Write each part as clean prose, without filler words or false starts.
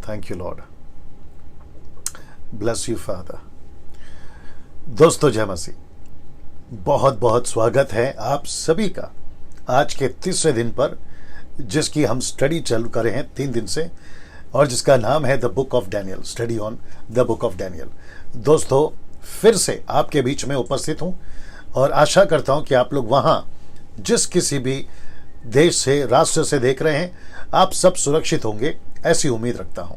Thank you Lord, bless you father. दोस्तों जय मसीह, बहुत बहुत स्वागत है आप सभी का आज के तीसरे दिन पर, जिसकी हम स्टडी चालू कर रहे हैं 3 दिन से, और जिसका नाम है the book of Daniel, study on the book of Daniel. दोस्तों फिर से आपके बीच में उपस्थित हूं और आशा करता हूं कि आप लोग वहां जिस किसी भी देश से, राष्ट्र से देख रहे हैं, आप सब सुरक्षित होंगे, ऐसी उम्मीद रखता हूं।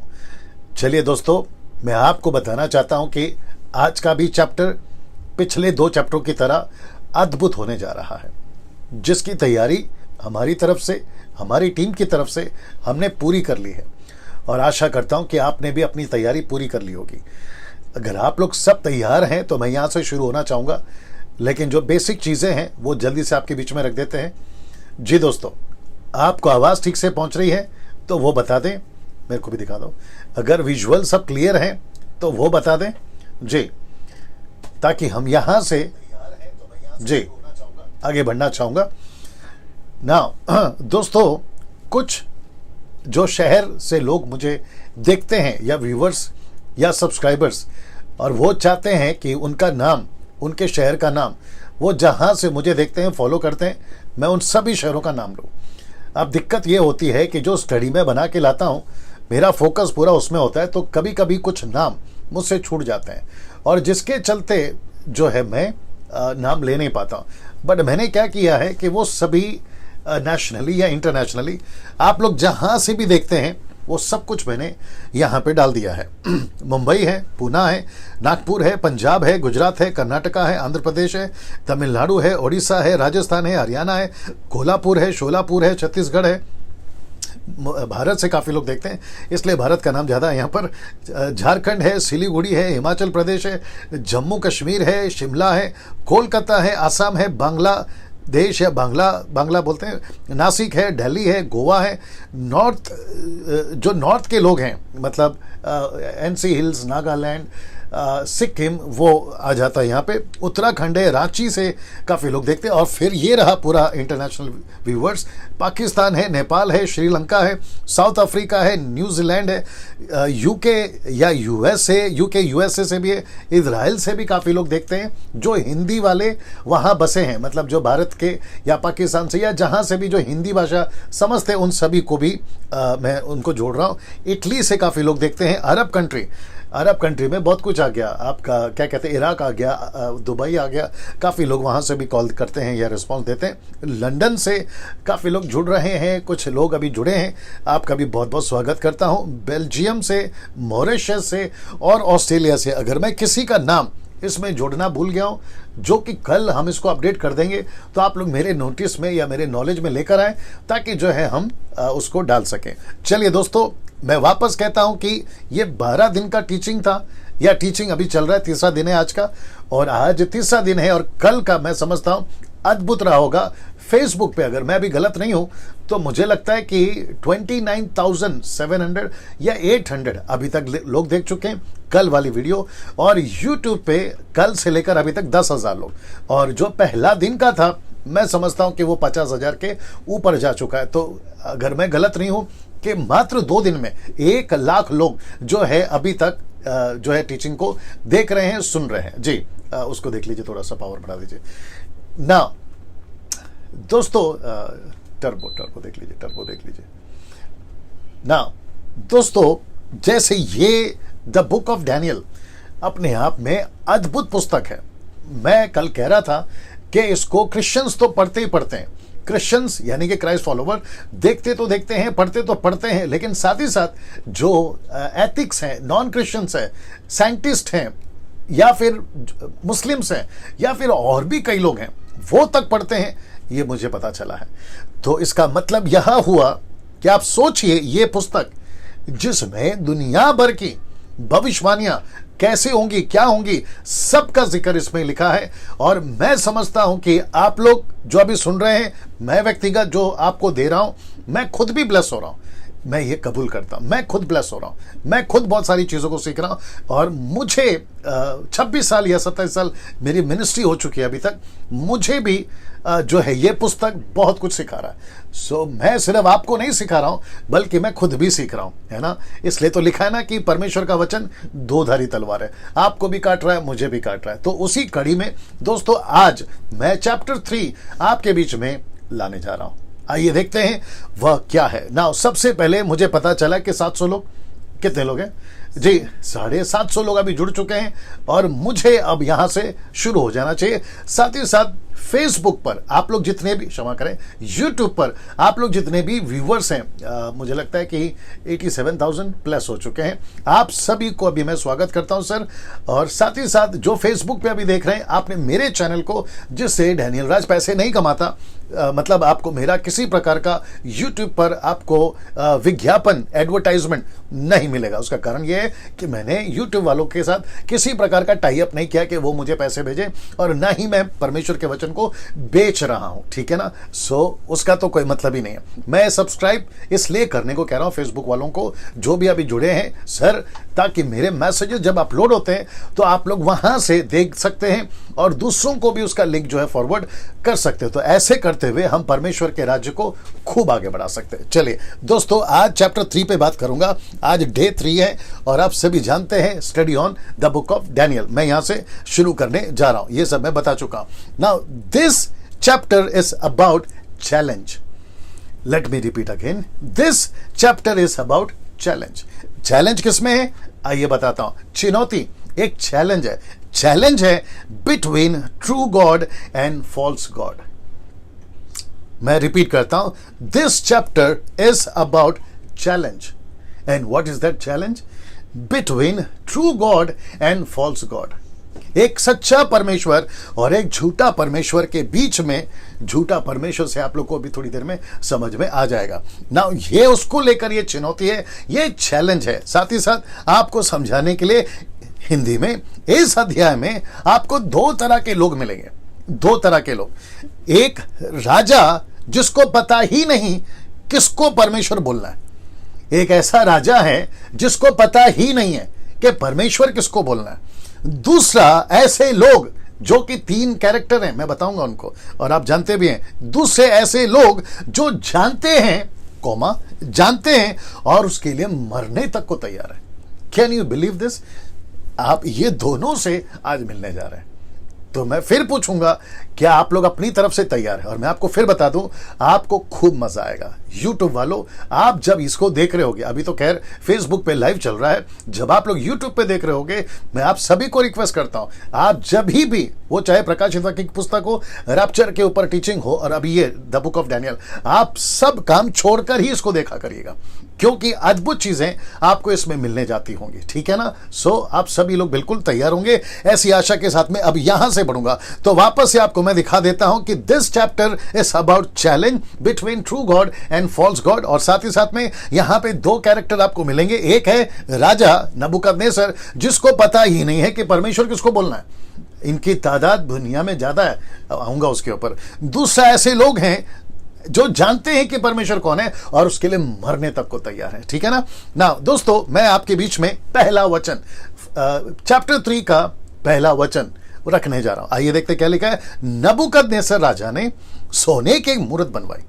चलिए दोस्तों, मैं आपको बताना चाहता हूं कि आज का भी चैप्टर पिछले 2 चैप्टरों की तरह अद्भुत होने जा रहा है, जिसकी तैयारी हमारी तरफ से, हमारी टीम की तरफ से हमने पूरी कर ली है, और आशा करता हूं कि आपने भी अपनी तैयारी पूरी कर ली होगी। अगर आप लोग सब तैयार हैं तो मैं यहां से शुरू होना चाहूँगा, लेकिन जो बेसिक चीज़ें हैं वो जल्दी से आपके बीच में रख देते हैं। जी दोस्तों, आपको आवाज़ ठीक से पहुंच रही है तो वो बता दें, मेरे को भी दिखा दो। अगर विजुअल सब क्लियर हैं तो वो बता दें जी, ताकि हम यहां से जी आगे बढ़ना चाहूँगा ना। दोस्तों, कुछ जो शहर से लोग मुझे देखते हैं, या व्यूवर्स या सब्सक्राइबर्स, और वो चाहते हैं कि उनका नाम, उनके शहर का नाम, वो जहां से मुझे देखते हैं, फॉलो करते हैं, मैं उन सभी शहरों का नाम लूँ। अब दिक्कत ये होती है कि जो स्टडी में बना के लाता हूँ, मेरा फोकस पूरा उसमें होता है, तो कभी कभी कुछ नाम मुझसे छूट जाते हैं, और जिसके चलते जो है मैं नाम ले नहीं पाता हूँ। बट मैंने क्या किया है कि वो सभी नेशनली या इंटरनेशनली आप लोग जहाँ से भी देखते हैं वो सब कुछ मैंने यहाँ पे डाल दिया है। मुंबई है, पूना है, नागपुर है, पंजाब है, गुजरात है, कर्नाटका है, आंध्र प्रदेश है, तमिलनाडु है, उड़ीसा है, राजस्थान है, हरियाणा है, कोल्हापुर है, शोलापुर है, छत्तीसगढ़ है। भारत से काफ़ी लोग देखते हैं, इसलिए भारत का नाम ज़्यादा है यहाँ पर। झारखंड है, सिलीगुड़ी है, हिमाचल प्रदेश है, जम्मू कश्मीर है, शिमला है, कोलकाता है, आसाम है, बांग्लादेश या बांग्ला बोलते हैं, नासिक है, दिल्ली है, गोवा है, जो नॉर्थ के लोग हैं, मतलब एनसी हिल्स, नागालैंड, सिक्किम, वो आ जाता है यहाँ पे। उत्तराखंड है, रांची से काफ़ी लोग देखते हैं। और फिर ये रहा पूरा इंटरनेशनल व्यूवर्स, पाकिस्तान है, नेपाल है, श्रीलंका है, साउथ अफ्रीका है, न्यूजीलैंड है, यूके या यूएसए, यूके यूएसए से भी है, इजराइल से भी काफ़ी लोग देखते हैं। जो हिंदी वाले वहाँ बसे हैं, मतलब जो भारत के या पाकिस्तान से या जहाँ से भी जो हिंदी भाषा समझते हैं, उन सभी को भी मैं उनको जोड़ रहा हूँ। इटली से काफ़ी लोग देखते हैं। अरब कंट्री में बहुत कुछ आ गया, आपका क्या कहते हैं, इराक आ गया, दुबई आ गया, काफ़ी लोग वहाँ से भी कॉल करते हैं या रिस्पांस देते हैं। लंदन से काफ़ी लोग जुड़ रहे हैं, कुछ लोग अभी जुड़े हैं, आपका भी बहुत बहुत स्वागत करता हूँ। बेल्जियम से, मॉरिशस से और ऑस्ट्रेलिया से। अगर मैं किसी का नाम इसमें जोड़ना भूल गया हूँ, जो कि कल हम इसको अपडेट कर देंगे, तो आप लोग मेरे नोटिस में या मेरे नॉलेज में लेकर आए, ताकि जो है हम उसको डाल सकें। चलिए दोस्तों, मैं वापस कहता हूं कि ये 12 दिन का टीचिंग था, या टीचिंग अभी चल रहा है, तीसरा दिन है आज का, और आज तीसरा दिन है, और कल का मैं समझता हूं अद्भुत रहा होगा। फेसबुक पे अगर मैं भी गलत नहीं हूं तो मुझे लगता है कि 29,700 या 800 अभी तक लोग देख चुके हैं कल वाली वीडियो, और यूट्यूब पे कल से लेकर अभी तक 10,000 लोग, और जो पहला दिन का था मैं समझता हूं कि वो 50,000 के ऊपर जा चुका है। तो अगर मैं गलत नहीं हूं कि मात्र 2 दिन में 1 लाख लोग जो है अभी तक जो है टीचिंग को देख रहे हैं, सुन रहे हैं जी। उसको देख लीजिए, थोड़ा सा पावर बढ़ा दीजिए ना दोस्तों। टर्बो देख लीजिए ना दोस्तों। जैसे ये द बुक ऑफ डैनियल अपने आप में अद्भुत पुस्तक है। मैं कल कह रहा था कि इसको क्रिश्चियंस तो पढ़ते ही पढ़ते हैं, क्रिश्चियंस यानी कि क्राइस्ट फॉलोवर देखते तो देखते हैं, पढ़ते तो पढ़ते हैं, लेकिन साथ ही साथ जो एथिक्स हैं, नॉन क्रिश्चियंस हैं, साइंटिस्ट हैं, या फिर मुस्लिम्स हैं, या फिर और भी कई लोग हैं, वो तक पढ़ते हैं, ये मुझे पता चला है। तो इसका मतलब यह हुआ कि आप सोचिए, ये पुस्तक जिसमें दुनिया भर की भविष्यवाणियां कैसे होंगी, क्या होंगी, सबका जिक्र इसमें लिखा है। और मैं समझता हूं कि आप लोग जो अभी सुन रहे हैं, मैं व्यक्तिगत जो आपको दे रहा हूं, मैं खुद भी ब्लेस हो रहा हूं। मैं ये कबूल करता हूँ। मैं खुद ब्लेस हो रहा हूँ, मैं खुद बहुत सारी चीज़ों को सीख रहा हूँ और मुझे 26 साल या 27 साल मेरी मिनिस्ट्री हो चुकी है अभी तक, मुझे भी जो है ये पुस्तक बहुत कुछ सिखा रहा है। सो मैं सिर्फ आपको नहीं सिखा रहा हूँ बल्कि मैं खुद भी सीख रहा हूँ, है ना। इसलिए तो लिखा है ना कि परमेश्वर का वचन दो धारी तलवार है, आपको भी काट रहा है, मुझे भी काट रहा है। तो उसी कड़ी में दोस्तों आज मैं चैप्टर 3 आपके बीच में लाने जा रहा हूँ। आइए देखते हैं वह क्या है ना। सबसे पहले मुझे पता चला कि 700 लोग, कितने लोग हैं जी, 750 लोग अभी जुड़ चुके हैं और मुझे अब यहां से शुरू हो जाना चाहिए। साथ ही साथ फेसबुक पर आप लोग जितने भी, क्षमा करें, यूट्यूब पर आप लोग जितने भी व्यूवर्स हैं, मुझे लगता है कि 87,000 प्लस हो चुके हैं। आप सभी को अभी मैं स्वागत करता हूं सर। और साथ ही साथ जो फेसबुक पे अभी देख रहे हैं, आपने मेरे चैनल को, जिससे डैनियल राज पैसे नहीं कमाता, मतलब आपको मेरा किसी प्रकार का यूट्यूब पर आपको विज्ञापन, एडवर्टाइजमेंट नहीं मिलेगा। उसका कारण यह है कि मैंने यूट्यूब वालों के साथ किसी प्रकार का टाई अप नहीं किया कि वो मुझे पैसे भेजें, और ना ही मैं परमेश्वर के वचन को बेच रहा हूं, ठीक है ना। सो उसका तो कोई मतलब ही नहीं है। मैं सब्सक्राइब इसलिए करने को कह रहा हूं फेसबुक वालों को जो भी अभी जुड़े हैं सर, ताकि मेरे मैसेजेस जब अपलोड होते हैं तो आप लोग वहां से देख सकते हैं और दूसरों को भी उसका लिंक जो है फॉरवर्ड कर सकते हो। तो ऐसे करते हुए हम परमेश्वर के राज्य को खूब आगे बढ़ा सकते हैं। चलिए दोस्तों, आज चैप्टर 3 पे बात करूंगा। आज डे 3 है और आप सभी जानते हैं study on the book of Daniel. मैं यहां से शुरू करने जा रहा हूं, ये सब मैं बता चुका हूं। Now this chapter is about challenge. Let me repeat again, this chapter is about challenge. Challenge किसमें है आइए बताता हूं। चुनौती एक चैलेंज है, चैलेंज है between true God and false God. मैं रिपीट करता हूं, this chapter is about challenge. And what is that challenge? Between true God and false God. एक सच्चा परमेश्वर और एक झूठा परमेश्वर के बीच में, झूठा परमेश्वर से आप लोग को अभी थोड़ी देर में समझ में आ जाएगा ना। ये उसको लेकर ये चुनौती है, ये चैलेंज है। साथ ही साथ आपको समझाने के लिए हिंदी में इस अध्याय में आपको दो तरह के लोग मिलेंगे, दो तरह के लोग। एक राजा जिसको पता ही नहीं किसको परमेश्वर बोलना है, एक ऐसा राजा है जिसको पता ही नहीं है कि परमेश्वर किसको बोलना है। दूसरा ऐसे लोग जो कि 3 कैरेक्टर हैं, मैं बताऊंगा उनको और आप जानते भी हैं। दूसरे ऐसे लोग जो जानते हैं, कौमा जानते हैं और उसके लिए मरने तक को तैयार है। Can you believe this? आप ये दोनों से आज मिलने जा रहे हैं। तो मैं फिर पूछूंगा क्या आप लोग अपनी तरफ से तैयार हैं? और मैं आपको फिर बता दूं, आपको खूब मजा आएगा। यूट्यूब वालों, आप जब इसको देख रहे होगे, अभी तो खैर फेसबुक पे लाइव चल रहा है, जब आप लोग यूट्यूब पे देख रहे होगे, मैं आप सभी को रिक्वेस्ट करता हूं, आप जब भी, वो चाहे प्रकाशित की पुस्तक हो, रैप्चर के ऊपर टीचिंग हो, और अभी ये द बुक ऑफ डैनियल, आप सब काम छोड़कर ही इसको देखा करिएगा, क्योंकि अद्भुत चीजें आपको इसमें मिलने जाती होंगी, ठीक है ना। सो आप सभी लोग बिल्कुल तैयार होंगे, ऐसी आशा के साथ में अब यहां से बढ़ूंगा। तो वापस से आपको मैं दिखा देता हूं कि this chapter is about challenge between true God and false God. और साथ ही साथ में यहां पे 2 कैरेक्टर आपको मिलेंगे। एक है राजा नबूकदनेस्सर, जिसको पता ही नहीं है कि परमेश्वर किसको बोलना है। इनकी तादाद दुनिया में ज्यादा है, आऊंगा उसके ऊपर। दूसरा ऐसे लोग हैं जो जानते हैं कि परमेश्वर कौन है और उसके लिए मरने तक को तैयार है, ठीक है ना। ना दोस्तों, मैं आपके बीच में पहला वचन, चैप्टर 3 का पहला वचन रखने जा रहा हूं। आइए देखते क्या लिखा है। नबूकदनेस्सर राजा ने सोने की मूर्त बनवाई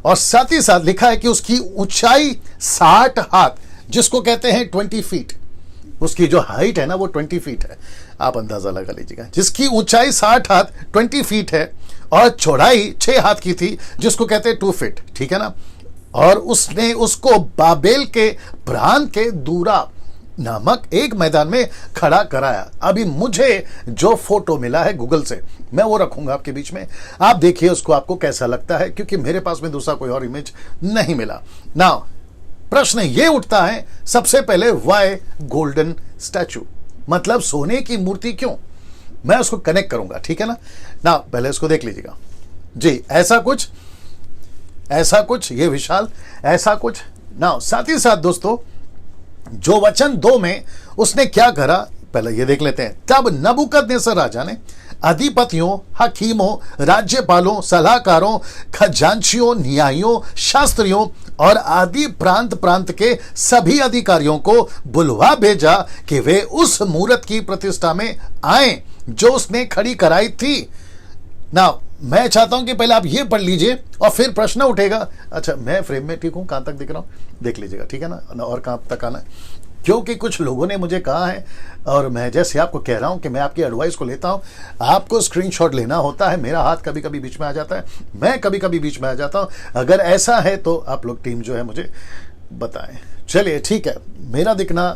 और साथ ही साथ लिखा है कि उसकी ऊंचाई 60 हाथ, जिसको कहते हैं 20 फीट। उसकी जो हाइट है ना वो 20 फीट है, आप अंदाजा लगा लीजिएगा। जिसकी ऊंचाई 60 हाथ 20 फीट है और चौड़ाई 6 हाथ की थी, जिसको कहते हैं 2 फीट, ठीक है ना। और उसने उसको बाबेल के प्रांत के दूरा नामक एक मैदान में खड़ा कराया। अभी मुझे जो फोटो मिला है गूगल से, मैं वो रखूंगा आपके बीच में, आप देखिए उसको, आपको कैसा लगता है, क्योंकि मेरे पास में दूसरा कोई और इमेज नहीं मिला। नाउ प्रश्न ये उठता है सबसे पहले, व्हाई गोल्डन स्टैचू, मतलब सोने की मूर्ति क्यों? मैं उसको कनेक्ट करूंगा, ठीक है ना। ना पहले इसको देख लीजिएगा जी, ऐसा कुछ ये विशाल, ऐसा कुछ ना। साथ ही साथ दोस्तों, जो वचन 2 में उसने क्या करा, पहले ये देख लेते हैं। तब नबूकदनेस्सर राजा ने अधिपतियों, हकीमों, राज्यपालों, सलाहकारों, खजांचियों, न्यायियों, शास्त्रियों और आदि प्रांत प्रांत के सभी अधिकारियों को बुलवा भेजा कि वे उस मूरत की प्रतिष्ठा में आए जो उसने खड़ी कराई थी। ना मैं चाहता हूं कि पहले आप ये पढ़ लीजिए और फिर प्रश्न उठेगा। अच्छा, मैं फ्रेम में ठीक हूं, कहां तक दिख रहा हूं देख लीजिएगा, ठीक है ना, और कहां तक आना है, क्योंकि कुछ लोगों ने मुझे कहा है और मैं जैसे आपको कह रहा हूं कि मैं आपकी एडवाइस को लेता हूं, आपको स्क्रीनशॉट लेना होता है। मेरा हाथ कभी कभी बीच में आ जाता है, मैं कभी कभी बीच में आ जाता हूं। अगर ऐसा है तो आप लोग टीम जो है मुझे बताएं। चलिए ठीक है, मेरा दिखना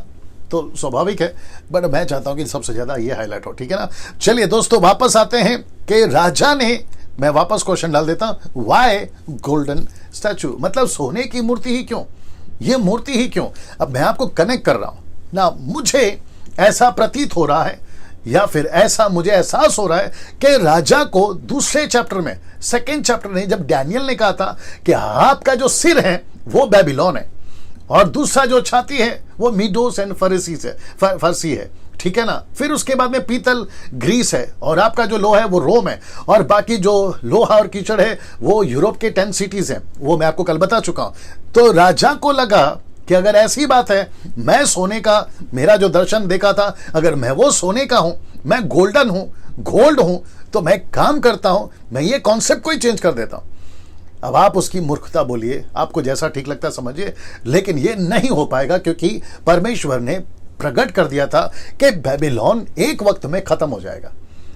तो स्वाभाविक है, बट मैं चाहता हूं कि सबसे ज्यादा ये हाईलाइट हो, ठीक है ना। चलिए दोस्तों, वापस आते हैं कि राजा ने, मैं वापस क्वेश्चन डाल देता हूं, वाई गोल्डन स्टैचू, मतलब सोने की मूर्ति ही क्यों, ये मूर्ति ही क्यों। अब मैं आपको कनेक्ट कर रहा हूं ना, मुझे ऐसा प्रतीत हो रहा है या फिर ऐसा मुझे एहसास हो रहा है कि राजा को दूसरे चैप्टर में, सेकेंड चैप्टर में, जब डैनियल ने कहा था कि आपका जो सिर है वो बेबीलोन है और दूसरा जो छाती है वो मीडोस एंड फरसी है, ठीक है ना। फिर उसके बाद में पीतल ग्रीस है और आपका जो लोहा है वो रोम है और बाकी जो लोहा और कीचड़ है वो यूरोप के 10 सिटीज हैं, वो मैं आपको कल बता चुका हूं। तो राजा को लगा कि अगर ऐसी बात है, मैं सोने का, मेरा जो दर्शन देखा था, अगर मैं वो सोने का हूं, मैं गोल्डन हूं, गोल्ड हूं, तो मैं काम करता हूं, मैं ये कॉन्सेप्ट को ही चेंज कर देता हूं। अब आप उसकी मूर्खता बोलिए, आपको जैसा ठीक लगता समझिए, लेकिन ये नहीं हो पाएगा क्योंकि परमेश्वर ने प्रकट कर दिया था कि बेबीलोन एक वक्त में खत्म हो जाएगा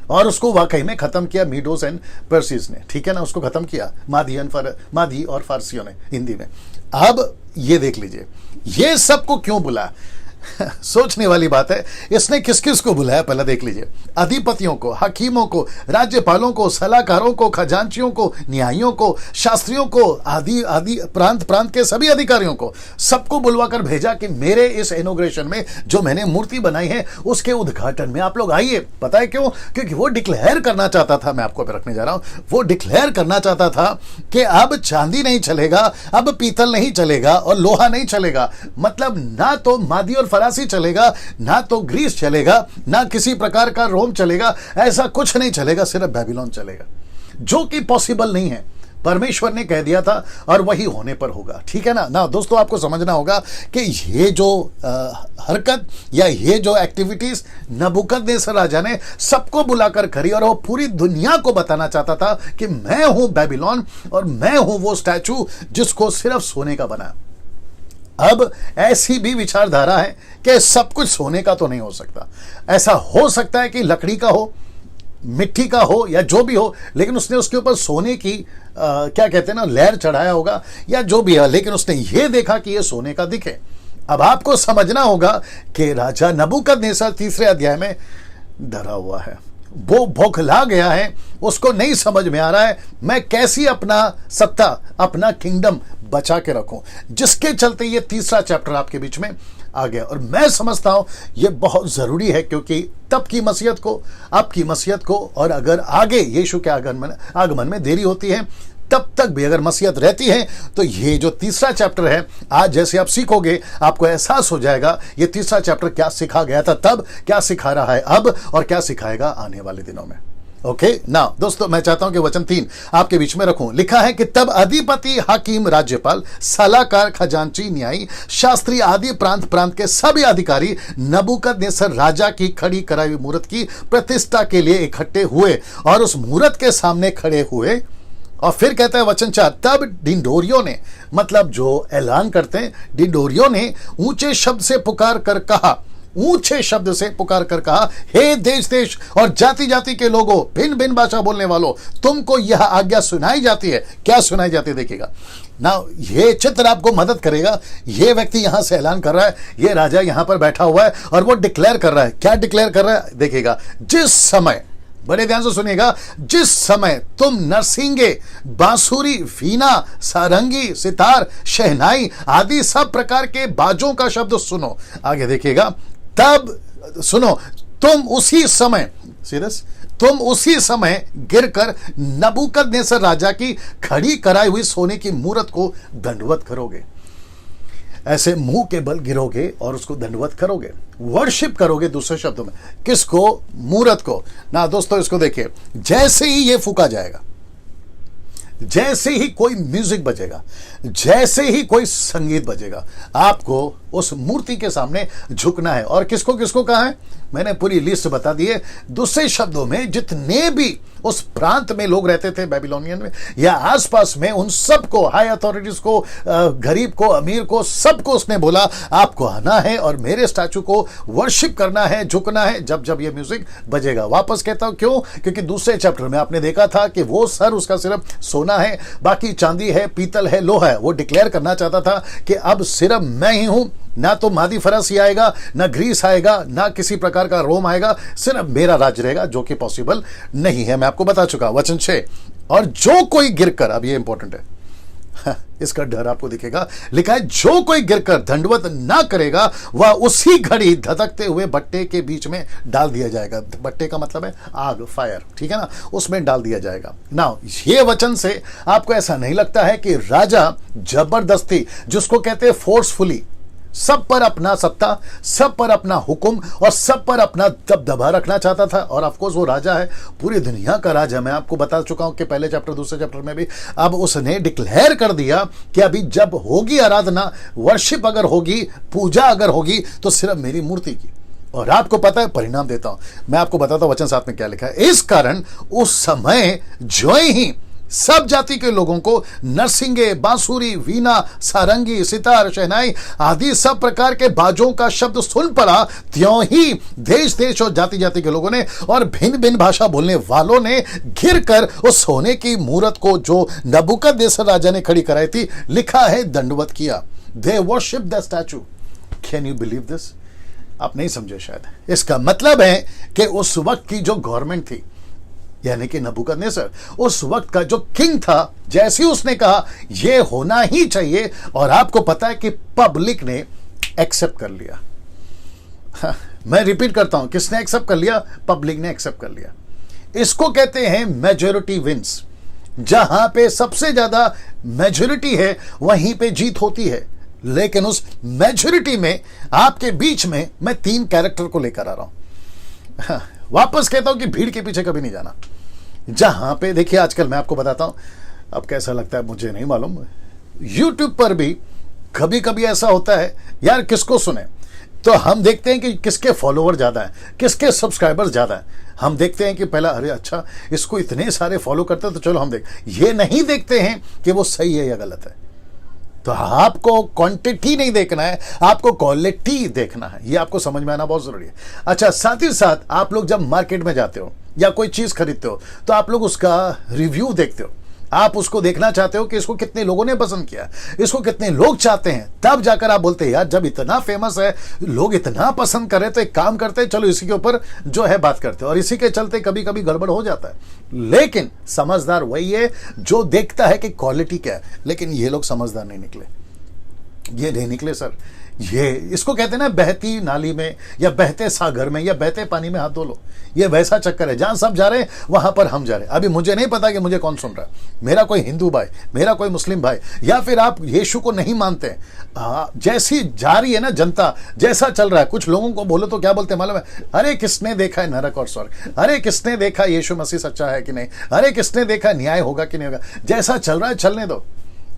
और उसको वाकई में खत्म किया मीडोस एंड पर्सीज ने, ठीक है ना, उसको खत्म किया मादी और फारसियों ने हिंदी में। अब ये देख लीजिए, ये सबको क्यों बुला सोचने वाली बात है। इसने किस किस को बुलाया पहले देख लीजिए, अधिपतियों को, हकीमों को, राज्यपालों को, सलाहकारों को, खजांचियों को, न्यायियों को, शास्त्रियों को, आदि आदि प्रांत प्रांत के सभी अधिकारियों को, सबको बुलवाकर भेजा कि मेरे इस इनॉग्रेशन में जो मैंने मूर्ति बनाई है उसके उद्घाटन में आप लोग आइए। पता है क्यों? क्योंकि वो डिक्लेयर करना चाहता था, मैं आपको रखने जा रहा हूं, वो डिक्लेयर करना चाहता था कि अब चांदी नहीं चलेगा, अब पीतल नहीं चलेगा और लोहा नहीं चलेगा। मतलब ना तो मादी और फरासी चलेगा, ना तो ग्रीस चलेगा, ना किसी प्रकार का रोम चलेगा, ऐसा कुछ नहीं चलेगा, सिर्फ बेबीलोन चलेगा, जो कि पॉसिबल नहीं है। परमेश्वर ने कह दिया था और वही होने पर होगा, ठीक है ना। ना दोस्तों, आपको समझना होगा कि ये जो हरकत या ये जो एक्टिविटीज नबूकदनेस्सर राजा ने सबको बुलाकर करी और वो पूरी दुनिया को बताना चाहता था कि मैं हूं बेबीलोन और मैं हूं वो स्टैचू जिसको सिर्फ सोने का बना। अब ऐसी भी विचारधारा है कि सब कुछ सोने का तो नहीं हो सकता, ऐसा हो सकता है कि लकड़ी का हो, मिट्टी का हो या जो भी हो, लेकिन उसने उसके ऊपर सोने की क्या कहते हैं ना, लेयर चढ़ाया होगा या जो भी है, लेकिन उसने ये देखा कि ये सोने का दिखे। अब आपको समझना होगा कि राजा नबूकदनेस्सर तीसरे अध्याय में डरा हुआ है, वो बौखला गया है, उसको नहीं समझ में आ रहा है मैं कैसी अपना सत्ता, अपना किंगडम बचा के रखूं, जिसके चलते ये तीसरा चैप्टर आपके बीच में आ गया। और मैं समझता हूं ये बहुत जरूरी है, क्योंकि तब की मसीहत को, आपकी मसीहत को, और अगर आगे यीशु के आगमन में देरी होती है, तब तक भी अगर मसीहत रहती है, तो ये जो तीसरा चैप्टर है, आज जैसे आप सीखोगे आपको एहसास हो जाएगा ये तीसरा चैप्टर क्या सिखा गया था तब, क्या सिखा रहा है अब और क्या सिखाएगा आने वाले दिनों में। ओके ना दोस्तों, मैं चाहता हूं कि वचन 3 आपके बीच में रखूं। लिखा है कि तब अधिपति, हाकिम, राज्यपाल, सलाहकार, खजांची, न्यायी, शास्त्री आदि प्रांत प्रांत के सभी अधिकारी नबूकदनेस्सर राजा की खड़ी कराई हुई मूरत की प्रतिष्ठा के लिए इकट्ठे हुए और उस मूरत के सामने खड़े हुए। और फिर कहता है वचन 4, तब डिंडोरियों ने, मतलब जो ऐलान करते हैं, डिंडोरियों ने ऊंचे शब्द से पुकार कर कहा, ऊंचे शब्द से पुकार कर कहा, हे देश देश और जाति जाति के लोगों, भिन्न भिन्न भाषा बोलने वालों, तुमको यह आज्ञा सुनाई जाती है। क्या सुनाई जाती है देखिएगा ना, ये चित्र आपको मदद करेगा। ये व्यक्ति यहां से ऐलान कर रहा है, ये राजा यहां पर बैठा हुआ है और वो डिक्लेयर कर रहा है। क्या डिक्लेयर कर रहा है देखिएगा, जिस समय, बड़े ध्यान से सुनिएगा, जिस समय तुम नरसिंगे, बांसुरी, वीणा, सारंगी, सितार, शहनाई आदि सब प्रकार के बाजों का शब्द सुनो। आगे देखिएगा, तब सुनो, तुम उसी समय, सीरियस, तुम उसी समय गिरकर नबूकदनेस्सर राजा की खड़ी कराई हुई सोने की मूरत को दंडवत करोगे। ऐसे मुंह के बल गिरोगे और उसको दंडवत करोगे, वर्शिप करोगे। दूसरे शब्दों में किसको? मूरत को ना। दोस्तों इसको देखिए, जैसे ही ये फूका जाएगा, जैसे ही कोई म्यूजिक बजेगा, जैसे ही कोई संगीत बजेगा, आपको उस मूर्ति के सामने झुकना है। और किसको किसको कहा है, मैंने पूरी लिस्ट बता दी है। दूसरे शब्दों में जितने भी उस प्रांत में लोग रहते थे बेबीलोनियन में या आसपास में, उन सबको, हाई अथॉरिटीज को, गरीब को, अमीर को, सबको उसने बोला आपको आना है और मेरे स्टैचू को वर्शिप करना है, झुकना है जब जब ये म्यूजिक बजेगा। वापस कहता हूं क्यों, क्योंकि दूसरे चैप्टर में आपने देखा था कि वो सर उसका सिर्फ सोना है, बाकी चांदी है, पीतल है, लोहा है। वो डिक्लेयर करना चाहता था कि अब सिर्फ मैं ही हूं, ना तो मादी फरसी आएगा, ना ग्रीस आएगा, ना किसी प्रकार का रोम आएगा, सिर्फ मेरा राज रहेगा, जो कि पॉसिबल नहीं है। मैं आपको बता चुका। वचन 6, और जो कोई गिरकर, अब ये इंपॉर्टेंट है, इसका डर आपको दिखेगा, लिखा है जो कोई गिरकर दंडवत ना करेगा वह उसी घड़ी धधकते हुए भट्टे के बीच में डाल दिया जाएगा। भट्टे का मतलब है आग, फायर, ठीक है ना, उसमें डाल दिया जाएगा। नाउ ये वचन से आपको ऐसा नहीं लगता है कि राजा जबरदस्ती, जिसको कहते हैं फोर्सफुली, सब पर अपना सत्ता, सब पर अपना हुक्म और सब पर अपना दबदबा रखना चाहता था? और ऑफ कोर्स वो राजा है, पूरी दुनिया का राजा। मैं आपको बता चुका हूं कि पहले चैप्टर, दूसरे चैप्टर में भी। अब उसने डिक्लेयर कर दिया कि अभी जब होगी आराधना, वर्शिप अगर होगी, पूजा अगर होगी, तो सिर्फ मेरी मूर्ति की। और आपको पता है, परिणाम देता हूं, मैं आपको बताता हूं वचन 7 में क्या लिखा है। इस कारण उस समय जो ही सब जाति के लोगों को नरसिंगे, बांसुरी, वीणा, सारंगी, सितार, शहनाई आदि सब प्रकार के बाजों का शब्द सुन पड़ा, त्यों ही देश देश और जाति जाति के लोगों ने और भिन्न भिन्न भाषा बोलने वालों ने घिरकर उस सोने की मूरत को जो नबूकदनेस्सर राजा ने खड़ी कराई थी, लिखा है दंडवत किया। They worship the statue. Can you believe this? आप नहीं समझे शायद। इसका मतलब है कि उस वक्त की जो गवर्नमेंट थी, यानी कि नबूकदनेस्सर, उस वक्त का जो किंग था, जैसे ही उसने कहा यह होना ही चाहिए, और आपको पता है कि पब्लिक ने एक्सेप्ट कर लिया। हाँ, मैं रिपीट करता हूं, किसने एक्सेप्ट कर लिया? पब्लिक ने एक्सेप्ट कर लिया। इसको कहते हैं मेजॉरिटी विंस। जहां पे सबसे ज्यादा मेजॉरिटी है वहीं पे जीत होती है। लेकिन उस मेजॉरिटी में आपके बीच में मैं 3 कैरेक्टर को लेकर आ रहा हूं। हाँ, वापस कहता हूं कि भीड़ के पीछे कभी नहीं जाना। जहां पे देखिए, आजकल मैं आपको बताता हूं, अब कैसा लगता है मुझे नहीं मालूम, YouTube पर भी कभी कभी ऐसा होता है, यार किसको सुने, तो हम देखते हैं कि किसके फॉलोवर ज्यादा है, किसके सब्सक्राइबर्स ज्यादा है। हम देखते हैं कि पहला, अरे अच्छा इसको इतने सारे फॉलो करते हैं तो चलो हम देख। ये नहीं देखते हैं कि वो सही है या गलत है। तो आपको क्वांटिटी नहीं देखना है, आपको क्वालिटी देखना है। ये आपको समझ में आना बहुत जरूरी है। अच्छा, साथ ही साथ आप लोग जब मार्केट में जाते हो या कोई चीज खरीदते हो, तो आप लोग उसका रिव्यू देखते हो। आप उसको देखना चाहते हो कि इसको कितने लोगों ने पसंद किया, इसको कितने लोग चाहते हैं। तब जाकर आप बोलते हैं यार जब इतना फेमस है, लोग इतना पसंद कर रहे, तो एक काम करते हैं, चलो इसी के ऊपर जो है बात करते हैं। और इसी के चलते कभी कभी गड़बड़ हो जाता है। लेकिन समझदार वही है जो देखता है कि क्वालिटी क्या है। लेकिन ये लोग समझदार नहीं निकले, ये नहीं निकले सर। ये इसको कहते हैं ना, बहती नाली में या बहते सागर में या बहते पानी में हाथ धो लो। ये वैसा चक्कर है, जहां सब जा रहे हैं वहां पर हम जा रहे हैं। अभी मुझे नहीं पता कि मुझे कौन सुन रहा है, मेरा कोई हिंदू भाई, मेरा कोई मुस्लिम भाई, या फिर आप यीशु को नहीं मानते हैं। जैसी जा रही है ना जनता, जैसा चल रहा है, कुछ लोगों को बोलो तो क्या बोलते हैं मालूम है? अरे किसने देखा है नरक और स्वर्ग? अरे किसने देखा यीशु मसीह सच्चा है कि नहीं? अरे किसने देखा न्याय होगा कि नहीं होगा? जैसा चल रहा है चलने दो।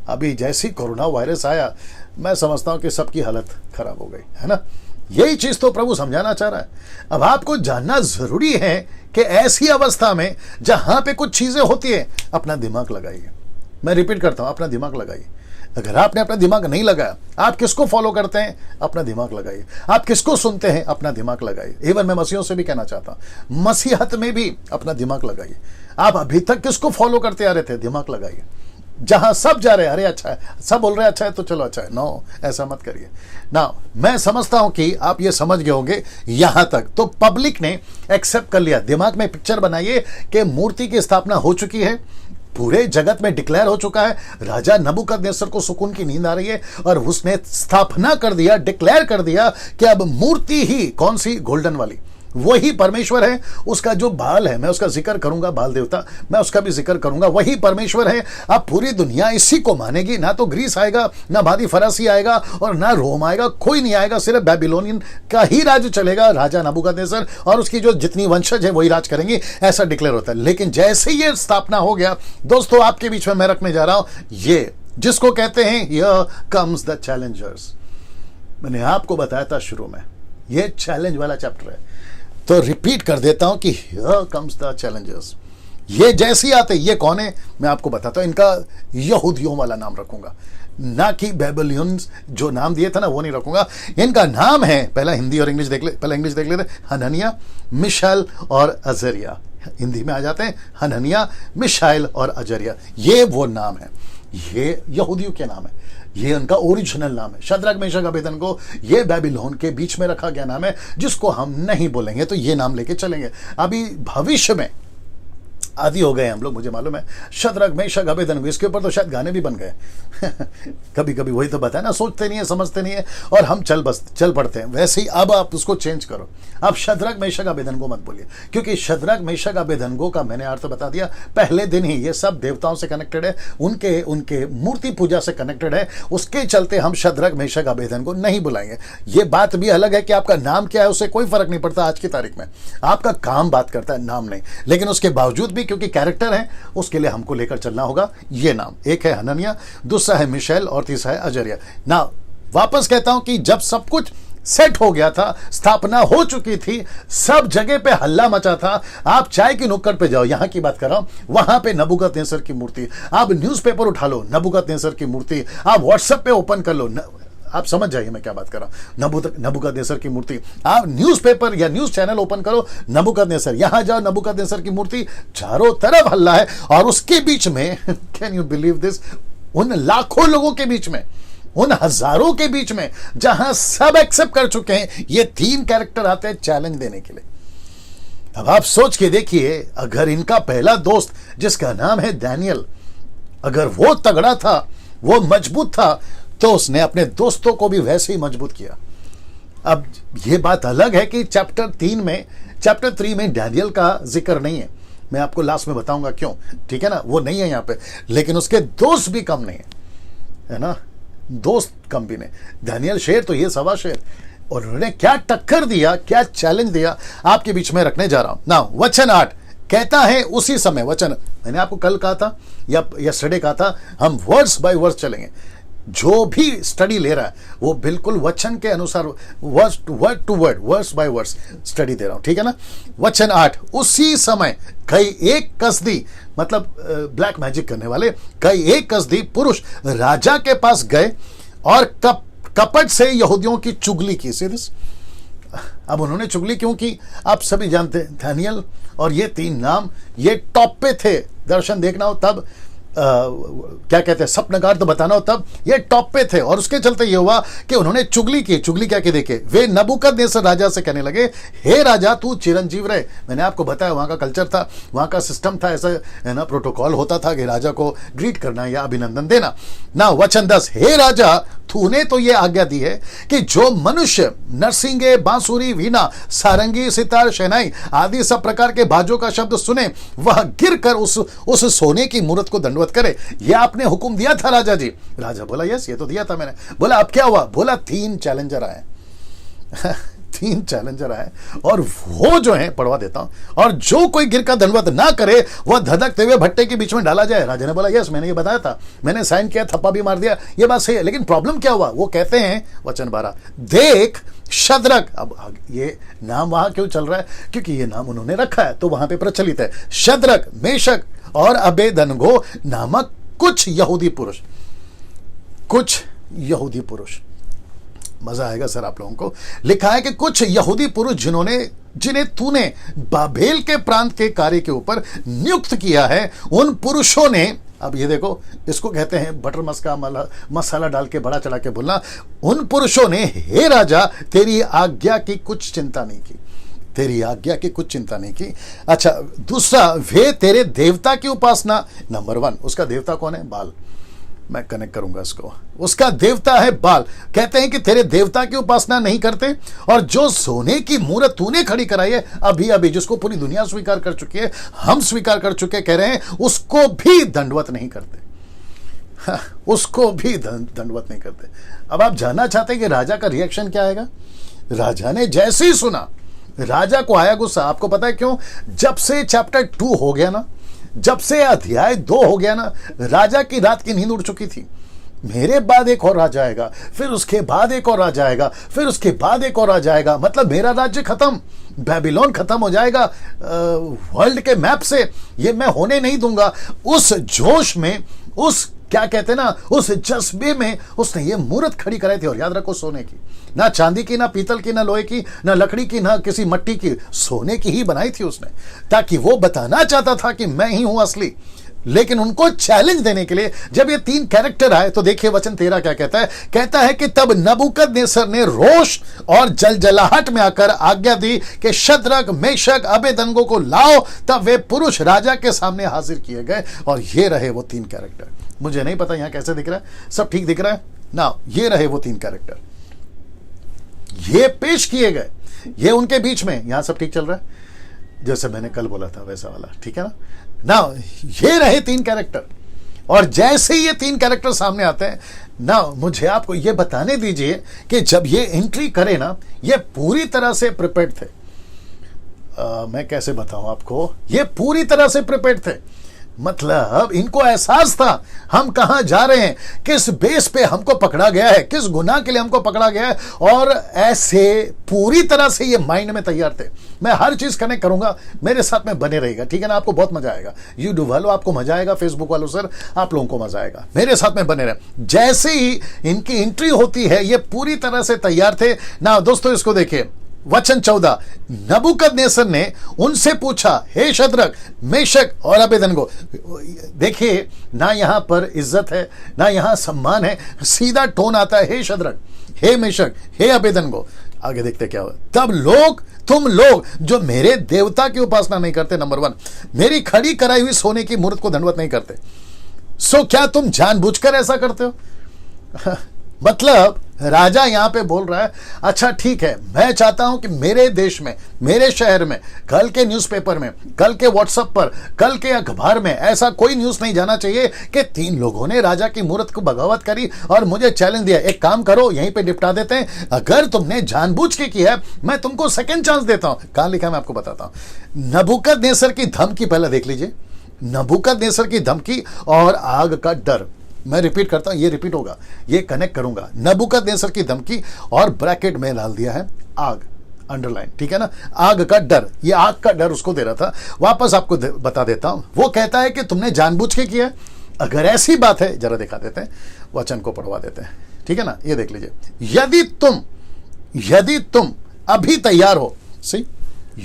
अभी जैसी कोरोना वायरस आया, मैं समझता हूं कि सबकी हालत खराब हो गई है ना। यही चीज तो प्रभु समझाना चाह रहा है। अब आपको जानना जरूरी है कि ऐसी अवस्था में जहां पे कुछ चीजें होती है, अपना दिमाग लगाइए। मैं रिपीट करता हूं, अपना दिमाग लगाइए। अगर आपने अपना दिमाग नहीं लगाया, आप किसको फॉलो करते हैं? अपना दिमाग लगाइए। आप किसको सुनते हैं? अपना दिमाग लगाइए। इवन मैं मसीहों से भी कहना चाहता हूं, मसीहत में भी अपना दिमाग लगाइए। आप अभी तक किसको फॉलो करते आ रहे थे? दिमाग लगाइए। जहां सब जा रहे हैं, अरे अच्छा है, सब बोल रहे हैं अच्छा है तो चलो अच्छा है, नो, ऐसा मत करिए ना। मैं समझता हूं कि आप ये समझ गए होंगे यहां तक। तो पब्लिक ने एक्सेप्ट कर लिया। दिमाग में पिक्चर बनाइए कि मूर्ति की स्थापना हो चुकी है, पूरे जगत में डिक्लेयर हो चुका है। राजा नबूकदनेस्सर को सुकून की नींद आ रही है और उसने स्थापना कर दिया, डिक्लेयर कर दिया कि अब मूर्ति ही, कौन सी? गोल्डन वाली, वही परमेश्वर है। उसका जो बाल है मैं उसका जिक्र करूंगा, बाल देवता मैं उसका भी जिक्र करूंगा, वही परमेश्वर है। अब पूरी दुनिया इसी को मानेगी। ना तो ग्रीस आएगा, ना भादी फरासी आएगा और ना रोम आएगा, कोई नहीं आएगा। सिर्फ बेबीलोनियन का ही राज चलेगा, राजा नबूकदनेस्सर, और उसकी जो जितनी वंशज है वही राज करेंगे, ऐसा डिक्लेयर होता है। लेकिन जैसे ये स्थापना हो गया दोस्तों, आपके बीच में मैं रखने जा रहा हूं ये जिसको कहते हैं हियर कम्स द चैलेंजर्स। मैंने आपको बताया था शुरू में ये चैलेंज वाला चैप्टर है, तो रिपीट कर देता हूं कि हियर कम्स द चैलेंजर्स। ये जैसे ही आते, ये कौन है मैं आपको बताता हूं। इनका यहूदियों वाला नाम रखूंगा, ना कि बेबीलोनियंस जो नाम दिए था ना वो नहीं रखूंगा। इनका नाम है, पहला हिंदी और इंग्लिश देख ले, पहला इंग्लिश देख लेते, हनन्याह, मिशाएल और अजरिया। हिंदी में आ जाते हैं हनन्याह, मिशाएल और अजरिया। ये वो नाम है, ये यहूदियों के नाम है, ये उनका ओरिजिनल नाम है। शद्रक मेशक अबेदनगो ये बेबीलोन के बीच में रखा गया नाम है, जिसको हम नहीं बोलेंगे तो ये नाम लेके चलेंगे। अभी भविष्य में आदि हो गए हम लोग, मुझे मालूम है। शद्रक मेशक अबेदनगो, इसके ऊपर तो शायद गाने भी बन गए कभी कभी वही तो बताया ना, सोचते नहीं है, समझते नहीं है और हम चल पड़ते हैं। वैसे ही अब आप उसको चेंज करो, अब शद्रक मेशक अबेदनगो मत बोलिए, क्योंकि शद्रक मेशक अबेदनगो का मैंने अर्थ बता दिया पहले दिन ही। ये सब देवताओं से कनेक्टेड है, उनके मूर्ति पूजा से कनेक्टेड है। उसके चलते हम शद्रक मेशक अबेदनगो नहीं बुलाएंगे। ये बात भी अलग है कि आपका नाम क्या है, उससे कोई फर्क नहीं पड़ता आज की तारीख में। आपका काम बात करता है, नाम नहीं। लेकिन उसके बावजूद भी क्योंकि कैरेक्टर है, उसके लिए हमको लेकर चलना होगा ये नाम। एक है हनन्याह, दूसरा है मिशाएल और तीसरा है अजरिया। ना वापस कहता हूं कि जब सब कुछ सेट हो गया था, स्थापना हो चुकी थी, सब जगह पे हल्ला मचा था। आप चाय की नुक्कड़ पे जाओ, यहां की बात कर रहा हूं, वहां पे नबूकदनेस्सर की मूर्ति। आप न्यूज़पेपर उठा लो, नबूकदनेस्सर की मूर्ति। आप व्हाट्सएप पे ओपन कर लो, आप समझ जाइए मैं क्या बात कर रहा हूं। नबूकदनेस्सर की मूर्ति। आप न्यूज़पेपर या न्यूज़ चैनल ओपन करो, नबूकदनेस्सर, यहां जाओ, नबूकदनेस्सर की मूर्ति। चारों तरफ हल्ला है और उसके बीच में कैन यू बिलीव दिस, उन लाखों लोगों के बीच में, उन हजारों के बीच में, जहां सब एक्सेप्ट कर चुके हैं, ये तीन कैरेक्टर आते हैं चैलेंज देने के लिए। अब आप सोच के देखिए, अगर इनका पहला दोस्त जिसका नाम है डैनियल, अगर वो तगड़ा था, वो मजबूत था, तो उसने अपने दोस्तों को भी वैसे ही मजबूत किया। अब ये बात अलग है कि चैप्टर 3 में डैनियल का जिक्र नहीं है। मैं आपको लास्ट में बताऊंगा क्यों, ठीक है ना, वो नहीं है यहां पे। लेकिन उसके दोस्त भी कम नहीं है ना, दोस्त कम भी नहीं। डैनियल शेर तो ये सवा शेर, और उन्होंने क्या टक्कर दिया, क्या चैलेंज दिया, आपके बीच में रखने जा रहा हूं ना। वचन 8 कहता है, उसी समय, वचन मैंने आपको कल कहा था या यस्टरडे कहा था, हम वर्ड्स बाय वर्ड्स चलेंगे। जो भी स्टडी ले रहा है वो बिल्कुल वचन के अनुसार word to word, words by words study दे रहा हूं, ठीक है ना। वचन 8, उसी समय कई एक कसदी, मतलब ब्लैक मैजिक करने वाले कई एक कसदी पुरुष राजा के पास गए और कपट से यहूदियों की चुगली की। सीरियस, अब उन्होंने चुगली क्यों की आप सभी जानते हैं। डैनियल और ये तीन नाम, ये टॉप पे थे। दर्शन देखना हो तब, क्या कहते हैं, सपनगार तो बताना हो तब, ये टॉप पे थे। और उसके चलते ये हुआ कि उन्होंने चुगली की। चुगली क्या की देखे, वे नबूकदनेस्सर राजा से कहने लगे, हे राजा तू चिरंजीव रहे। मैंने आपको बताया वहां का कल्चर था, वहां का सिस्टम था, ऐसा है ना, प्रोटोकॉल होता था कि राजा को ग्रीट करना या अभिनंदन देना ना। वचन 10, हे राजा तूने तो ये आज्ञा दी है कि जो मनुष्य नरसिंगे, बांसुरी, वीणा, सारंगी, सितार, शहनाई आदि सब प्रकार के बाजों का शब्द सुने, वह गिर कर उस सोने की मूर्त को दंडवत करे। यह आपने हुक्म दिया था राजा जी। राजा बोला, यस ये तो दिया था मैंने। बोला अब क्या हुआ? बोला 3 चैलेंजर आए 3 चैलेंजर आए और वो जो है, पढ़वा देता हूं, और जो कोई गिर का दंडवत ना करे वह धधकते हुए भट्टे के बीच में डाला जाए। राजा ने बोला, यस मैंने ये बताया था, मैंने साइन किया, थप्पा भी मार दिया, ये बात सही है। लेकिन प्रॉब्लम क्या हुआ? वो कहते हैं, वचन 12, देख शद्रक, अब ये नाम वहां क्यों चल रहा है? क्योंकि ये नाम उन्होंने रखा है तो वहां पे प्रचलित है। शद्रक, मेशक और अबेदनगो नामक कुछ यहूदी पुरुष, मजा आएगा सर आप लोगों को। लिखा है कि कुछ यहूदी पुरुष जिन्हें तूने बाबेल के प्रांत के कार्य के ऊपर नियुक्त किया है, उन पुरुषों ने, अब ये देखो, इसको कहते हैं बटर मसाला डाल के बड़ा चढ़ा के बोलना। उन पुरुषों ने, हे राजा तेरी आज्ञा की कुछ चिंता नहीं की, तेरी आज्ञा की कुछ चिंता नहीं की। अच्छा, दूसरा, वे तेरे देवता की उपासना, नंबर 1 उसका देवता कौन है? बाल। मैं कनेक्ट करूंगा इसको। उसका देवता है बाल। कहते हैं कि तेरे देवता की उपासना नहीं करते, और जो सोने की मूर्त तूने खड़ी कराई है अभी अभी, जिसको पूरी दुनिया स्वीकार कर चुकी है, हम स्वीकार कर चुके, कह रहे हैं उसको भी दंडवत नहीं करते। उसको भी दंडवत नहीं करते। अब आप जानना चाहते हैं कि राजा का रिएक्शन क्या आएगा? राजा ने जैसे ही सुना, राजा को आया गुस्सा। आपको पता है क्यों? जब से चैप्टर 2 हो गया ना, जब से अध्याय 2 हो गया ना, राजा की रात की नींद उड़ चुकी थी। मेरे बाद एक और राजा आएगा, फिर उसके बाद एक और राजा आएगा, फिर उसके बाद एक और राजा आएगा, मतलब मेरा राज्य खत्म, बेबीलोन खत्म हो जाएगा वर्ल्ड के मैप से। ये मैं होने नहीं दूंगा। उस जोश में, उस क्या कहते हैं ना, उस जज्बे में उसने ये मूर्त खड़ी कराई थी। और याद रखो, सोने की, ना चांदी की, ना पीतल की, ना लोहे की, ना लकड़ी की, ना किसी मट्टी की, सोने की ही बनाई थी उसने, ताकि वो बताना चाहता था कि मैं ही हूं असली। लेकिन उनको चैलेंज देने के लिए जब ये 3 कैरेक्टर आए, तो देखिए वचन 13 क्या कहता है। कहता है कि तब नबूकदनेस्सर ने रोष और जलजलाहट में आकर आज्ञा दी कि शद्रक, मेशक, अबेदनगो को लाओ। तब वे पुरुष राजा के सामने हाजिर किए गए, और ये रहे वो 3 कैरेक्टर। मुझे नहीं पता यहां कैसे दिख रहा है, सब ठीक दिख रहा है ना? ये रहे वो 3 कैरेक्टर, ये पेश किए गए, ये उनके बीच में। यहां सब ठीक चल रहा है, जैसे मैंने कल बोला था वैसा वाला, ठीक है ना? ये रहे 3 कैरेक्टर, और जैसे ही ये 3 कैरेक्टर सामने आते हैं ना, मुझे आपको ये बताने दीजिए कि जब ये एंट्री करे ना, ये पूरी तरह से प्रिपेयर्ड थे। मैं कैसे बताऊं आपको, ये पूरी तरह से प्रिपेयर्ड थे। मतलब इनको एहसास था हम कहां जा रहे हैं, किस बेस पे हमको पकड़ा गया है, किस गुनाह के लिए हमको पकड़ा गया है, और ऐसे पूरी तरह से ये माइंड में तैयार थे। मैं हर चीज कनेक्ट करूंगा, मेरे साथ में बने रहेगा, ठीक है ना? आपको बहुत मजा आएगा। यूट्यूब वालों आपको मजा आएगा, फेसबुक वालों सर आप लोगों को मजा आएगा, मेरे साथ में बने रहे। जैसे ही इनकी एंट्री होती है, ये पूरी तरह से तैयार थे ना। दोस्तों इसको देखिए, वचन 14, नबूकदनेस्सर ने उनसे पूछा, हे शद्रक, मेशक और अबेदनगो। देखिए ना, यहां पर इज्जत है, ना यहां सम्मान है, सीधा टोन आता है, हे शद्रक, हे मेशक, हे अबेदनगो। आगे देखते क्या हुआ। तब लोग, तुम लोग जो मेरे देवता की उपासना नहीं करते, नंबर 1, मेरी खड़ी कराई हुई सोने की मूर्त को दंडवत नहीं करते, सो क्या तुम जानबूझकर ऐसा करते हो? मतलब राजा यहां पे बोल रहा है, अच्छा ठीक है, मैं चाहता हूं कि मेरे देश में, मेरे शहर में, कल के न्यूज़पेपर में, कल के व्हाट्सएप पर, कल के अखबार में ऐसा कोई न्यूज़ नहीं जाना चाहिए कि 3 लोगों ने राजा की मूर्त को बगावत करी और मुझे चैलेंज दिया। एक काम करो, यहीं पे निपटा देते हैं। अगर तुमने जानबूझ के किया है, मैं तुमको सेकेंड चांस देता हूं। कहां लिखा है मैं आपको बताता हूं। नबूकदनेस्सर की धमकी पहले देख लीजिए, नबूकदनेस्सर की धमकी और आग का डर। मैं रिपीट करता हूं, ये रिपीट होगा, ये कनेक्ट करूंगा। नबूकदनेस्सर की धमकी और ब्रैकेट में डाल दिया है आग, अंडरलाइन, ठीक है ना? आग का डर, ये आग का डर उसको दे रहा था। वापस आपको बता देता हूं। वो कहता है कि तुमने जानबूझ के किया। अगर ऐसी बात है, जरा दिखा देते हैं, वचन को पढ़वा देते हैं, ठीक है ना? ये देख लीजिए, यदि तुम अभी तैयार हो, सी,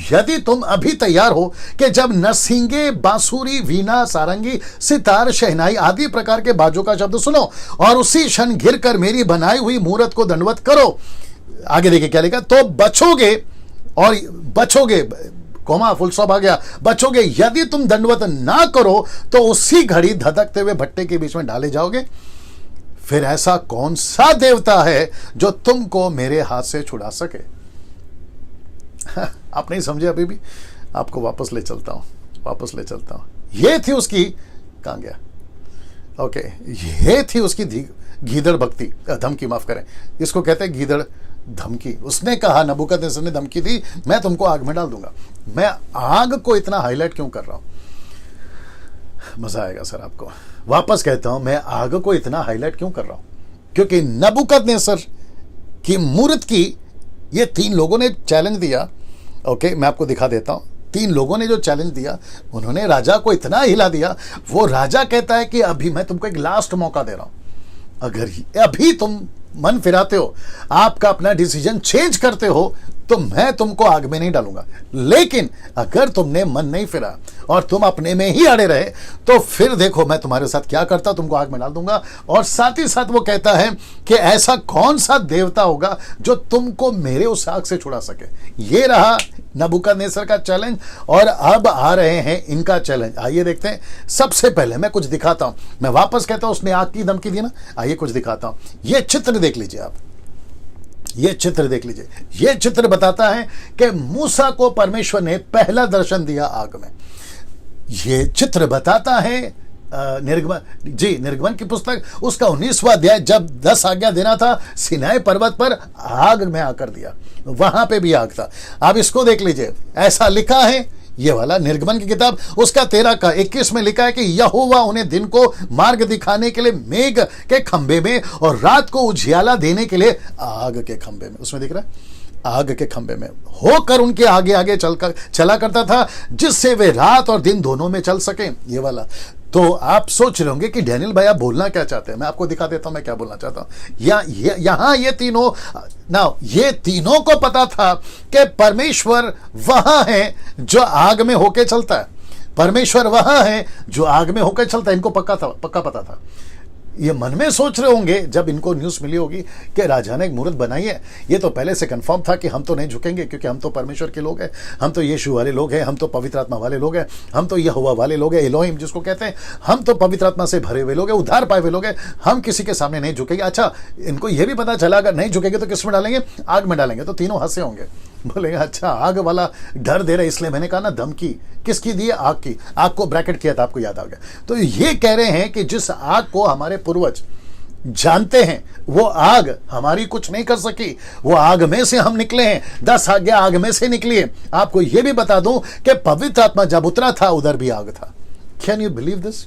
यदि तुम अभी तैयार हो कि जब नरसिंगे, बांसुरी, वीणा, सारंगी, सितार, शहनाई आदि प्रकार के बाजों का शब्द सुनो और उसी क्षण गिरकर मेरी बनाई हुई मूर्त को दंडवत करो। आगे देखिए क्या लिखा, तो बचोगे, और बचोगे, कोमा फुल स्टॉप आ गया, बचोगे। यदि तुम दंडवत ना करो तो उसी घड़ी धधकते हुए भट्टे के बीच में डाले जाओगे। फिर ऐसा कौन सा देवता है जो तुमको मेरे हाथ से छुड़ा सके? आप नहीं समझे अभी भी, आपको वापस ले चलता हूं, ये थी उसकी, कहां गया, ओके, ये थी उसकी गीदड़ भक्ति, धमकी, माफ करें, इसको कहते हैं गीदड़ धमकी। उसने कहा, नबूकदनेस्सर ने धमकी दी, मैं तुमको आग में डाल दूंगा। मैं आग को इतना हाईलाइट क्यों कर रहा हूं? मजा आएगा सर आपको। वापस कहता हूं, मैं आग को इतना हाईलाइट क्यों कर रहा हूं? क्योंकि नबूकदनेस्सर की मूर्त की ये 3 लोगों ने चैलेंज दिया। ओके, मैं आपको दिखा देता हूं। 3 लोगों ने जो चैलेंज दिया, उन्होंने राजा को इतना हिला दिया। वो राजा कहता है कि अभी मैं तुमको एक लास्ट मौका दे रहा हूं, अगर अभी तुम मन फिराते हो, आपका अपना डिसीजन चेंज करते हो, तो मैं तुमको आग में नहीं डालूंगा। लेकिन अगर तुमने मन नहीं फिरा और तुम अपने में ही अड़े रहे, तो फिर देखो मैं तुम्हारे साथ क्या करता, तुमको आग में डाल दूंगा। और साथ ही साथ वो कहता है कि ऐसा कौन सा देवता होगा जो तुमको मेरे उस आग से छुड़ा सके। ये रहा नबूकदनेस्सर का चैलेंज। और अब आ रहे हैं इनका चैलेंज। आइए देखते हैं। सबसे पहले मैं कुछ दिखाता हूं। मैं वापस कहता हूं, उसने आग की धमकी दी ना, आइए कुछ दिखाता हूं। ये चित्र देख लीजिए आप, ये चित्र देख लीजिए। ये चित्र बताता है कि मूसा को परमेश्वर ने पहला दर्शन दिया आग में। ये चित्र बताता है निर्गमन की पुस्तक उसका 19वां अध्याय, जब 10 आज्ञा देना था सिनाई पर्वत पर आग में आकर दिया, वहां पे भी आग था। अब इसको देख लीजिए, ऐसा लिखा है, ये वाला निर्गमन की किताब उसका 13 का 21 में लिखा है कि यहोवा उन्हें दिन को मार्ग दिखाने के लिए मेघ के खंबे में और रात को उजियाला देने के लिए आग के खंबे में, उसमें दिख रहा है, आग के खंबे में होकर उनके आगे आगे चला करता था, जिससे वे रात और दिन दोनों में चल सके। ये वाला। तो आप सोच रहे होंगे कि डैनियल भाई आप बोलना क्या चाहते हैं। मैं आपको दिखा देता हूं मैं क्या बोलना चाहता हूं। यहां ये तीनों ना, ये तीनों को पता था कि परमेश्वर वहां है जो आग में होके चलता है। परमेश्वर वहां है जो आग में होकर चलता है। इनको पक्का पता था। ये मन में सोच रहे होंगे जब इनको न्यूज़ मिली होगी कि राजा ने एक मूर्त बनाई है। ये तो पहले से कंफर्म था कि हम तो नहीं झुकेंगे, क्योंकि हम तो परमेश्वर के लोग हैं, हम तो यीशु वाले लोग हैं, हम तो पवित्र आत्मा वाले लोग हैं, हम तो यहोवा वाले लोग हैं, एलोहिम जिसको कहते हैं, हम तो पवित्र आत्मा से भरे हुए लोग हैं, उद्धार पाए हुए लोग हैं, हम किसी के सामने नहीं झुकेंगे। अच्छा, इनको ये भी पता चला अगर नहीं झुकेंगे तो किस में डालेंगे, आग में डालेंगे। तो तीनों हंसे होंगे, बोलेंगे अच्छा आग वाला डर दे रहा है, इसलिए मैंने कहा ना धमकी किसकी दी है, आग की। आग को ब्रैकेट किया था, आपको याद आ गया। तो ये कह रहे हैं कि जिस आग को हमारे पूर्वज जानते हैं, वो आग हमारी कुछ नहीं कर सकी। वो आग में से हम निकले हैं, 10 आज्ञा आग में से निकली है। आपको यह भी बता दूं कि पवित्र आत्मा जब उतरा था उधर भी आग था। Can you believe this?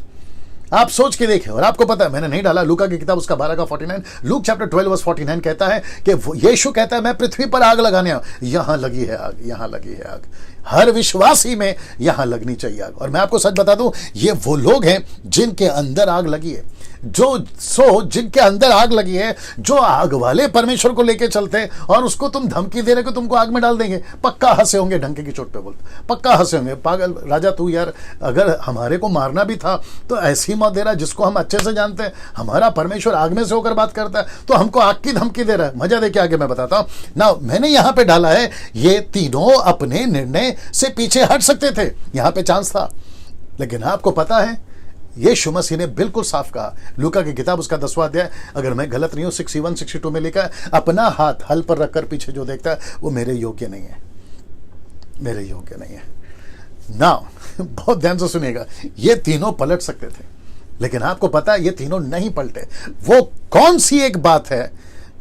आप सोच के देखें। और आपको पता है, मैंने नहीं डाला, लूका की किताब उसका 12 का 49, लूक चैप्टर 12 वर्स 49 कहता है कि यीशु कहता है मैं पृथ्वी पर आग लगाने आया, यहां लगी है आग, यहां लगी है आग। हर विश्वासी में यहां लगनी चाहिए आग। और मैं आपको सच बता दूं, ये वो लोग हैं जिनके अंदर आग लगी है, जिनके अंदर आग लगी है, जो आग वाले परमेश्वर को लेके चलते हैं। और उसको तुम धमकी दे रहे हो, तुमको आग में डाल देंगे, पक्का हंसे होंगे, ढंके की चोट पे बोलते, पक्का हंसे होंगे, पागल राजा तू यार, अगर हमारे को मारना भी था तो ऐसी मौत दे रहा है जिसको हम अच्छे से जानते हैं। हमारा परमेश्वर आग में से होकर बात करता है, तो हमको आग की धमकी दे रहा है। मजा देखिए, आगे मैं बताता हूं ना। मैंने यहां पे डाला है, ये तीनों अपने निर्णय से पीछे हट सकते थे, यहां पे चांस था। लेकिन आपको पता है, यीशु मसीह ने बिल्कुल साफ कहा, लूका की किताब उसका 10वां अध्याय, अगर मैं गलत नहीं हूं 61 62 में लिखा है, अपना हाथ हल पर रखकर पीछे जो देखता है वो मेरे योग्य नहीं है, मेरे योग्य नहीं है ना। बहुत ध्यान से सुनिएगा, ये तीनों पलट सकते थे, लेकिन आपको पता है ये तीनों नहीं पलटे। वो कौन सी एक बात है,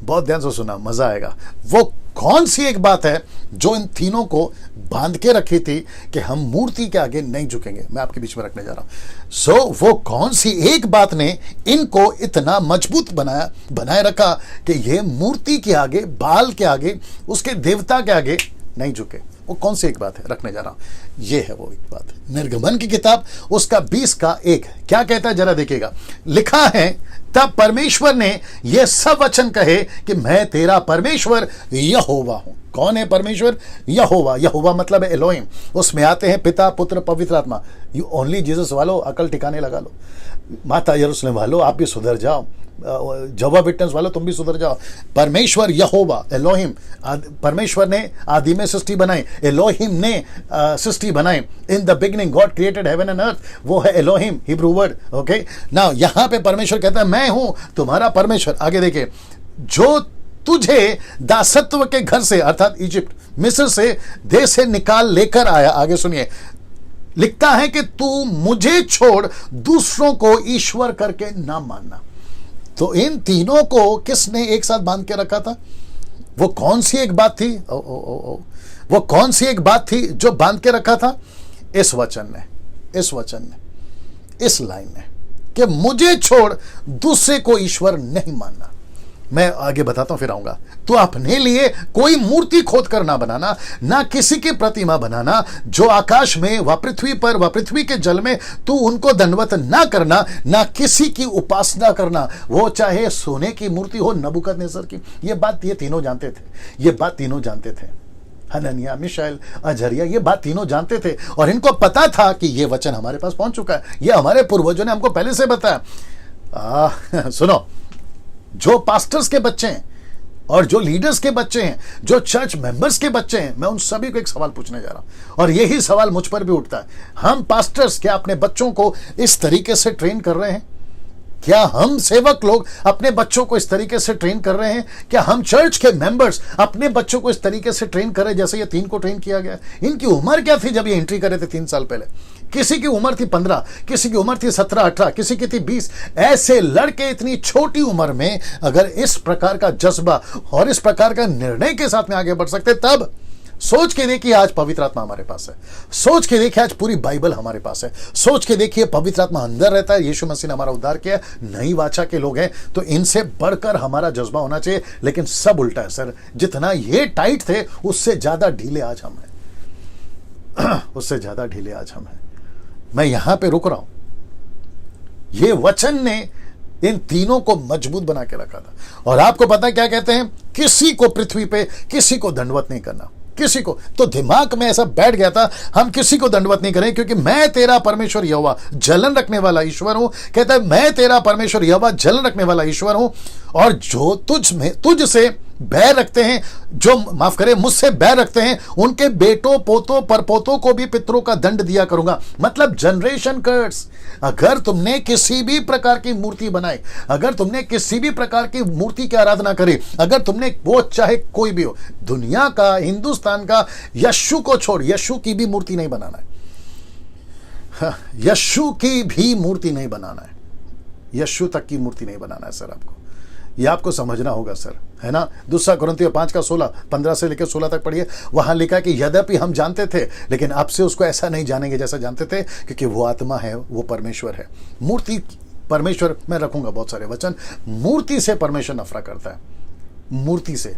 बहुत ध्यान से सुना, मजा आएगा। वो कौन सी एक बात है जो इन तीनों को बांध के रखी थी कि हम मूर्ति के आगे नहीं झुकेंगे? मैं आपके बीच में रखने जा रहा हूं। वो कौन सी एक बात ने इनको इतना मजबूत बनाए रखा कि ये मूर्ति के आगे, बाल के आगे, उसके देवता के आगे नहीं झुके? वो कौन सी एक बात है, रखने जा रहा हूं। ये है वो एक बात। निर्गमन की किताब उसका 20 का 1 क्या कहता है, जरा देखिएगा। लिखा है, तब परमेश्वर ने यह सब वचन कहे कि मैं तेरा परमेश्वर यहोवा हूं। कौन है परमेश्वर? यहोवा। यहोवा मतलब है एलोहिम। उसमें आते हैं पिता, पुत्र, पवित्र आत्मा। यू ओनली जीसस वालों, अकल ठिकाने लगा लो। माता यरूशलेम वालों, आप भी सुधर जाओ। जवा विटनेस वालों, तुम भी सुधर जाओ। परमेश्वर यहोवा, एलोहिम। परमेश्वर ने आदि में सृष्टि बनाई, एलोहिम ने सृष्टि बनाई। In the beginning God created heaven and earth, वो है Elohim, Hebrew word. Okay, now यहां पे परमेश्वर कहता है मैं हूं तुम्हारा परमेश्वर। आगे देखिए, जो तुझे दासत्व के घर से, अर्थात इजिप्ट, मिस्र से, देश से निकाल लेकर आया। आगे सुनिए, लिखता है कि तू मुझे छोड़ दूसरों को ईश्वर करके ना मानना। तो इन तीनों को किसने एक साथ बांध के रखा था? वो कौन सी एक बात थी? वो कौन सी एक बात थी जो बांध के रखा था? इस वचन ने, इस लाइन ने, कि मुझे छोड़ दूसरे को ईश्वर नहीं मानना। मैं आगे बताता हूं, फिर आऊंगा। तो अपने लिए कोई मूर्ति खोद कर ना बनाना, ना किसी की प्रतिमा बनाना, जो आकाश में व पृथ्वी पर व पृथ्वी के जल में, तू उनको दंडवत ना करना, ना किसी की उपासना करना, वो चाहे सोने की मूर्ति हो, नबूकदनेस्सर की। ये बात ये तीनों जानते थे, ये बात तीनों जानते थे। हनन्याह, मिशाएल, अजरिया, ये बात तीनों जानते थे और इनको पता था कि ये वचन हमारे पास पहुंच चुका है, ये हमारे पूर्वजों ने हमको पहले से बताया। सुनो, जो पास्टर्स के बच्चे हैं और जो लीडर्स के बच्चे हैं, जो चर्च मेंबर्स के बच्चे हैं, मैं उन सभी को एक सवाल पूछने जा रहा हूं और यही सवाल मुझ पर भी उठता है। हम पास्टर्स क्या अपने बच्चों को इस तरीके से ट्रेन कर रहे हैं? क्या हम सेवक लोग अपने बच्चों को इस तरीके से ट्रेन कर रहे हैं? क्या हम चर्च के मेंबर्स अपने बच्चों को इस तरीके से ट्रेन कर रहे हैं जैसे ये तीन को ट्रेन किया गया? इनकी उम्र क्या थी जब ये एंट्री करे थे 3 साल पहले? किसी की उम्र थी 15, किसी की उम्र थी 17-18, किसी की थी 20। ऐसे लड़के इतनी छोटी उम्र में अगर इस प्रकार का जज्बा और इस प्रकार का निर्णय के साथ में आगे बढ़ सकते, तब सोच के देखिए आज पवित्र आत्मा हमारे पास है। सोच के देखिए आज पूरी बाइबल हमारे पास है। सोच के देखिए पवित्र आत्मा अंदर रहता है। यीशु मसीह ने हमारा उद्धार किया, नई वाचा के लोग हैं, तो इनसे बढ़कर हमारा जज्बा होना चाहिए। लेकिन सब उल्टा है सर, जितना ये टाइट थे उससे ज्यादा ढीले आज हम हैं। उससे ज्यादा ढीले आज हम हैं। मैं यहां पे रुक रहा हूं। ये वचन ने इन तीनों को मजबूत बना के रखा था। और आपको पता क्या कहते हैं? किसी को पृथ्वी पे किसी को दंडवत नहीं करना, किसी को। तो दिमाग में ऐसा बैठ गया था, हम किसी को दंडवत नहीं करें, क्योंकि मैं तेरा परमेश्वर यहोवा जलन रखने वाला ईश्वर हूं। कहता है मैं तेरा परमेश्वर यहोवा जलन रखने वाला ईश्वर हूं, और जो तुझसे बैर रखते हैं, जो माफ करे मुझसे बैर रखते हैं, उनके बेटों पोतों परपोतों को भी पितरों का दंड दिया करूंगा। मतलब जनरेशन कर्स। अगर तुमने किसी भी प्रकार की मूर्ति बनाई, अगर तुमने किसी भी प्रकार की मूर्ति की आराधना करी, अगर तुमने, वो चाहे कोई भी हो, दुनिया का, हिंदुस्तान का, यशु को छोड़, यशु की भी मूर्ति नहीं बनाना है। यशु की भी मूर्ति नहीं बनाना है, यशु तक की मूर्ति नहीं बनाना है सर। आपको ये आपको समझना होगा सर, है ना। दूसरा कुरिन्थियों 5:16, 15 से लेकर 16 तक पढ़िए। वहां लिखा कि यद्यपि हम जानते थे, लेकिन अब से उसको ऐसा नहीं जानेंगे जैसा जानते थे, क्योंकि वो आत्मा है, वो परमेश्वर है। मूर्ति, परमेश्वर, मैं रखूंगा बहुत सारे वचन। मूर्ति से परमेश्वर नफरत करता है, मूर्ति से,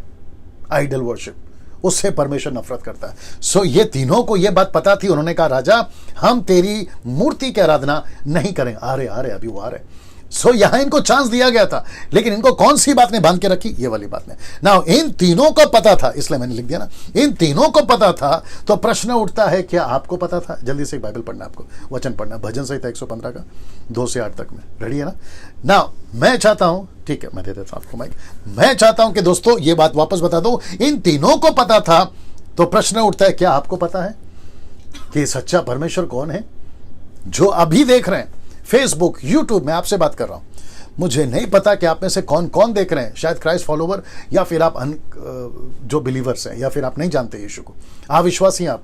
आइडल वर्शिप, उससे परमेश्वर नफरत करता है। सो ये तीनों को ये बात पता थी। उन्होंने कहा राजा, हम तेरी मूर्ति की आराधना नहीं करेंगे। आ रहे अभी वो आ रहे। सो यहां इनको चांस दिया गया था, लेकिन इनको कौन सी बात ने बांध के रखी? ये वाली बात ने। नाउ इन तीनों को पता था, इसलिए मैंने लिख दिया ना, इन तीनों को पता था। तो प्रश्न उठता है, क्या आपको पता था? जल्दी से बाइबल पढ़ना, आपको वचन पढ़ना, भजन संहिता 115 का 2 से 8 तक में। रेडी है ना? नाउ मैं चाहता हूं, ठीक है मैं दे देता हूं आपको माइक। मैं चाहता हूं कि दोस्तों ये बात वापस बता दो, इन तीनों को पता था। तो प्रश्न उठता है, क्या आपको पता है कि सच्चा परमेश्वर कौन है? जो अभी देख रहे हैं फेसबुक, यूट्यूब में आपसे बात कर रहा हूं। मुझे नहीं पता कि आप में से कौन कौन देख रहे हैं, शायद क्राइस्ट फॉलोवर, या फिर आप जो बिलीवर्स हैं, या फिर आप नहीं जानते यीशु को, अविश्वासी हैं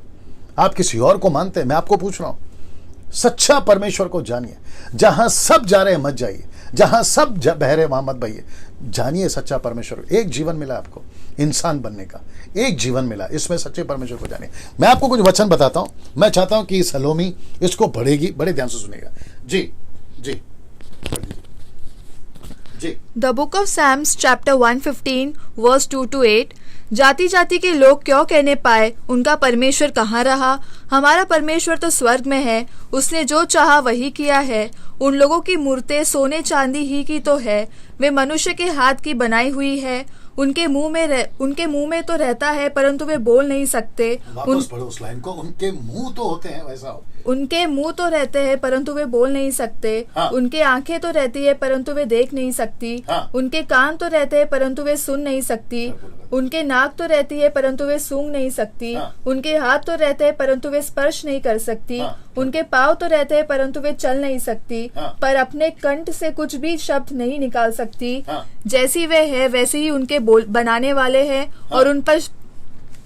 आप किसी और को मानते हैं। मैं आपको पूछ रहा हूं, सच्चा परमेश्वर को जानिए। जहां सब जा रहे हैं मत जाइए, जहां सब बह रहे वहां मत बहिए। जानिए सच्चा परमेश्वर। एक जीवन मिला आपको इंसान बनने का, एक जीवन मिला, इसमें सच्चे परमेश्वर को जानिए। मैं आपको कुछ वचन बताता हूं। मैं चाहता हूं कि सलोमी इसको पढ़ेगी, बड़े ध्यान से सुनेगा। जी जी जी। The book of Psalms chapter 115 verse 2 to 8। जाति जाति के लोग क्यों कहने पाए, उनका परमेश्वर कहाँ रहा? हमारा परमेश्वर तो स्वर्ग में है, उसने जो चाहा वही किया है। उन लोगों की मूर्तें सोने चांदी ही की तो है, वे मनुष्य के हाथ की बनाई हुई है। उनके मुंह में तो रहता है, परंतु वे बोल नहीं सकते। वापस पढ़ो उस लाइन को। उनके मुंह तो होते हैं, वैसा हो। उनके मुंह तो रहते हैं, परंतु वे बोल नहीं सकते। हाँ। उनके आंखें तो रहती है, परंतु वे देख नहीं सकती। हाँ। उनके कान तो रहते हैं, परंतु वे सुन नहीं सकती। उनके नाक तो रहती है, परंतु वे सूंघ नहीं सकती। हाँ। उनके हाथ तो रहते हैं, परंतु वे स्पर्श नहीं कर सकती। हाँ। उनके पाँव तो रहते हैं, परंतु वे चल नहीं सकती। हाँ। पर अपने कंठ से कुछ भी शब्द नहीं निकाल सकती। हाँ। जैसी वे है वैसे ही उनके बनाने वाले हैं। हाँ। और उन पर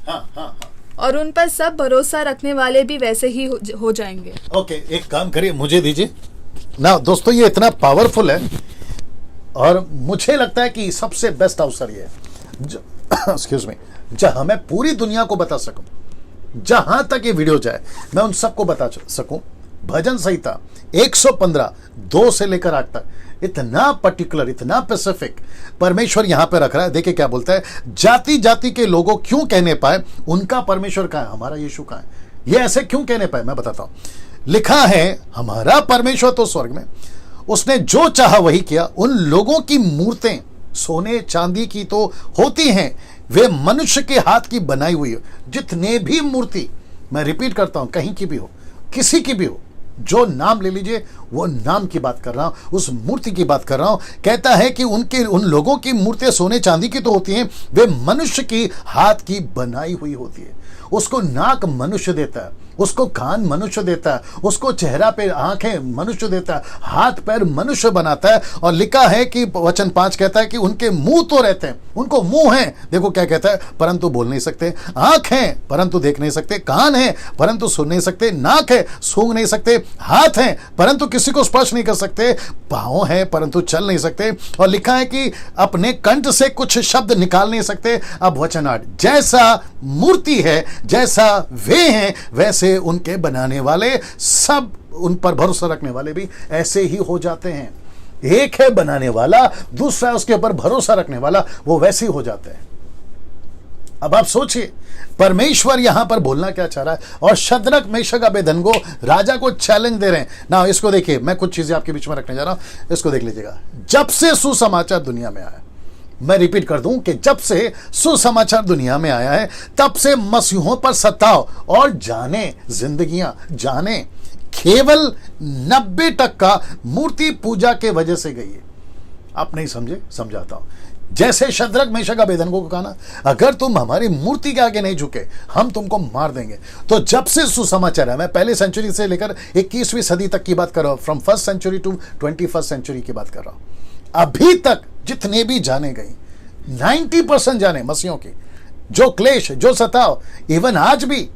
हाँ, हाँ, और उन पर सब भरोसा रखने वाले भी वैसे ही हो जाएंगे। ओके, एक काम करिए, मुझे दीजिए ना। दोस्तों ये इतना पावरफुल है, और मुझे लगता है कि सबसे बेस्ट अवसर ये है, एक्सक्यूज मी, जहां मैं पूरी दुनिया को बता सकूं, जहां तक ये वीडियो जाए मैं उन सबको बता सकूं। भजन संहिता 115 2 से लेकर 8 तक, इतना पर्टिकुलर, इतना स्पेसिफिक परमेश्वर यहां पे रख रहा है। देखिए क्या बोलता है, जाति जाति के लोगों क्यों कहने पाए उनका परमेश्वर कहां है, हमारा यीशु कहां है। ये ऐसे क्यों कहने पाए, मैं बताता हूं। लिखा है, हमारा परमेश्वर तो स्वर्ग में, उसने जो चाहा वही किया। उन लोगों की मूर्तें सोने चांदी की तो होती हैं, वे मनुष्य के हाथ की बनाई हुई हो। जितने भी मूर्ति, मैं रिपीट करता हूं, कहीं की भी हो, किसी की भी हो, जो नाम ले लीजिए, वो नाम की बात कर रहा हूं, उस मूर्ति की बात कर रहा हूं। कहता है कि उन लोगों की मूर्तियां सोने चांदी की तो होती हैं, वे मनुष्य की हाथ की बनाई हुई होती है। उसको नाक मनुष्य देता है, उसको कान मनुष्य देता है, उसको चेहरा पे आंखें मनुष्य देता है, हाथ पैर मनुष्य बनाता है। और लिखा है कि वचन 5 कहता है कि उनके मुंह तो रहते हैं, उनको मुंह है, देखो क्या कहता है, परंतु बोल नहीं सकते, आंख है परंतु देख नहीं सकते, कान है परंतु सुन नहीं सकते, नाक है सूंघ नहीं सकते, हाथ है परंतु किसी को स्पर्श नहीं कर सकते, पांव है परंतु चल नहीं सकते। और लिखा है कि अपने कंठ से कुछ शब्द निकाल नहीं सकते। अब वचन 8, जैसा मूर्ति है, जैसा वे हैं, वैसे उनके बनाने वाले सब, उन पर भरोसा रखने वाले भी ऐसे ही हो जाते हैं। एक है बनाने वाला, दूसरा उसके ऊपर भरोसा रखने वाला, वो वैसे ही हो जाते हैं। अब आप सोचिए परमेश्वर यहां पर बोलना क्या चाह रहा है, और शद्रक मेशक अबेदनगो राजा को चैलेंज दे रहे हैं ना। इसको देखिए, मैं कुछ चीजें आपके बीच में रखने जा रहा हूं, इसको देख लीजिएगा। जब से सुसमाचार दुनिया में आया, मैं रिपीट कर दूं कि जब से सुसमाचार दुनिया में आया है, तब से मसीहों पर सताव और जाने जिंदगियां जाने केवल 90% मूर्ति पूजा के वजह से गई है। आप नहीं समझे, समझाता हूं। जैसे शद्रक मेशक अबेदनगो को कहा ना, अगर तुम हमारी मूर्ति के आगे नहीं झुके, हम तुमको मार देंगे। तो जब से सुसमाचार है, मैं पहले सेंचुरी से लेकर 21वीं सदी तक की बात कर रहा हूं, from 1st century to 21st century की बात कर रहा हूं। अभी तक जितने भी जाने गई, 90% जाने मसीहों की, जो क्लेश, जो सताव, इवन आज भी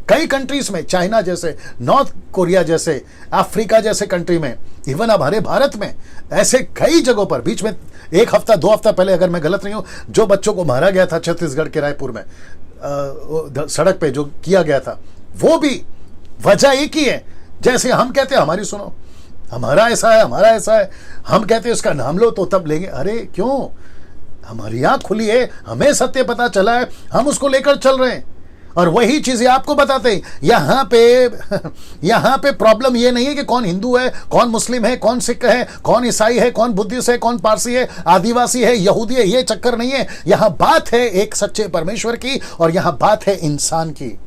कई कंट्रीज में, चाइना जैसे, नॉर्थ कोरिया जैसे, अफ्रीका जैसे कंट्री में, इवन हमारे भारत में, ऐसे कई जगहों पर बीच में 1 हफ्ता 2 हफ्ता पहले, अगर मैं गलत नहीं हूं, जो बच्चों को मारा गया था छत्तीसगढ़ के रायपुर में, सड़क पे जो किया गया था, वो भी वजह एक ही है। जैसे हम कहते हैं हमारी सुनो, हमारा ऐसा है, हमारा ऐसा है, हम कहते हैं उसका नाम लो तो तब लेंगे। अरे क्यों, हमारी आंख खुली है, हमें सत्य पता चला है, हम उसको लेकर चल रहे हैं। और वही चीजें आपको बताते हैं। यहां पे प्रॉब्लम ये नहीं है कि कौन हिंदू है, कौन मुस्लिम है, कौन सिख है, कौन ईसाई है, कौन बुद्धिस्ट है, कौन पारसी है, आदिवासी है, यहूदी है, ये चक्कर नहीं है। यहां बात है एक सच्चे परमेश्वर की, और यहां बात है इंसान की।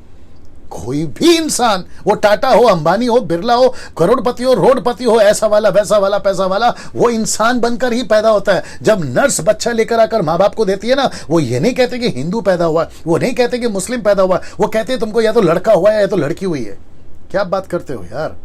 कोई भी इंसान, वो टाटा हो, अंबानी हो, बिरला हो, करोड़पति हो, रोडपति हो, ऐसा वाला, वैसा वाला, पैसा वाला, वो इंसान बनकर ही पैदा होता है। जब नर्स बच्चा लेकर आकर माँ बाप को देती है ना, वो ये नहीं कहते कि हिंदू पैदा हुआ, वो नहीं कहते कि मुस्लिम पैदा हुआ, वो कहते तुमको या तो लड़का हुआ है या तो लड़की हुई है। क्या बात करते हो यार,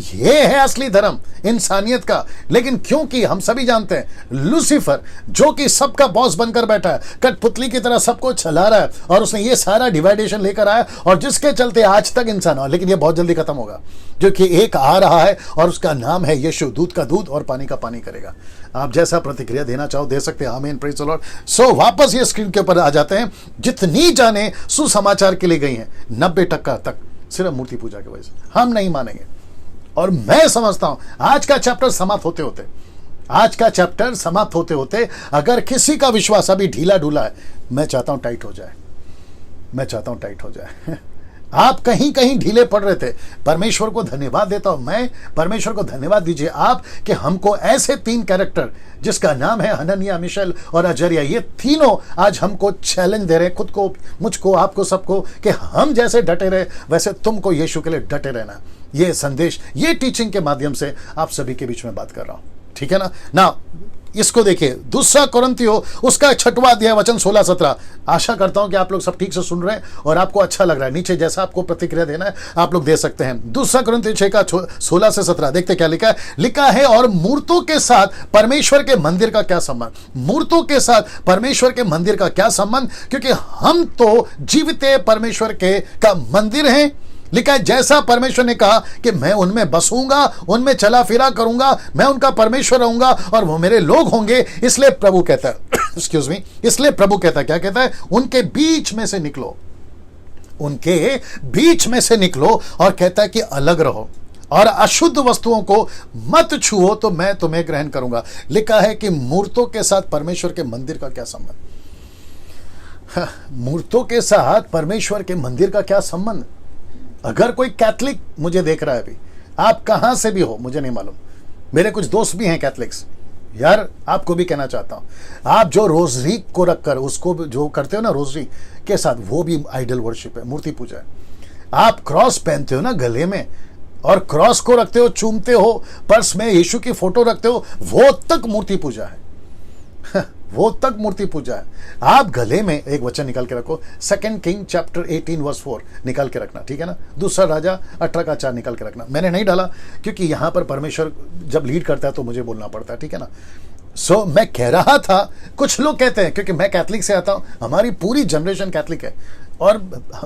ये है असली धर्म इंसानियत का। लेकिन क्योंकि हम सभी जानते हैं लूसीफर, जो कि सबका बॉस बनकर बैठा है, कठपुतली की तरह सबको चला रहा है, और उसने ये सारा डिवाइडेशन लेकर आया, और जिसके चलते आज तक इंसान हो। लेकिन ये बहुत जल्दी खत्म होगा, जो कि एक आ रहा है, और उसका नाम है यीशु। दूध का दूध और पानी का पानी करेगा। आप जैसा प्रतिक्रिया देना चाहो दे सकते हैं। आमीन, प्रेज़ द लॉर्ड। सो वापस ये स्क्रीन के ऊपर आ जाते हैं। जितनी जाने सुसमाचार के लिए गई हैं, 90% तक सिर्फ मूर्ति पूजा की वजह से। हम नहीं मानेंगे। और मैं समझता हूं आज का चैप्टर समाप्त होते होते अगर किसी का विश्वास अभी ढीला ढूला है, मैं चाहता हूं टाइट हो जाए। आप कहीं कहीं ढीले पड़ रहे थे, परमेश्वर को धन्यवाद देता हूं मैं। परमेश्वर को धन्यवाद दीजिए आप कि हमको ऐसे 3 कैरेक्टर, जिसका नाम है हनन्याह, मिशेल और अजर्या, ये तीनों आज हमको चैलेंज दे रहे हैं, खुद को, मुझको, आपको, सबको, कि हम जैसे डटे रहे वैसे तुमको यीशु के लिए डटे रहना। ये संदेश, ये टीचिंग के माध्यम से आप सभी के बीच में बात कर रहा हूं, ठीक है ना। इसको देखिए, 2 कोरिन्थियों उसका 6वां अध्याय वचन 16-17। आशा करता हूं कि आप लोग सब ठीक से सुन रहे हैं और आपको अच्छा लग रहा है। नीचे जैसा आपको प्रतिक्रिया देना है आप लोग दे सकते हैं। 2 कोरिन्थियों 6 का 16 से 17 देखते क्या लिखा है। लिखा है, और मूर्तों के साथ परमेश्वर के मंदिर का क्या संबंध। मूर्तों के साथ परमेश्वर के मंदिर का क्या संबंध, क्योंकि हम तो जीवित परमेश्वर के का मंदिर हैं। लिखा है, जैसा परमेश्वर ने कहा कि मैं उनमें बसूंगा, उनमें चला फिरा करूंगा, मैं उनका परमेश्वर रहूंगा और वो मेरे लोग होंगे। इसलिए प्रभु कहता है एक्सक्यूज मी, इसलिए प्रभु कहता है, क्या कहता है, उनके बीच में से निकलो, उनके बीच में से निकलो, और कहता है कि अलग रहो और अशुद्ध वस्तुओं को मत छुओ तो मैं तुम्हें ग्रहण करूंगा। लिखा है कि मूर्तों के साथ परमेश्वर के मंदिर का क्या संबंध। मूर्तों के साथ परमेश्वर के मंदिर का क्या संबंध। अगर कोई कैथलिक मुझे देख रहा है अभी, आप कहां से भी हो मुझे नहीं मालूम, मेरे कुछ दोस्त भी हैं कैथलिक्स, यार आपको भी कहना चाहता हूं, आप जो रोजरी को रखकर उसको जो करते हो ना रोजरी के साथ, वो भी आइडल वर्शिप है, मूर्ति पूजा है। आप क्रॉस पहनते हो ना गले में और क्रॉस को रखते हो, चूमते हो, पर्स में यीशु की फोटो रखते हो, वो तक मूर्ति पूजा है। वो तक मूर्ति पूजा है। आप गले में एक वचन निकाल के रखो, 2 किंग चैप्टर 18 वर्स 4 निकाल के रखना, ठीक है ना। दूसरा राजा 18 का 4 निकाल के रखना। मैंने नहीं डाला क्योंकि यहां पर परमेश्वर जब लीड करता है तो मुझे बोलना पड़ता है, ठीक है ना। सो मैं कह रहा था, कुछ लोग कहते हैं, क्योंकि मैं कैथलिक से आता हूं, हमारी पूरी जनरेशन कैथलिक है और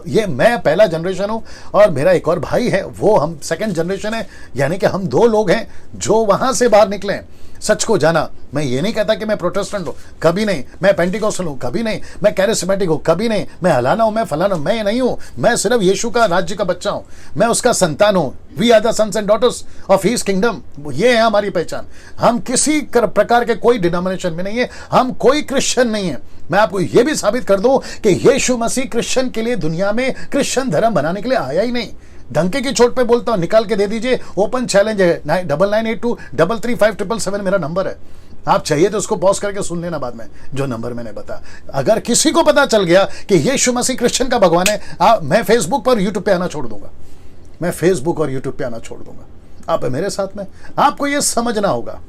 ये मैं पहला जनरेशन हूं और मेरा एक और भाई है, वो हम सेकंड जनरेशन है, यानी कि हम 2 लोग हैं जो वहां से बाहर निकले हैं, सच को जाना। मैं ये नहीं कहता कि मैं प्रोटेस्टेंट हूं, कभी नहीं। मैं पेंटिकोस्टल हूं, कभी नहीं। मैं कैरिस्मेटिक हूं, कभी नहीं। मैं हलाना हूं, मैं फलाना हूं, मैं नहीं हूं। मैं सिर्फ यीशु का राज्य का बच्चा हूं, मैं उसका संतान हूं। We are the sons and daughters of his kingdom. ये है हमारी पहचान। हम किसी प्रकार के कोई डिनोमिनेशन में नहीं है, हम कोई क्रिश्चियन नहीं है। मैं आपको यह भी साबित कर दूं कि यीशु मसीह क्रिश्चियन के लिए, दुनिया में क्रिश्चियन धर्म बनाने के लिए आया ही नहीं। धमकी की चोट पे बोलता हूं, निकाल के दे दीजिए, ओपन चैलेंज है। 9982335777 मेरा नंबर है। आप चाहिए तो उसको पॉज करके सुन लेना बाद में, जो नंबर मैंने बताया। अगर किसी को पता चल गया कि यीशु मसीह क्रिश्चियन का भगवान है, मैं फेसबुक पर यूट्यूब पे आना छोड़ दूंगा। मैं फेसबुक और यूट्यूब पे आना छोड़ दूंगा। आप मेरे साथ में, आपको यह समझना होगा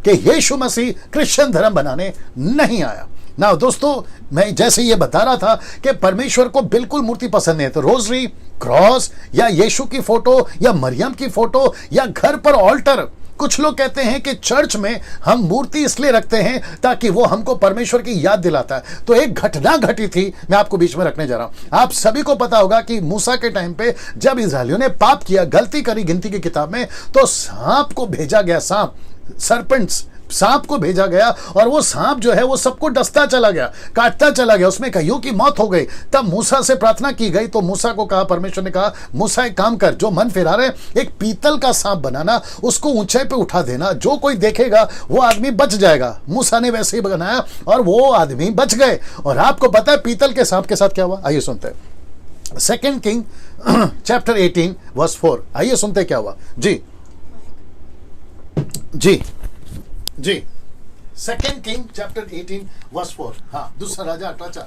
कि यीशु मसीह क्रिश्चियन धर्म बनाने नहीं आया ना। दोस्तों, मैं जैसे ये बता रहा था कि परमेश्वर को बिल्कुल मूर्ति पसंद नहीं है, तो रोजरी, क्रॉस या यीशु की फोटो या मरियम की फोटो या घर पर ऑल्टर। कुछ लोग कहते हैं कि चर्च में हम मूर्ति इसलिए रखते हैं ताकि वो हमको परमेश्वर की याद दिलाता है। तो एक घटना घटी थी, मैं आपको बीच में रखने जा रहा हूं। आप सभी को पता होगा कि मूसा के टाइम पे जब इस्राएलियों ने पाप किया, गलती करी गिनती की किताब में, तो सांप को भेजा गया, सांप, सर्पेंट्स, सांप को भेजा गया और वो सांप जो है वो सबको डसता चला गया, काटता चला गया, उसमें कईयों की मौत हो गई। तब मूसा से प्रार्थना की गई, तो मूसा को कहा, परमेश्वर ने कहा, मूसा एक काम कर, जो मन फिरा रहे, एक पीतल का सांप बनाना, उसको ऊंचाई पे उठा देना, जो कोई देखेगा वो आदमी बच जाएगा। मूसा ने वैसे ही बनाया और वो आदमी बच गए। और आपको पता है पीतल के सांप के साथ क्या हुआ? आइए सुनते हैं 2 किंग चैप्टर 18 वर्स 4। आइए सुनते क्या हुआ। जी जी जी 2 किंग चैप्टर 18 वर्स 4। हाँ, दूसरा राजा 18।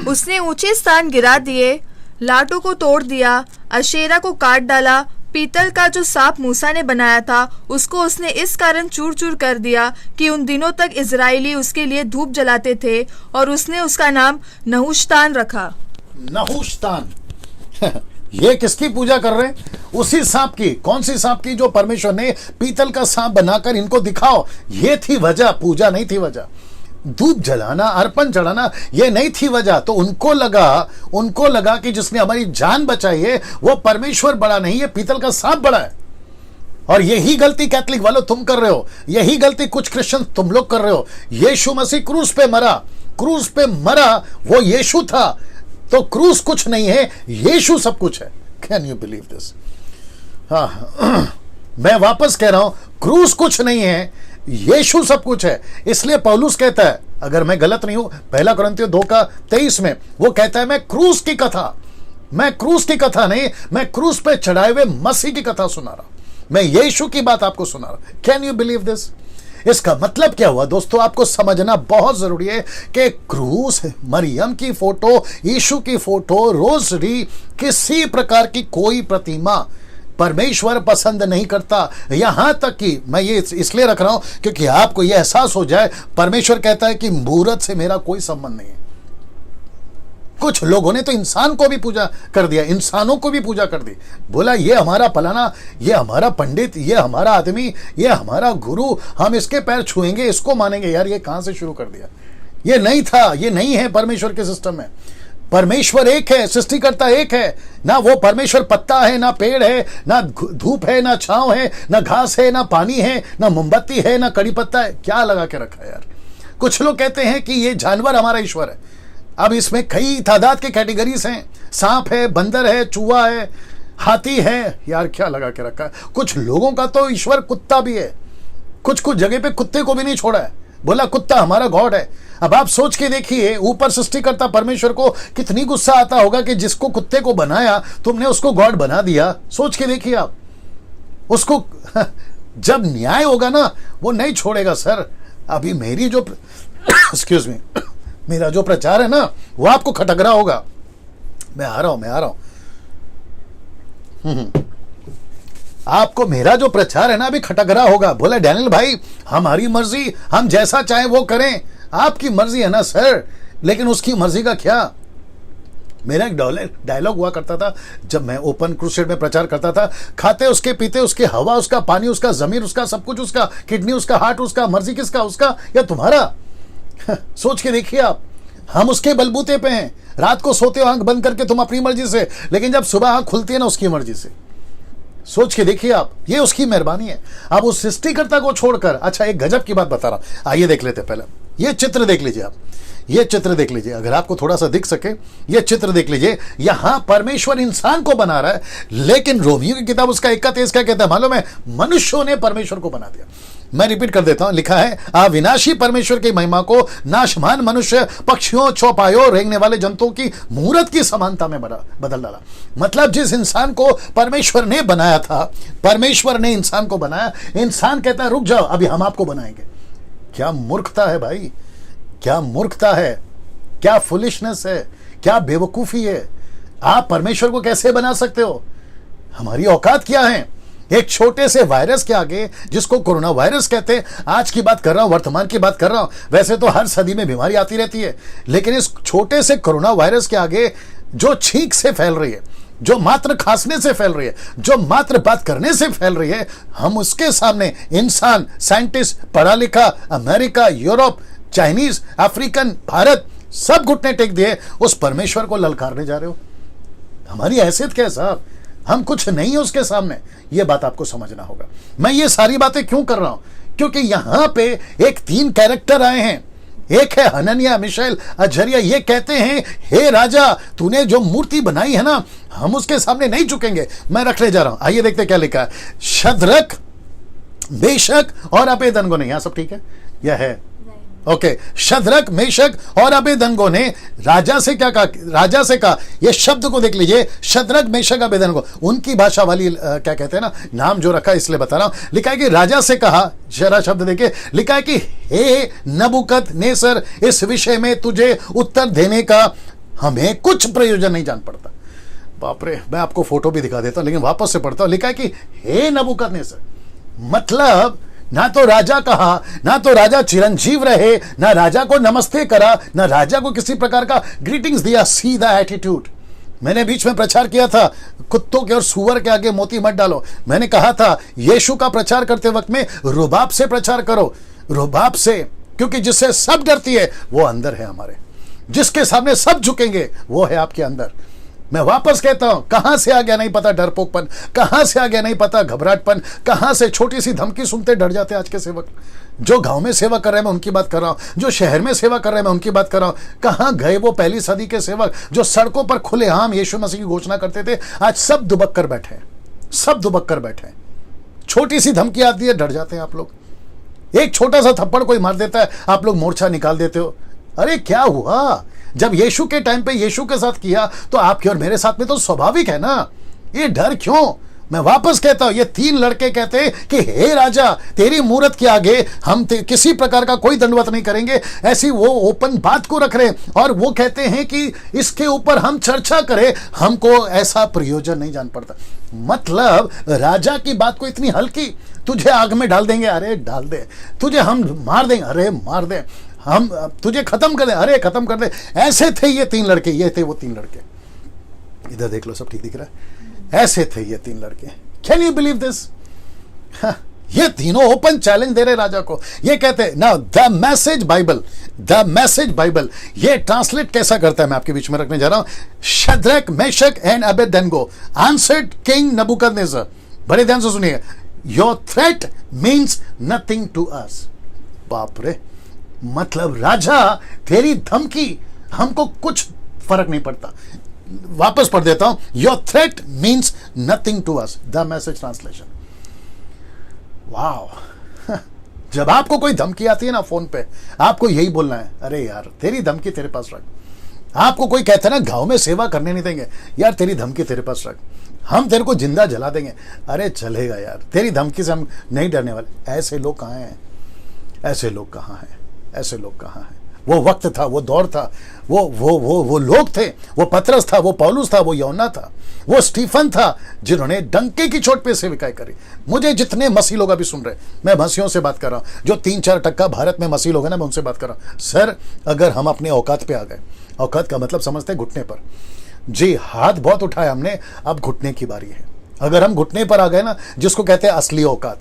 उसने ऊंचे स्थान गिरा दिए, लाटों को तोड़ दिया, अशेरा को काट डाला। पीतल का जो सांप मूसा ने बनाया था, उसको उसने इस कारण चूर चूर कर दिया कि उन दिनों तक इजरायली उसके लिए धूप जलाते थे, और उसने उसका नाम नहुश्तान रखा। नहुश्तान ये किसकी पूजा कर रहे हैं? उसी सांप की। कौन सी सांप की? जो परमेश्वर ने पीतल का सांप बनाकर इनको दिखाओ, ये थी वजह, पूजा नहीं थी वजह। धूप जलाना, अर्पण चढ़ाना, ये नहीं थी वजह। तो उनको लगा कि जिसने हमारी जान बचाई है वो परमेश्वर बड़ा नहीं है, पीतल का सांप बड़ा है। और यही गलती कैथलिक वालों तुम कर रहे हो, यही गलती कुछ क्रिश्चियन तुम लोग कर रहे हो। यीशु मसीह क्रूस पे मरा, क्रूस पे मरा, वो यीशु था। तो क्रूस कुछ नहीं है, यीशु सब कुछ है। Can you believe this? हाँ, मैं वापस कह रहा हूं, क्रूस कुछ नहीं है, यीशु सब कुछ है। इसलिए पौलुस कहता है, अगर मैं गलत नहीं हूं, 1 कुरिन्थियों 2:23 में वो कहता है, मैं क्रूस की कथा नहीं, मैं क्रूस पे चढ़ाए हुए मसीह की कथा सुना रहा, मैं यीशु की बात आपको सुना रहा। Can you believe this? इसका मतलब क्या हुआ दोस्तों? आपको समझना बहुत जरूरी है कि क्रूस, मरियम की फोटो, यीशु की फोटो, रोजरी, किसी प्रकार की कोई प्रतिमा परमेश्वर पसंद नहीं करता। यहां तक कि मैं ये इसलिए रख रहा हूं क्योंकि आपको यह एहसास हो जाए, परमेश्वर कहता है कि मूर्त से मेरा कोई संबंध नहीं है। कुछ लोगों ने तो इंसान को भी पूजा कर दिया, इंसानों को भी पूजा कर दी। बोला ये हमारा फलाना, ये हमारा पंडित, ये हमारा आदमी, ये हमारा गुरु, हम इसके पैर छुएंगे, इसको मानेंगे। यार ये कहां से शुरू कर दिया? ये नहीं था, ये नहीं है परमेश्वर के सिस्टम में। परमेश्वर एक है, सृष्टिकर्ता एक है। ना वो परमेश्वर पत्ता है, ना पेड़ है, ना धूप है, ना छांव है, ना घास है, ना पानी है, ना मोमबत्ती है, ना कड़ी पत्ता है। क्या लगा के रखा है यार? कुछ लोग कहते हैं कि ये जानवर हमारा ईश्वर है। अब इसमें कई तादाद के कैटेगरीज हैं, सांप है, बंदर है, चूहा है, हाथी है। यार क्या लगा के रखा है? कुछ लोगों का तो ईश्वर कुत्ता भी है, कुछ जगह पे कुत्ते को भी नहीं छोड़ा है, बोला कुत्ता हमारा गॉड है। अब आप सोच के देखिए, ऊपर सृष्टिकर्ता परमेश्वर को कितनी गुस्सा आता होगा कि जिसको कुत्ते को बनाया तुमने उसको गॉड बना दिया। सोच के देखिए आप उसको। जब न्याय होगा ना, वो नहीं छोड़ेगा सर। अभी मेरी जो एक्सक्यूज मी मेरा जो प्रचार है ना वो आपको खटक रहा होगा। मैं आ रहा हूं। आपको मेरा जो प्रचार है ना अभी खटक रहा होगा। बोला डैनियल भाई हमारी मर्जी, हम जैसा चाहे वो करें। आपकी मर्जी है ना सर, लेकिन उसकी मर्जी का क्या। मेरा एक डायलॉग हुआ करता था जब मैं ओपन क्रूसेड में प्रचार करता था, खाते उसके, पीते उसके, हवा उसका, पानी उसका, जमीन उसका, सब कुछ उसका, किडनी उसका, हार्ट उसका, मर्जी किसका, उसका या तुम्हारा। सोच के देखिए आप, हम उसके बलबूते पे हैं। रात को सोते हो आंख बंद करके तुम अपनी मर्जी से, लेकिन जब सुबह आंख खुलती है ना उसकी मर्जी से। सोच के देखिए आप, ये उसकी मेहरबानी है। अब उस सृष्टिकर्ता को छोड़कर, अच्छा एक गजब की बात बता रहा हूं, आइए देख लेते पहले ये चित्र देख लीजिए आप। ये चित्र देख लीजिए, अगर आपको थोड़ा सा दिख सके ये चित्र देख लीजिए। यहां परमेश्वर इंसान को बना रहा है, लेकिन रोमियो की किताब उसका 21 क्या कहता है मालूम है? मनुष्यों ने परमेश्वर को बना दिया। मैं रिपीट कर देता हूं, लिखा है अविनाशी परमेश्वर की महिमा को नाशमान मनुष्य, पक्षियों, चौपायों, रेंगने वाले जंतुओं की मूरत की समानता में बदल डाला। मतलब जिस इंसान को परमेश्वर ने बनाया था, परमेश्वर ने इंसान को बनाया, इंसान कहता है रुक जाओ अभी हम आपको बनाएंगे। क्या मूर्खता है भाई, क्या मूर्खता है, क्या फुलिशनेस है, क्या बेवकूफी है। आप परमेश्वर को कैसे बना सकते हो? हमारी औकात क्या है? एक छोटे से वायरस के आगे, जिसको कोरोना वायरस कहते हैं, आज की बात कर रहा हूं, वर्तमान की बात कर रहा हूं। वैसे तो हर सदी में बीमारी आती रहती है, लेकिन इस छोटे से कोरोना वायरस के आगे जो छींक से फैल रही है, जो मात्र खांसने से फैल रही है, जो मात्र बात करने से फैल रही है, हम उसके सामने इंसान, साइंटिस्ट, पढ़ा लिखा, America, Europe, Chinese, African, Bharat, सब घुटने टेक दिए उस परमेश्वर को ललकारने जा रहे हो। हमारी हैसियत क्या है साहब? हम कुछ नहीं है उसके सामने। यह बात आपको समझना होगा। मैं ये सारी बातें क्यों कर रहा हूं? क्योंकि यहां पे एक 3 कैरेक्टर आए हैं। एक है हनन्याह, मिशाएल, अजरिया। ये कहते हैं हे राजा, तूने जो मूर्ति बनाई है ना, हम उसके सामने नहीं झुकेंगे। मैं रखने जा रहा हूं, आइए देखते क्या लिखा है। शद्रक, मेशक और अबेदनगो ने, यहां सब ठीक है? यह है ओके। शद्रक, मेशक और अबेदनगो ने राजा से क्या कहा? राजा से कहा, ये शब्द को देख लीजिए, शद्रक, मेशक, अबेदनगो, उनकी भाषा वाली क्या कहते हैं ना, नाम जो रखा इसलिए बता रहा हूं। लिखा है कि राजा से कहा, जरा शब्द देखिए, लिखा है कि हे नबूकदनेस्सर, इस विषय में तुझे उत्तर देने का हमें कुछ प्रयोजन नहीं जान पड़ता। बाप रे, मैं आपको फोटो भी दिखा देता हूं, लेकिन वापस से पढ़ता हूं। लिखा है कि हे नबूकदनेस्सर, मतलब ना तो राजा कहा, ना तो राजा चिरंजीव रहे, ना राजा को नमस्ते करा, ना राजा को किसी प्रकार का ग्रीटिंग्स दिया। सीधा एटीट्यूड। मैंने बीच में प्रचार किया था, कुत्तों के और सुअर के आगे मोती मत डालो। मैंने कहा था यीशु का प्रचार करते वक्त में रुबाब से प्रचार करो, रुबाब से, क्योंकि जिससे सब डरती है वो अंदर है हमारे। जिसके सामने सब झुकेंगे वो है आपके अंदर। मैं वापस कहता हूं, कहां से आ गया नहीं पता डरपोकपन, कहां से आ गया नहीं पता घबराहटपन, कहां से छोटी सी धमकी सुनते डर जाते आज के सेवक। जो गांव में सेवा कर रहे हैं मैं उनकी बात कर रहा हूं, जो शहर में सेवा कर रहे हैं मैं उनकी बात कर रहा हूं। कहां गए वो पहली सदी के सेवक जो सड़कों पर खुलेआम यीशु मसीह की घोषणा करते थे? आज सब दुबक कर बैठे हैं, सब दुबक कर बैठे हैं। छोटी सी धमकी आती है, डर जाते हैं आप लोग। एक छोटा सा थप्पड़ कोई मार देता है, आप लोग मोर्चा निकाल देते हो। अरे क्या हुआ? जब यीशु के टाइम पे यीशु के साथ किया तो आपके और मेरे साथ में तो स्वाभाविक है ना। ये डर क्यों? मैं वापस कहता हूं, ये 3 लड़के कहते हैं कि हे राजा, तेरी मूरत के आगे हम किसी प्रकार का कोई दंडवत नहीं करेंगे। ऐसी वो ओपन बात को रख रहे हैं और वो कहते हैं कि इसके ऊपर हम चर्चा करें, हमको ऐसा प्रयोजन नहीं जान पड़ता। मतलब राजा की बात को इतनी हल्की, तुझे आग में डाल देंगे, अरे डाल दे। तुझे हम मार देंगे, अरे मार दे। हम तुझे खत्म कर दे, अरे खत्म कर दे। ऐसे थे ये 3 लड़के, ये थे वो 3 लड़के। इधर देख लो, सब ठीक दिख रहा है? ऐसे थे ये 3 लड़के। Can you believe this? ये तीनों ओपन चैलेंज दे रहे राजा को। ये कहते हैं now the message Bible, the message Bible ये ट्रांसलेट कैसा करता है मैं आपके बीच में रखने जा रहा हूं। Shadrach, Meshach and Abednego answered king Nebuchadnezzar. बड़े ध्यान से सुनिए, your threat means nothing to us. बाप रे, मतलब राजा तेरी धमकी हमको कुछ फर्क नहीं पड़ता। वापस पढ़ देता हूं, your threat means nothing to us, the message translation. वाह, जब आपको कोई धमकी आती है ना फोन पे, आपको यही बोलना है, अरे यार तेरी धमकी तेरे पास रख। आपको कोई कहता है ना गांव में सेवा करने नहीं देंगे, यार तेरी धमकी तेरे पास रख, हम तेरे को जिंदा जला देंगे, अरे चलेगा यार, तेरी धमकी से हम नहीं डरने वाले। ऐसे लोग कहां हैं? ऐसे लोग कहाँ हैं, ऐसे लोग कहाँ हैं। वो वक्त था, वो दौर था, वो लोग थे, वो पतरस था, वो पौलुस था, वो यूहन्ना था, वो स्टीफन था, जिन्होंने डंके की चोट पे सेविकाई करी। मुझे जितने मसीह लोग अभी सुन रहे, मैं मसीहों से बात कर रहा हूं, जो 3-4% भारत में मसीह लोग हैं ना, मैं उनसे बात कर रहा हूं। सर, अगर हम अपने औकात पे आ गए, औकात का मतलब समझते हैं घुटने पर, जी हाथ बहुत उठाया हमने, अब घुटने की बारी है। अगर हम घुटने पर आ गए ना, जिसको कहते हैं असली औकात,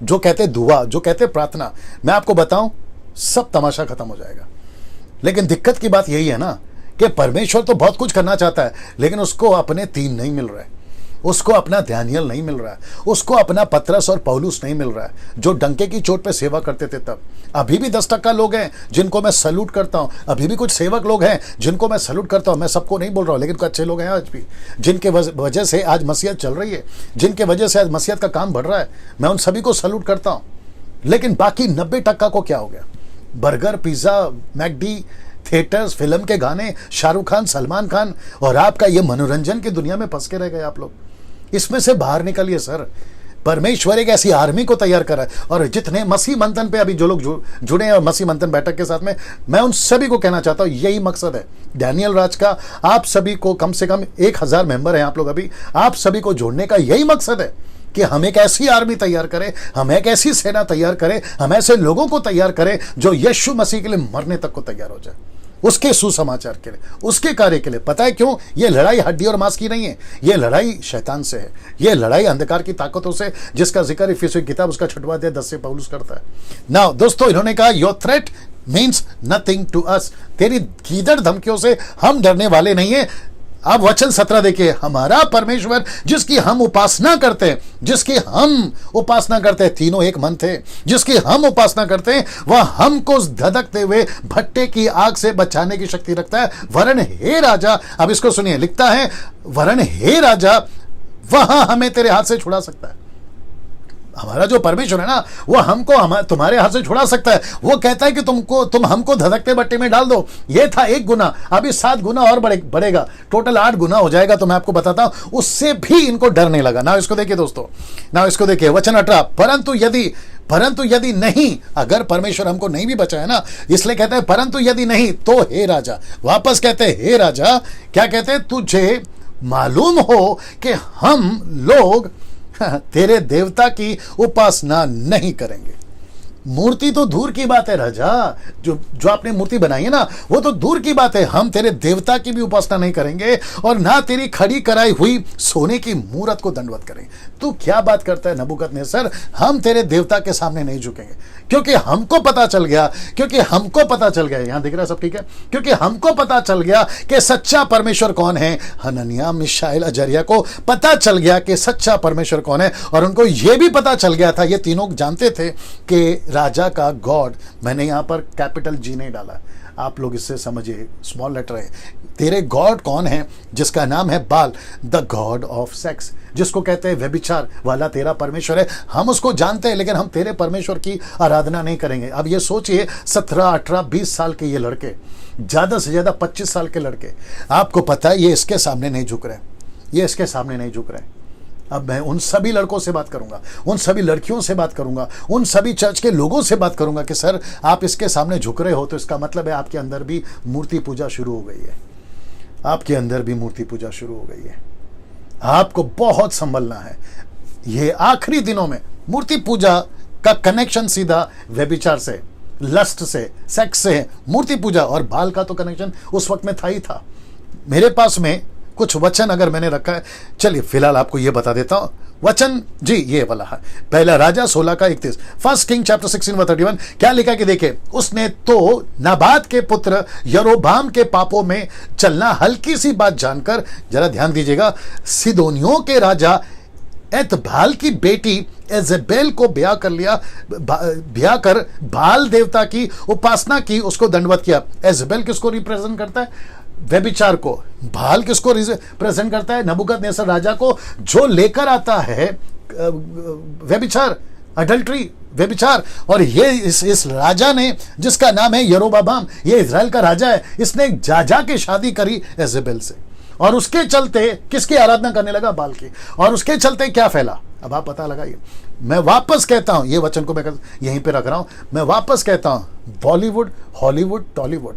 जो कहते हैं दुआ, जो कहते हैं प्रार्थना, मैं आपको बताऊं, सब तमाशा खत्म हो जाएगा। लेकिन दिक्कत की बात यही है ना कि परमेश्वर तो बहुत कुछ करना चाहता है, लेकिन उसको अपने 3 नहीं मिल रहा है, उसको अपना दानियल नहीं मिल रहा है, उसको अपना पतरस और पौलुस नहीं मिल रहा है, जो डंके की चोट पे सेवा करते थे तब। अभी भी 10% लोग हैं जिनको मैं सैल्यूट करता हूं, अभी भी कुछ सेवक लोग हैं जिनको मैं सैल्यूट करता हूं। मैं सबको नहीं बोल रहा हूं, लेकिन कुछ अच्छे लोग हैं आज भी, जिनके वजह से आज मसीहत चल रही है, जिनके वजह से आज मसीहत का काम बढ़ रहा है। मैं उन सभी को सैल्यूट करता हूं। लेकिन बाकी 90% को क्या हो गया? Burger, pizza, McD, theatres, film के गाने, शाहरुख खान, सलमान खान, और आपका ये मनोरंजन की दुनिया में फंस के रह गए आप लोग। इसमें से बाहर निकलिए सर। परमेश्वर एक ऐसी आर्मी को तैयार कर रहा है। और जितने मसीह मंथन पे अभी जो लोग जुड़े हैं और मसीह मंथन बैठक के साथ में, मैं उन सभी को कहना चाहता हूं, यही मकसद है डैनियल राज का। आप सभी को, कम से कम 1000 मेंबर हैं आप लोग अभी, आप सभी को जोड़ने का यही मकसद है कि हम एक ऐसी आर्मी तैयार करें, हम एक ऐसी सेना तैयार करें, हम ऐसे लोगों को तैयार करें जो यीशु मसीह के लिए मरने तक को तैयार हो जाए, उसके सुसमाचार के लिए, उसके कार्य के लिए। पता है क्यों? ये लड़ाई हड्डी और मांस की नहीं है, ये लड़ाई शैतान से है, ये लड़ाई अंधकार की ताकतों से, जिसका जिक्र इफिसियों की किताब उसका 6वां अध्याय 10 से पौलुस करता है। नाउ दोस्तों, इन्होंने कहा your threat means nothing to us. तेरी गीदड़ धमकियों से हम डरने वाले नहीं है। अब वचन 17 देखिए, हमारा परमेश्वर जिसकी हम उपासना करते हैं, जिसकी हम उपासना करते हैं, तीनों एक मन थे, जिसकी हम उपासना करते हैं, वह हमको धधकते हुए भट्टे की आग से बचाने की शक्ति रखता है। वरन हे राजा, अब इसको सुनिए, लिखता है वरन हे राजा, वह हमें तेरे हाथ से छुड़ा सकता है। हमारा जो परमेश्वर है ना, वो हमको तुम्हारे हाथ से छुड़ा सकता है। वो कहता है कि तुम हमको धधकते भट्टे में डाल दो। ये था 1 गुना, अभी 7 गुना और बढ़ेगा, टोटल 8 गुना हो जाएगा। तो मैं आपको बताता हूं, उससे भी इनको डर नहीं लगा ना। इसको देखिए दोस्तों, ना इसको देखिए, वचन 18, परंतु यदि नहीं, अगर परमेश्वर हमको नहीं भी बचाए ना, इसलिए कहते हैं परंतु यदि नहीं तो हे राजा, वापस कहते हैं हे राजा, क्या कहते हैं? तुझे मालूम हो कि हम लोग तेरे देवता की उपासना नहीं करेंगे। मूर्ति तो दूर की बात है राजा, जो आपने मूर्ति बनाई है ना, वो तो दूर की बात है। हम तेरे देवता की भी उपासना नहीं करेंगे और ना तेरी खड़ी कराई हुई सोने की मूरत को दंडवत करेंगे। तू क्या बात करता है नबूकदनेस्सर? हम तेरे देवता के सामने नहीं झुकेंगे, क्योंकि हमको पता चल गया, यहां दिख रहा है सब ठीक है, क्योंकि हमको पता चल गया कि सच्चा परमेश्वर कौन है। हनन्याह, मिशाएल, अजर्याह को पता चल गया कि सच्चा परमेश्वर कौन है, और उनको यह भी पता चल गया था, ये तीनों जानते थे कि राजा का गॉड, मैंने यहां पर कैपिटल जी नहीं डाला, आप लोग इससे समझिए, स्मॉल लेटर है। तेरे गॉड कौन है? जिसका नाम है बाल, द गॉड ऑफ सेक्स, जिसको कहते हैं व्यभिचार वाला तेरा परमेश्वर है। हम उसको जानते हैं, लेकिन हम तेरे परमेश्वर की आराधना नहीं करेंगे। अब ये सोचिए, 17, 18, 20 साल के ये लड़के, ज्यादा से ज्यादा 25 साल के लड़के, आपको पता है ये इसके सामने नहीं झुक रहे, अब मैं उन सभी लड़कों से बात करूंगा, उन सभी लड़कियों से बात करूंगा, उन सभी चर्च के लोगों से बात करूंगा कि सर आप इसके सामने झुक रहे हो, तो इसका मतलब है आपके अंदर भी मूर्ति पूजा शुरू हो गई है, आपके अंदर भी मूर्ति पूजा शुरू हो गई है। आपको बहुत संभलना है। ये आखिरी दिनों में मूर्ति पूजा का कनेक्शन सीधा व्यभिचार से, लस्ट से, सेक्स से, मूर्ति पूजा और बाल का तो कनेक्शन उस वक्त में था ही था। मेरे पास में कुछ वचन अगर मैंने रखा है, चलिए फिलहाल आपको यह बता देता हूं। वचन जी ये वाला है, पहला राजा 16 का 31, 1 किंग चैप्टर 16:31। क्या लिखा कि देखे, उसने तो नाबात के पुत्र यरोबाम के पापों में चलना हल्की सी बात जानकर, जरा ध्यान दीजिएगा, सिदोनियों के राजा एतबाल की बेटी एजेबेल को ब्याह कर बाल देवता की उपासना की, उसको दंडवत किया। एजेबेल किसको रिप्रेजेंट करता है? व्यभिचार को। बाल किसको रिप्रेजेंट करता है? नबूकदनेस्सर राजा को, जो लेकर आता है व्यभिचार, अडल्ट्री, व्यभिचार। और ये इस राजा ने, जिसका नाम है यरोबाम, ये इजराइल का राजा है, इसने जा के शादी करी एजेबेल से, और उसके चलते किसकी आराधना करने लगा? बाल की। और उसके चलते क्या फैला? अब आप पता लगाइए। मैं वापस कहता हूं, ये वचन को मैं यहीं पे रख रहा हूं, मैं वापस कहता हूं, बॉलीवुड, हॉलीवुड, टॉलीवुड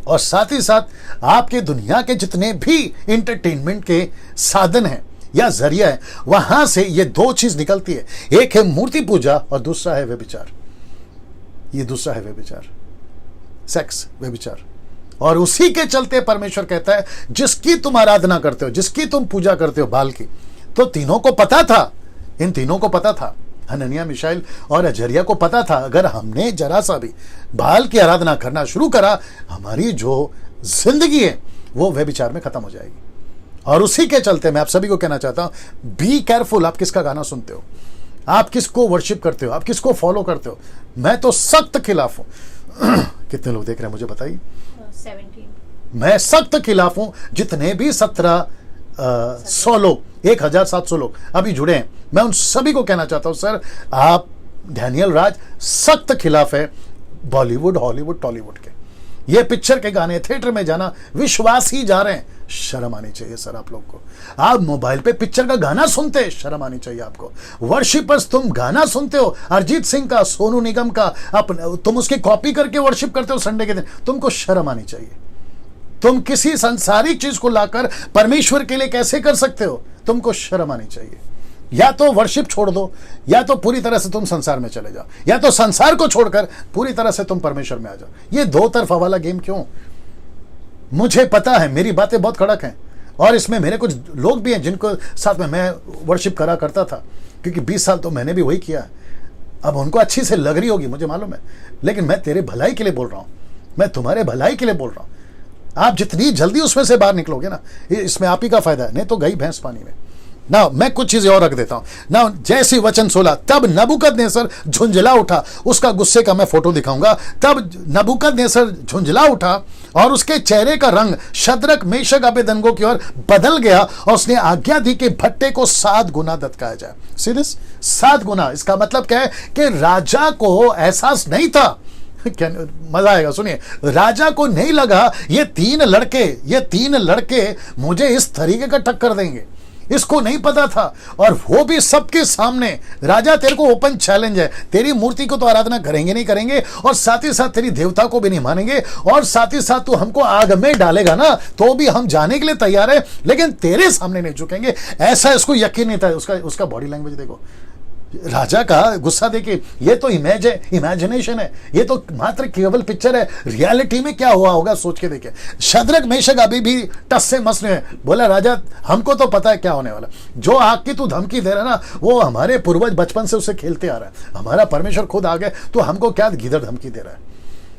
और साथ ही साथ आपके दुनिया के जितने भी इंटरटेनमेंट के साधन हैं या जरिया है, वहां से ये दो चीज निकलती है। एक है मूर्ति पूजा और दूसरा है व्यभिचार। ये दूसरा है व्यभिचार, सेक्स, व्यभिचार। और उसी के चलते परमेश्वर कहता है जिसकी तुम आराधना करते हो, जिसकी तुम पूजा करते हो, बाल की, तो तीनों को पता था, इन तीनों को पता था, हनन्याह, मिशाइल और अजरिया को पता था, अगर हमने जरा सा भी बाल की आराधना करना शुरू करा, हमारी जो जिंदगी है वो व्यभिचार में खत्म हो जाएगी। और उसी के चलते मैं आप सभी को कहना चाहता हूं, बी केयरफुल, आप किसका गाना सुनते हो, आप किसको वर्शिप करते हो, आप किसको फॉलो करते हो। मैं तो सख्त खिलाफ हूं। कितने लोग देख रहे हैं मुझे बताइए? 17। मैं सख्त खिलाफ हूं। जितने भी 100 लोग, 1700 लोग अभी जुड़े हैं, मैं उन सभी को कहना चाहता हूं, सर आप, डैनियल राज सख्त खिलाफ है बॉलीवुड, हॉलीवुड, टॉलीवुड के। ये पिक्चर के गाने थिएटर में जाना, विश्वास ही जा रहे हैं, शर्म आनी चाहिए सर आप लोग को। आप मोबाइल पे पिक्चर का गाना सुनते हैं, शर्म आनी चाहिए आपको। वर्शिपर्स तुम गाना सुनते हो अरिजीत सिंह का, सोनू निगम का, तुम उसकी कॉपी करके वर्शिप करते हो संडे के दिन, तुमको शर्म आनी चाहिए। तुम किसी संसारिक चीज को लाकर परमेश्वर के लिए कैसे कर सकते हो, तुमको शर्म आनी चाहिए। या तो वर्शिप छोड़ दो, या तो पूरी तरह से तुम संसार में चले जाओ, या तो संसार को छोड़कर पूरी तरह से तुम परमेश्वर में आ जाओ। ये दो तरफा वाला गेम क्यों? मुझे पता है मेरी बातें बहुत कड़क हैं, और इसमें मेरे कुछ लोग भी हैं जिनको साथ में मैं वर्शिप करा करता था, क्योंकि 20 साल तो मैंने भी वही किया है। अब उनको अच्छी से लग रही होगी, मुझे मालूम है, लेकिन मैं तेरे भलाई के लिए बोल रहा हूं, मैं तुम्हारे भलाई के लिए बोल रहा हूं। आप जितनी जल्दी उसमें से बाहर निकलोगे ना, इसमें आप ही का फायदा है, नहीं तो गई भैंस पानी में। ना मैं कुछ चीजें और रख देता हूं ना। जैसी वचन 16, तब नबूकदनेस्सर झुंझला उठा, उसका गुस्से का मैं फोटो दिखाऊंगा। तब नबूकदनेस्सर झुंझला उठा और उसके चेहरे का रंग शद्रक, मेशक, अबेदनगो की ओर बदल गया, और उसने आज्ञा दी कि भट्टे को 7 गुना दत्काया जाए। सीरियस, 7 गुना। इसका मतलब क्या है कि राजा को एहसास नहीं था, क्या मजा आएगा, सुनिए। राजा को नहीं लगा ये तीन लड़के मुझे इस तरीके का टक्कर देंगे, इसको नहीं पता था। और वो भी सबके सामने, राजा तेरे को ओपन चैलेंज है, तेरी मूर्ति को तो आराधना करेंगे नहीं करेंगे, और साथ ही साथ तेरी देवता को भी नहीं मानेंगे, और साथ ही साथ तू हमको आग में डालेगा ना, तो भी हम जाने के लिए तैयार है, लेकिन तेरे सामने नहीं झुकेंगे। ऐसा इसको यकीन नहीं था। उसका बॉडी लैंग्वेज देखो, राजा का गुस्सा देखिए। ये तो इमेज है, इमेजिनेशन है, ये तो मात्र केवल पिक्चर है। रियलिटी में क्या हुआ होगा सोच के देखिए। शद्रक, मेशक अभी भी टस से मस रहे हैं। बोला राजा हमको तो पता है क्या होने वाला। जो आग की तू धमकी दे रहा है ना, वो हमारे पूर्वज बचपन से उससे खेलते आ रहा है। हमारा परमेश्वर खुद आ गए, तो हमको क्या गीदड़ धमकी दे रहा है।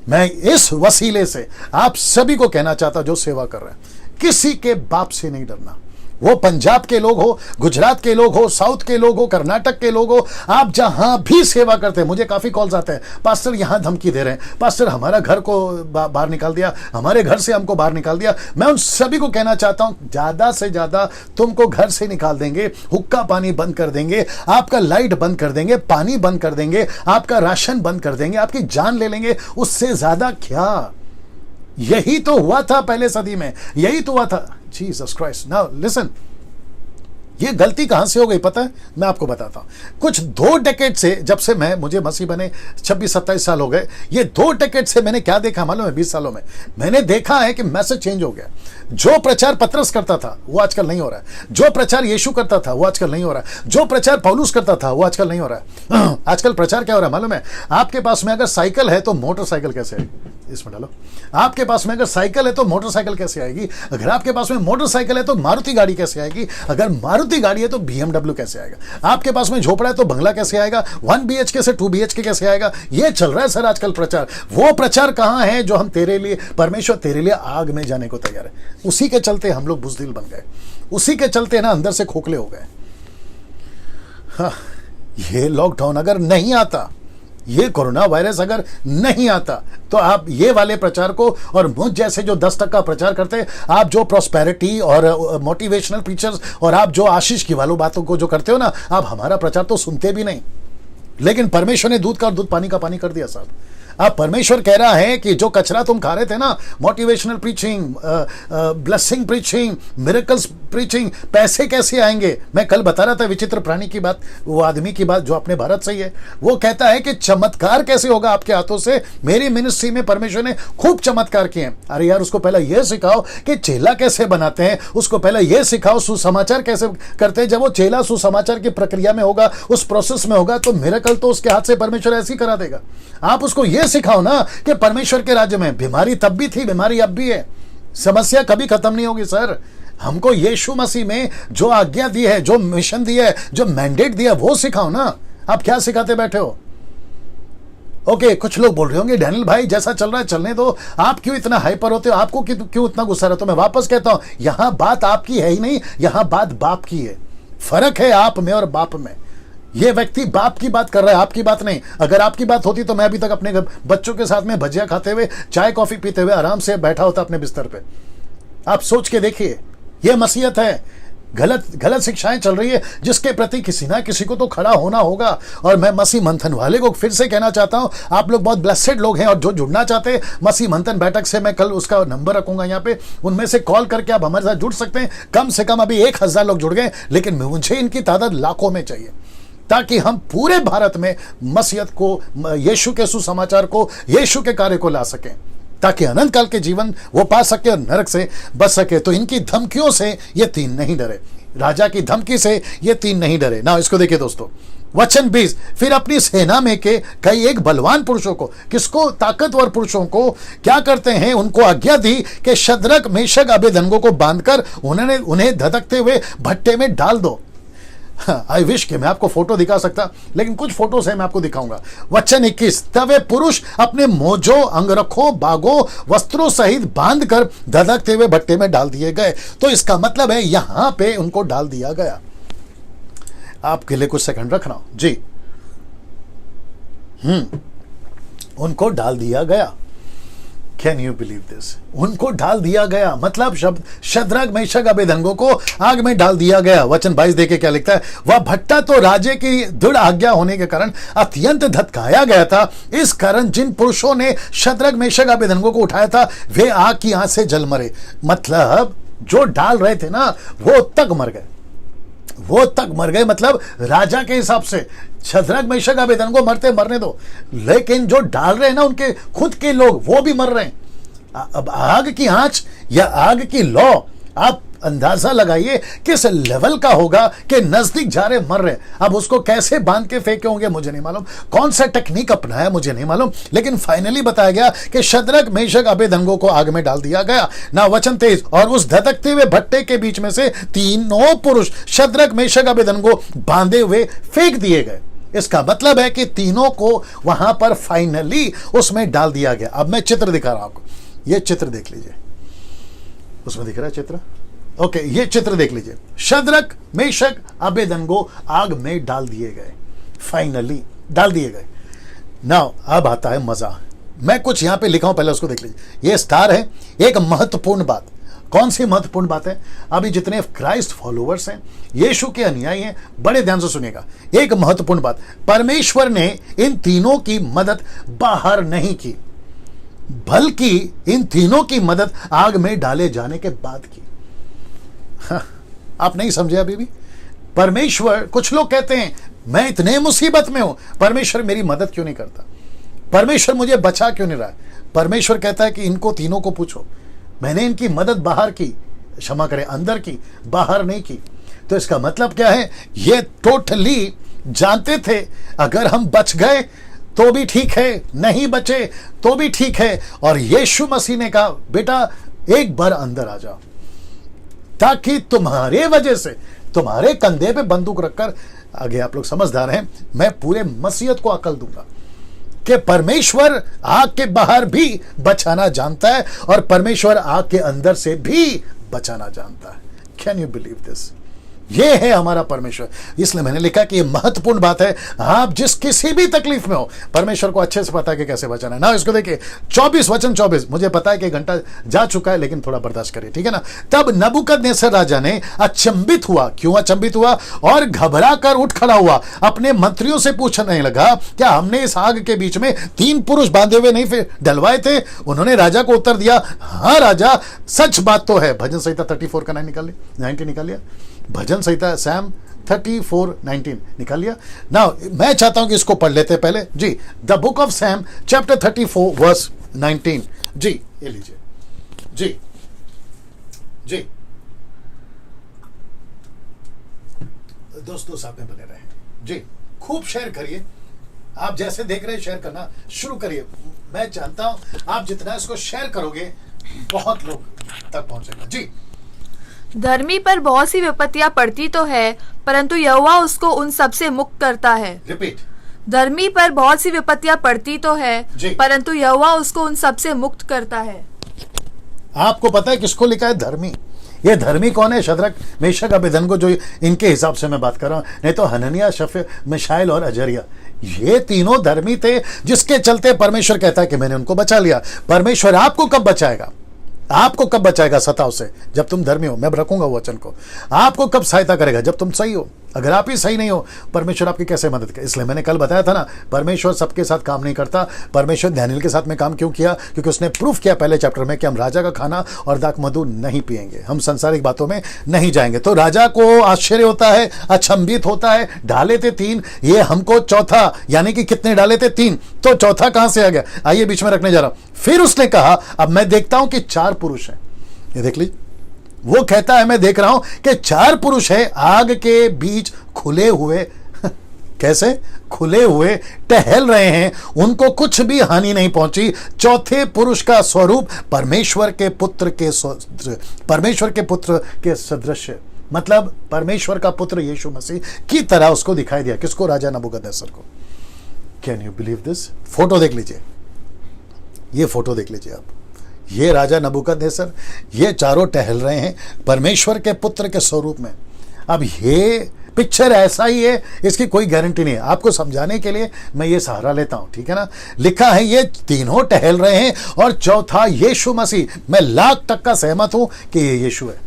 मैं इस वसीले से आप सभी को कहना चाहता, जो सेवा कर रहे हैं, किसी के बाप से नहीं डरना। वो पंजाब के लोग हो, गुजरात के लोग हो, साउथ के लोग हो, कर्नाटक के लोग हो, आप जहां भी सेवा करते हैं। मुझे काफी कॉल्स आते हैं, पास्टर यहां धमकी दे रहे हैं, पास्टर हमारा घर को बाहर निकाल दिया, हमारे घर से हमको बाहर निकाल दिया। मैं उन सभी को कहना चाहता हूं, ज्यादा से ज्यादा तुमको घर से निकाल देंगे, हुक्का पानी बंद कर देंगे, आपका लाइट बंद कर देंगे, पानी बंद कर देंगे, आपका राशन बंद कर देंगे, आपकी जान ले लेंगे। उससे ज्यादा क्या? यही तो हुआ था पहले सदी में, यही तो हुआ था। Jesus Christ. नाउ लिसन, ये गलती कहां से हो गई पता है? मैं आपको बताता हूं। कुछ 2 डेकेड से, जब से मुझे मसीह बने 26-27 साल हो गए, ये 2 डेकेड से मैंने क्या देखा मालूम है? 20 सालों में मैंने देखा है कि मैसेज चेंज हो गया। जो प्रचार पतरस करता था वो आजकल नहीं हो रहा है, जो प्रचार यीशु करता था वो आजकल नहीं हो रहा है, जो प्रचार पौलुस करता था वो आजकल नहीं हो रहा है। आजकल प्रचार क्या हो रहा है मालूम है? आपके पास में अगर साइकिल है तो मोटरसाइकिल कैसे आएगी? इसमें डालो। आपके पास में अगर साइकिल है तो मोटरसाइकिल कैसे आएगी? अगर आपके पास में मोटरसाइकिल है तो मारुति गाड़ी कैसे आएगी? अगर मारुति गाड़ी है तो BMW कैसे आएगा? आपके पास में झोपड़ा है तो बंगला कैसे आएगा? 1 BHK से 2 BHK कैसे आएगा? ये चल रहा है सर आजकल प्रचार। वो प्रचार कहां है जो हम तेरे लिए, परमेश्वर तेरे लिए आग में जाने को तैयार है? उसी के चलते हम लोग बुज़दिल बन गए, उसी के चलते ना अंदर से खोखले हो गए। हाँ, ये लॉकडाउन अगर नहीं आता, ये कोरोना वायरस अगर नहीं आता, तो आप ये वाले प्रचार को और मुझ जैसे जो 10% प्रचार करते, आप जो प्रॉस्पेरिटी और मोटिवेशनल पिक्चर्स और आप जो आशीष की वालों बातों को जो करते हो ना, आप हमारा प्रचार तो सुनते भी नहीं। लेकिन परमेश्वर ने दूध का और दूध पानी का पानी कर दिया साहब। अब परमेश्वर कह रहा है कि जो कचरा तुम खा रहे थे ना, motivational preaching, blessing preaching, miracles preaching, पैसे कैसे आएंगे। मैं कल बता रहा था विचित्र प्राणी की बात, वो आदमी की बात जो अपने भारत से ही है। वो कहता है कि चमत्कार कैसे होगा आपके हाथों से। मेरी मिनिस्ट्री में परमेश्वर ने खूब चमत्कार किए हैं। अरे यार, उसको पहले यह सिखाओ कि चेला कैसे बनाते हैं, उसको पहले यह सिखाओ सुसमाचार कैसे करते हैं। जब वो चेला सुसमाचार की प्रक्रिया में होगा, उस प्रोसेस में होगा, तो मिरेकल तो उसके हाथ से परमेश्वर ऐसे ही करा देगा। आप उसको यह सिखाओ ना कि परमेश्वर के राज्य में बीमारी तब भी थी, बीमारी अब भी है, समस्या कभी खत्म नहीं होगी। सर, हमको यीशु मसीह में जो आज्ञा दी है, जो मिशन दिया है, जो मैंडेट दिया है, वो सिखाओ ना। आप क्या सिखाते बैठे हो। ओके, कुछ लोग बोल रहे होंगे डैनियल भाई जैसा चल रहा है चलने दो, आप क्यों इतना हाइपर होते हो, आपको क्यों इतना गुस्सा रहता है। मैं वापस कहता हूं, यहां बात आपकी है ही नहीं, यहां बात बाप की है। फर्क है आप में और बाप में। ये व्यक्ति बाप की बात कर रहा है, आपकी बात नहीं। अगर आपकी बात होती तो मैं अभी तक अपने बच्चों के साथ में भजिया खाते हुए, चाय कॉफी पीते हुए आराम से बैठा होता अपने बिस्तर पे। आप सोच के देखिए, यह मसीहत है। गलत शिक्षाएं चल रही है, जिसके प्रति किसी ना किसी को तो खड़ा होना होगा। और मैं मसीह मंथन वाले को फिर से कहना चाहता हूं, आप लोग बहुत ब्लेसेड लोग हैं, और जो जुड़ना चाहते हैं मसीह मंथन बैठक से, मैं कल उसका नंबर रखूंगा यहाँ पे, उनमें से कॉल करके आप हमारे साथ जुड़ सकते हैं। कम से कम अभी 1000 लोग जुड़ गए, लेकिन मुझे इनकी तादाद लाखों में चाहिए, ताकि हम पूरे भारत में मसीहत को, यीशु के सुसमाचार को, यीशु के कार्य को ला सकें, ताकि अनंत काल के जीवन वो पा सके और नरक से बच सके। तो इनकी धमकियों से ये तीन नहीं डरे, राजा की धमकी से ये तीन नहीं डरे ना। इसको देखिए दोस्तों, वचन 20, फिर अपनी सेना में के कई एक बलवान पुरुषों को, किसको, ताकतवर पुरुषों को क्या करते हैं, उनको आज्ञा दी कि शद्रक मेशक अबेदनगो को बांधकर उन्हें धधकते हुए भट्टे में डाल दो। आई विश कि मैं आपको फोटो दिखा सकता, लेकिन कुछ फोटो से मैं आपको दिखाऊंगा। वचन 21, तब वे पुरुष अपने मोजों, अंगरखों, बागों, वस्त्रों सहित बांधकर धधकते हुए भट्टे में डाल दिए गए। तो इसका मतलब है यहां पे उनको डाल दिया गया। आपके लिए कुछ सेकंड रखना जी। उनको डाल दिया गया। Can you believe this? उनको डाल दिया गया, मतलब शब्द शद्रक मेशक अबेदनगो को आग में डाल दिया गया। वचन 22 देखे क्या लिखता है, वह भट्टा तो राजे की दृढ़ आज्ञा होने के कारण अत्यंत धधकाया गया था। इस कारण जिन पुरुषों ने शद्रक मेशक अबेदनगो को उठाया था, वे आग की आंच से जल मरे। मतलब जो डाल रहे थे ना, वो तक मर गए, वो तक मर गए। मतलब राजा के हिसाब से शद्रक मेशक अबेदनगो मरने दो, लेकिन जो डाल रहे हैं ना, उनके खुद के लोग, वो भी मर रहे हैं। अब आग की आंच या आग की लौ, आप अंदाजा लगाइए किस लेवल का होगा कि नजदीक जा रहे, मर रहे। अब उसको कैसे बांध के फेंके होंगे मुझे नहीं मालूम, कौन सा टेक्निक अपनाया मुझे नहीं मालूम, लेकिन फाइनली बताया गया कि शद्रक मेशक अबेदनगो को आग में डाल दिया गया ना। वचन 23, और उस धधकते हुए भट्टे के बीच में से तीनों पुरुष शद्रक मेशक अबेदनगो बांधे हुए फेंक दिए गए। इसका मतलब है कि तीनों को वहां पर फाइनली उसमें डाल दिया गया। अब मैं चित्र दिखा रहा हूं आपको, ये चित्र देख लीजिए, उसमें दिख रहा है चित्र। ओके, ये चित्र देख लीजिए, शद्रक मेशक अबेदनगो आग में डाल दिए गए, फाइनली डाल दिए गए। नाउ अब आता है मजा। मैं कुछ यहां पे लिखा हूं, पहले उसको देख लीजिए। ये स्टार है। एक महत्वपूर्ण बात, कौन सी महत्वपूर्ण बात है? अभी जितने क्राइस्ट फॉलोअर्स हैं, यीशु के अनुयायी हैं, बड़े ध्यान से सुनिएगा। एक महत्वपूर्ण बात, परमेश्वर ने इन तीनों की मदद बाहर नहीं की, बल्कि इन तीनों की मदद आग में डाले जाने के बाद की। आप नहीं समझे अभी भी? परमेश्वर, कुछ लोग कहते हैं मैं इतने मुसीबत में हूं, परमेश्वर मेरी मदद क्यों नहीं करता, परमेश्वर मुझे बचा क्यों नहीं रहा? परमेश्वर कहता है कि इनको तीनों को पूछो, मैंने इनकी मदद बाहर की, क्षमा करें अंदर की, बाहर नहीं की। तो इसका मतलब क्या है? ये टोटली जानते थे अगर हम बच गए तो भी ठीक है, नहीं बचे तो भी ठीक है। और यीशु मसीह ने कहा बेटा एक बार अंदर आ जाओ, ताकि तुम्हारे वजह से, तुम्हारे कंधे पे बंदूक रखकर, आगे आप लोग समझदार हैं, मैं पूरे मसीहत को अकल दूंगा कि परमेश्वर आग के बाहर भी बचाना जानता है और परमेश्वर आग के अंदर से भी बचाना जानता है। Can you believe this? ये है हमारा परमेश्वर। इसलिए मैंने लिखा कि ये महत्वपूर्ण बात है। आप जिस किसी भी तकलीफ में हो, परमेश्वर को अच्छे से पता है कि कैसे बचाना है ना। इसको देखिए 24 वचन 24। मुझे पता है कि घंटा जा चुका है, लेकिन थोड़ा बर्दाश्त करिए, ठीक है ना। तब नबूकदनेस्सर राजा ने अचंभित हुआ। क्यों अचंभित हुआ? और घबरा कर उठ खड़ा हुआ, अपने मंत्रियों से पूछने लगा, क्या हमने इस आग के बीच में 3 पुरुष बांधे हुए नहीं फिर डलवाए थे? उन्होंने राजा को उत्तर दिया, हाँ राजा, सच बात तो है। भजन संहिता 34 का 19 निकाल लिया। भजन संहिता सैम 34:19 निकाल लिया ना। मैं चाहता हूं कि इसको पढ़ लेते पहले जी। The book of Psalm chapter 34:19 जी, ये लीजिए जी जी। दोस्तों साथ में बने रहे जी, खूब शेयर करिए। आप जैसे देख रहे हैं शेयर करना शुरू करिए। मैं जानता हूं आप जितना इसको शेयर करोगे बहुत लोग तक पहुंचेगा जी। धर्मी पर बहुत सी विपत्तियां पड़ती तो है, परंतु यहोवा उसको उन सब से मुक्त करता है। रिपीट। धर्मी पर बहुत सी विपत्तियां पड़ती तो है, जी। परंतु यहोवा उसको उन सब से मुक्त करता है। आपको पता है किसको लिखा है धर्मी? ये धर्मी कौन है? शद्रक, मेशक, अबेदनगो, जो इनके हिसाब से मैं बात कर रहा हूं। नहीं तो हनन्याह, शफे, मिशाएल और अजरिया, ये तीनों धर्मी थे, जिसके चलते परमेश्वर कहता है कि मैंने उनको बचा लिया। परमेश्वर आपको कब बचाएगा? आपको कब बचाएगा सताव से? जब तुम धर्मी हो। मैं रखूंगा वो वचन को। आपको कब सहायता करेगा? जब तुम सही हो। अगर आप ही सही नहीं हो, परमेश्वर आपकी कैसे मदद करे? इसलिए मैंने कल बताया था ना, परमेश्वर सबके साथ काम नहीं करता। परमेश्वर दानियेल के साथ में काम क्यों किया? क्योंकि उसने प्रूफ किया पहले चैप्टर में कि हम राजा का खाना और दाख मधु नहीं पिएंगे, हम सांसारिक बातों में नहीं जाएंगे। तो राजा को आश्चर्य होता है, अचंभित होता है। डाले थे 3, ये हमको चौथा, यानी कि कितने डाले थे? 3, तो चौथा कहां से आ गया? आइए बीच में रखने जा रहा हूं। फिर उसने कहा, अब मैं देखता हूं कि 4 पुरुष हैं। ये देख लीजिए, वो कहता है मैं देख रहा हूं कि 4 पुरुष है आग के बीच खुले हुए कैसे? खुले हुए टहल रहे हैं, उनको कुछ भी हानि नहीं पहुंची। चौथे पुरुष का स्वरूप परमेश्वर के पुत्र के सदृश, मतलब परमेश्वर का पुत्र यीशु मसीह की तरह उसको दिखाई दिया। किसको? राजा नबूकदनेस्सर को। Can you believe this? Photo देख लीजिए, ये फोटो देख लीजिए आप। ये राजा नबूकदनेस्सर, ये चारों टहल रहे हैं परमेश्वर के पुत्र के स्वरूप में। अब ये पिक्चर ऐसा ही है, इसकी कोई गारंटी नहीं है। आपको समझाने के लिए मैं ये सहारा लेता हूं, ठीक है ना। लिखा है ये तीनों टहल रहे हैं और चौथा यीशु मसीह। मैं 100% सहमत हूं कि ये यीशु है।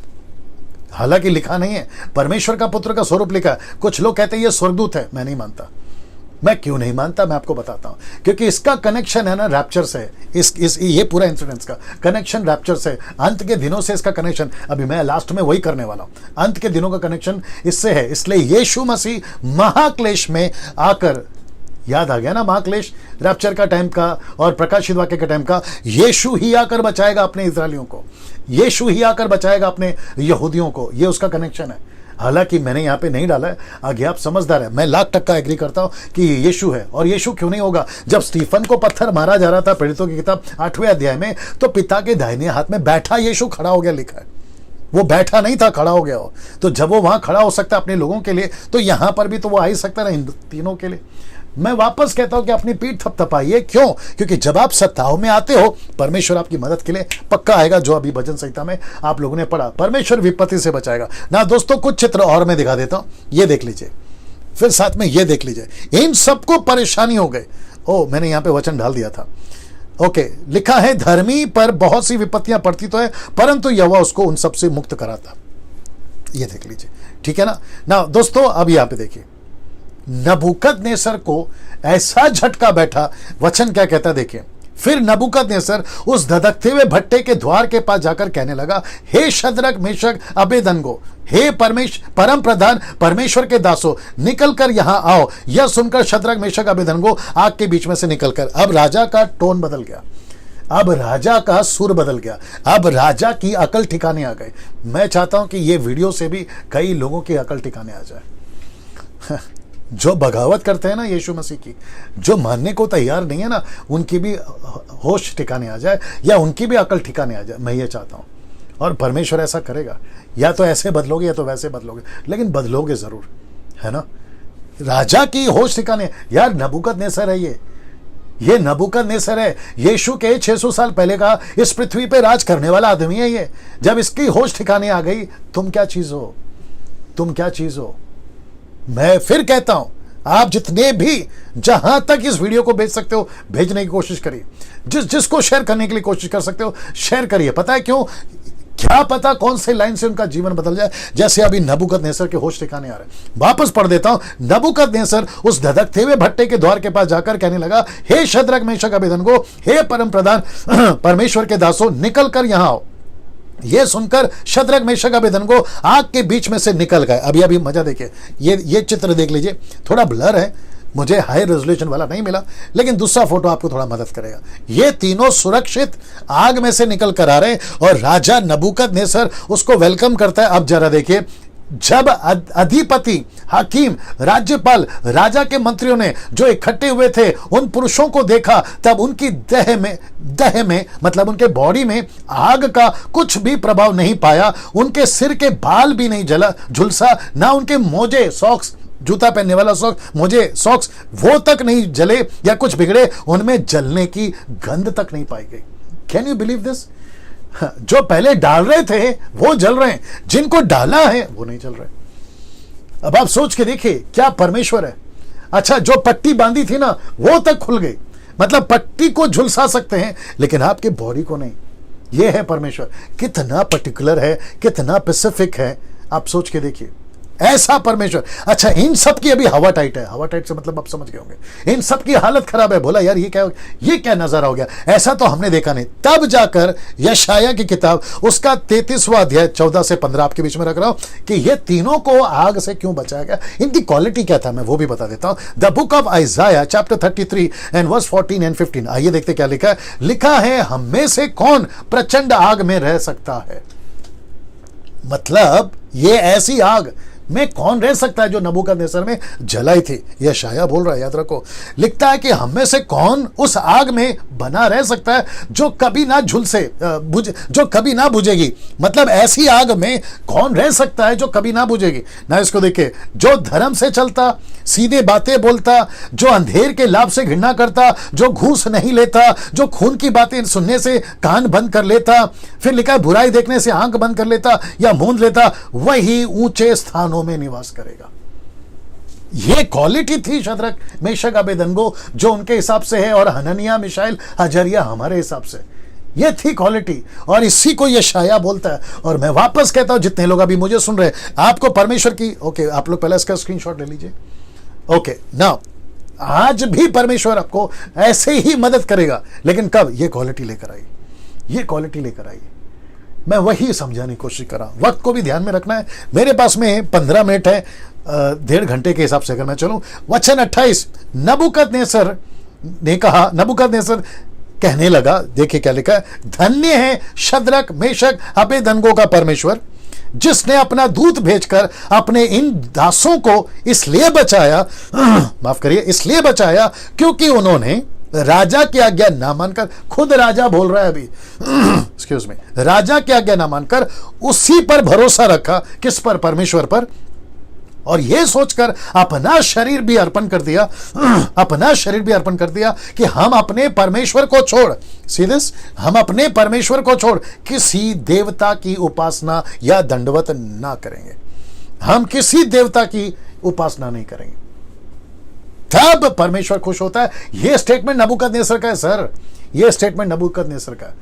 हालांकि लिखा नहीं है परमेश्वर का पुत्र का स्वरूप लिखा है। कुछ लोग कहते हैं ये स्वर्गदूत है। मैं नहीं मानता। मैं क्यों नहीं मानता? मैं आपको बताता हूं। क्योंकि इसका कनेक्शन है ना रैप्चर से। ये पूरा इंसिडेंस का कनेक्शन रैप्चर से, अंत के दिनों से इसका कनेक्शन। अभी मैं लास्ट में वही करने वाला हूं। अंत के दिनों का कनेक्शन इससे है। इसलिए यीशु मसीह महाक्लेश में आकर, याद आ गया ना महाक्लेश, रैप्चर का टाइम का और प्रकाशित वाक्य के टाइम का। यीशु ही आकर बचाएगा अपने इस्राएलियों को, यीशु ही आकर बचाएगा अपने यहूदियों को। ये उसका कनेक्शन है। हालांकि मैंने यहां पे नहीं डाला है, आगे आप समझदार है। मैं 100% एग्री करता हूं कि यीशु है। और यीशु क्यों नहीं होगा? जब स्टीफन को पत्थर मारा जा रहा था प्रेरितों की किताब 8वें अध्याय में, तो पिता के दाहिने हाथ में बैठा यीशु खड़ा हो गया, लिखा है। वो बैठा नहीं था, खड़ा हो गया हो। तो जब वो वहां खड़ा हो सकता है अपने लोगों के लिए, तो यहां पर भी तो वो आ ही सकता है इन तीनों के लिए। मैं वापस कहता हूं कि अपनी पीठ थपथपाइए। क्यों? क्योंकि जब आप सत्ताओं में आते हो, परमेश्वर आपकी मदद के लिए पक्का आएगा। जो अभी भजन संहिता में आप लोगों ने पढ़ा, परमेश्वर विपत्ति से बचाएगा ना। दोस्तों कुछ चित्र और मैं दिखा देता हूं, ये देख लीजिए, फिर साथ में ये देख लीजिए। इन सबको परेशानी हो गई। ओ, मैंने यहां पे वचन डाल दिया था। ओके, लिखा है धर्मी पर बहुत सी विपत्तियां पड़ती तो है, परंतु यहोवा उसको उन सबसे मुक्त कराता। ये देख लीजिए, ठीक है ना। दोस्तों अब यहां पे देखिए, नबूकदनेस्सर को ऐसा झटका बैठा। वचन क्या कहता देखिए, फिर नबूकदनेस्सर उस धधकते हुए भट्टे के द्वार के पास जाकर कहने लगा, हे शद्रक, मेशक, अबेदनगो, हे परम प्रधान परमेश्वर के दासों, निकल कर यहां आओ। यह सुनकर शद्रक, मेशक, अबेदनगो आग के बीच में से निकलकर, अब राजा का टोन बदल गया, अब राजा का सुर बदल गया, अब राजा की अकल ठिकाने आ गई। मैं चाहता हूं कि ये वीडियो से भी कई लोगों की अकल ठिकाने आ जाए। जो बगावत करते हैं ना यीशु मसीह की, जो मानने को तैयार नहीं है ना, उनकी भी होश ठिकाने आ जाए, या उनकी भी अकल ठिकाने आ जाए। मैं ये चाहता हूं, और परमेश्वर ऐसा करेगा। या तो ऐसे बदलोगे या तो वैसे बदलोगे, लेकिन बदलोगे जरूर, है ना। राजा की होश ठिकाने। यार नबूकदनेस्सर है ये नबूकदनेस्सर है। यीशु के 600 साल पहले का इस पृथ्वी पे राज करने वाला आदमी है ये। जब इसकी होश ठिकाने आ गई, तुम क्या चीज हो? तुम क्या चीज हो। मैं फिर कहता हूं, आप जितने भी जहां तक इस वीडियो को भेज सकते हो भेजने की कोशिश करिए, जिसको शेयर करने के लिए कोशिश कर सकते हो शेयर करिए। पता है क्यों? क्या पता कौन से लाइन से उनका जीवन बदल जाए। जैसे अभी नबूकदनेस्सर के होश ठिकाने आ रहे हैं। वापस पढ़ देता हूं। नबूकदनेस्सर उस धधकते हुए भट्टे के द्वार के पास जाकर कहने लगा, हे शद्रक मेशक अबेदनगो, हे परम प्रधान परमेश्वर के दासों, निकल कर यहां आओ। ये सुनकर शद्रक मेशक अबेदनगो आग के बीच में से निकल गए। अभी अभी मजा देखिए, ये चित्र देख लीजिए, थोड़ा ब्लर है, मुझे हाई रेजोल्यूशन वाला नहीं मिला, लेकिन दूसरा फोटो आपको थोड़ा मदद करेगा। ये तीनों सुरक्षित आग में से निकल कर आ रहे हैं और राजा नबूकदनेस्सर उसको वेलकम करता है। अब जरा देखिए, जब अधिपति, हाकिम, राज्यपाल, राजा के मंत्रियों ने जो इकट्ठे हुए थे उन पुरुषों को देखा, तब उनकी देह में मतलब उनके बॉडी में आग का कुछ भी प्रभाव नहीं पाया। उनके सिर के बाल भी नहीं झुलसा, ना उनके मोजे, सॉक्स, जूता पहनने वाला सॉक्स, मोजे, सॉक्स, वो तक नहीं जले या कुछ बिगड़े। उनमें जलने की गंध तक नहीं पाई गई। Can you believe this? जो पहले डाल रहे थे वो जल रहे हैं, जिनको डाला है वो नहीं जल रहे। अब आप सोच के देखिए, क्या परमेश्वर है। अच्छा, जो पट्टी बांधी थी ना वो तक खुल गई, मतलब पट्टी को झुलसा सकते हैं लेकिन आपके बॉडी को नहीं। ये है परमेश्वर। कितना पर्टिकुलर है, कितना स्पेसिफिक है, आप सोच के देखिए, ऐसा परमेश्वर। अच्छा, इन सब की अभी हवा टाइट है। हवा टाइट से मतलब आप समझ गए होंगे, इन सब की हालत खराब है। बोला यार ये क्या नजारा हो गया, ऐसा तो हमने देखा नहीं। तब जाकर यशाया की किताब उसका 33वां अध्याय 14 से 15 आपके बीच में रख रहा हूं कि ये तीनों को आग से क्यों बचाया गया, इनकी क्वालिटी क्या था, मैं वो भी बता देता हूं। The book of Isaiah chapter 33 and verse 14 and 15। आइए देखते क्या लिखा है। लिखा है, हम में से कौन प्रचंड आग में रह सकता है। मतलब ये ऐसी आग में कौन रह सकता है जो नबूकदनेस्सर में जलाई थी। यशाया बोल रहा है, याद रखो। लिखता है कि हम में से कौन उस आग में बना रह सकता है जो कभी ना जो कभी ना बुझेगी। मतलब ऐसी आग में कौन रह सकता है जो कभी ना बुझेगी ना। इसको देखिए, जो धर्म से चलता, सीधे बातें बोलता, जो अंधेर के लाभ से घृणा करता, जो घूस नहीं लेता, जो खून की बातें सुनने से कान बंद कर लेता, फिर लिखा है बुराई देखने से आंख बंद कर लेता या मूंद लेता, वही ऊंचे स्थानों में निवास करेगा। यह क्वालिटी थी शद्रक मेशक अबेदनगो जो उनके हिसाब से है, और हननिया, मिशाइल, हजरिया हमारे हिसाब से। यह थी क्वालिटी, और इसी को यशाया बोलता है। और मैं वापस कहता हूं, जितने लोग अभी मुझे सुन रहे हैं, आपको परमेश्वर की, ओके, आप लोग पहले इसका स्क्रीनशॉट ले लीजिए। ओके, नाउ आज भी परमेश्वर आपको ऐसे ही मदद करेगा, लेकिन कब? ये क्वालिटी लेकर आई, ये क्वालिटी लेकर आई। मैं वही समझाने की कोशिश कर रहा हूं। वक्त को भी ध्यान में रखना है। मेरे पास में 15 मिनट है, 1.5 घंटे के हिसाब से अगर मैं चलूं। वचन 28, नबूकदनेस्सर ने कहा, नबूकदनेस्सर कहने लगा, देखिए क्या लिखा है, धन्य है शद्रक मेशक अबेदनगो का परमेश्वर, जिसने अपना दूत भेजकर अपने इन दासों को इसलिए बचाया, माफ करिए, इसलिए बचाया क्योंकि उन्होंने राजा की आज्ञा ना मानकर, खुद राजा बोल रहा है अभी, एक्सक्यूज मी, राजा की आज्ञा ना मानकर उसी पर भरोसा रखा। किस पर? परमेश्वर पर। और यह सोचकर अपना शरीर भी अर्पण कर दिया, अपना शरीर भी अर्पण कर दिया कि हम अपने परमेश्वर को छोड़, सीधे हम अपने परमेश्वर को छोड़ किसी देवता की उपासना या दंडवत ना करेंगे। हम किसी देवता की उपासना नहीं करेंगे। तब परमेश्वर खुश होता है। यह स्टेटमेंट नबूकदनेस्सर का है सर, यह स्टेटमेंट नबूकदनेस्सर का है।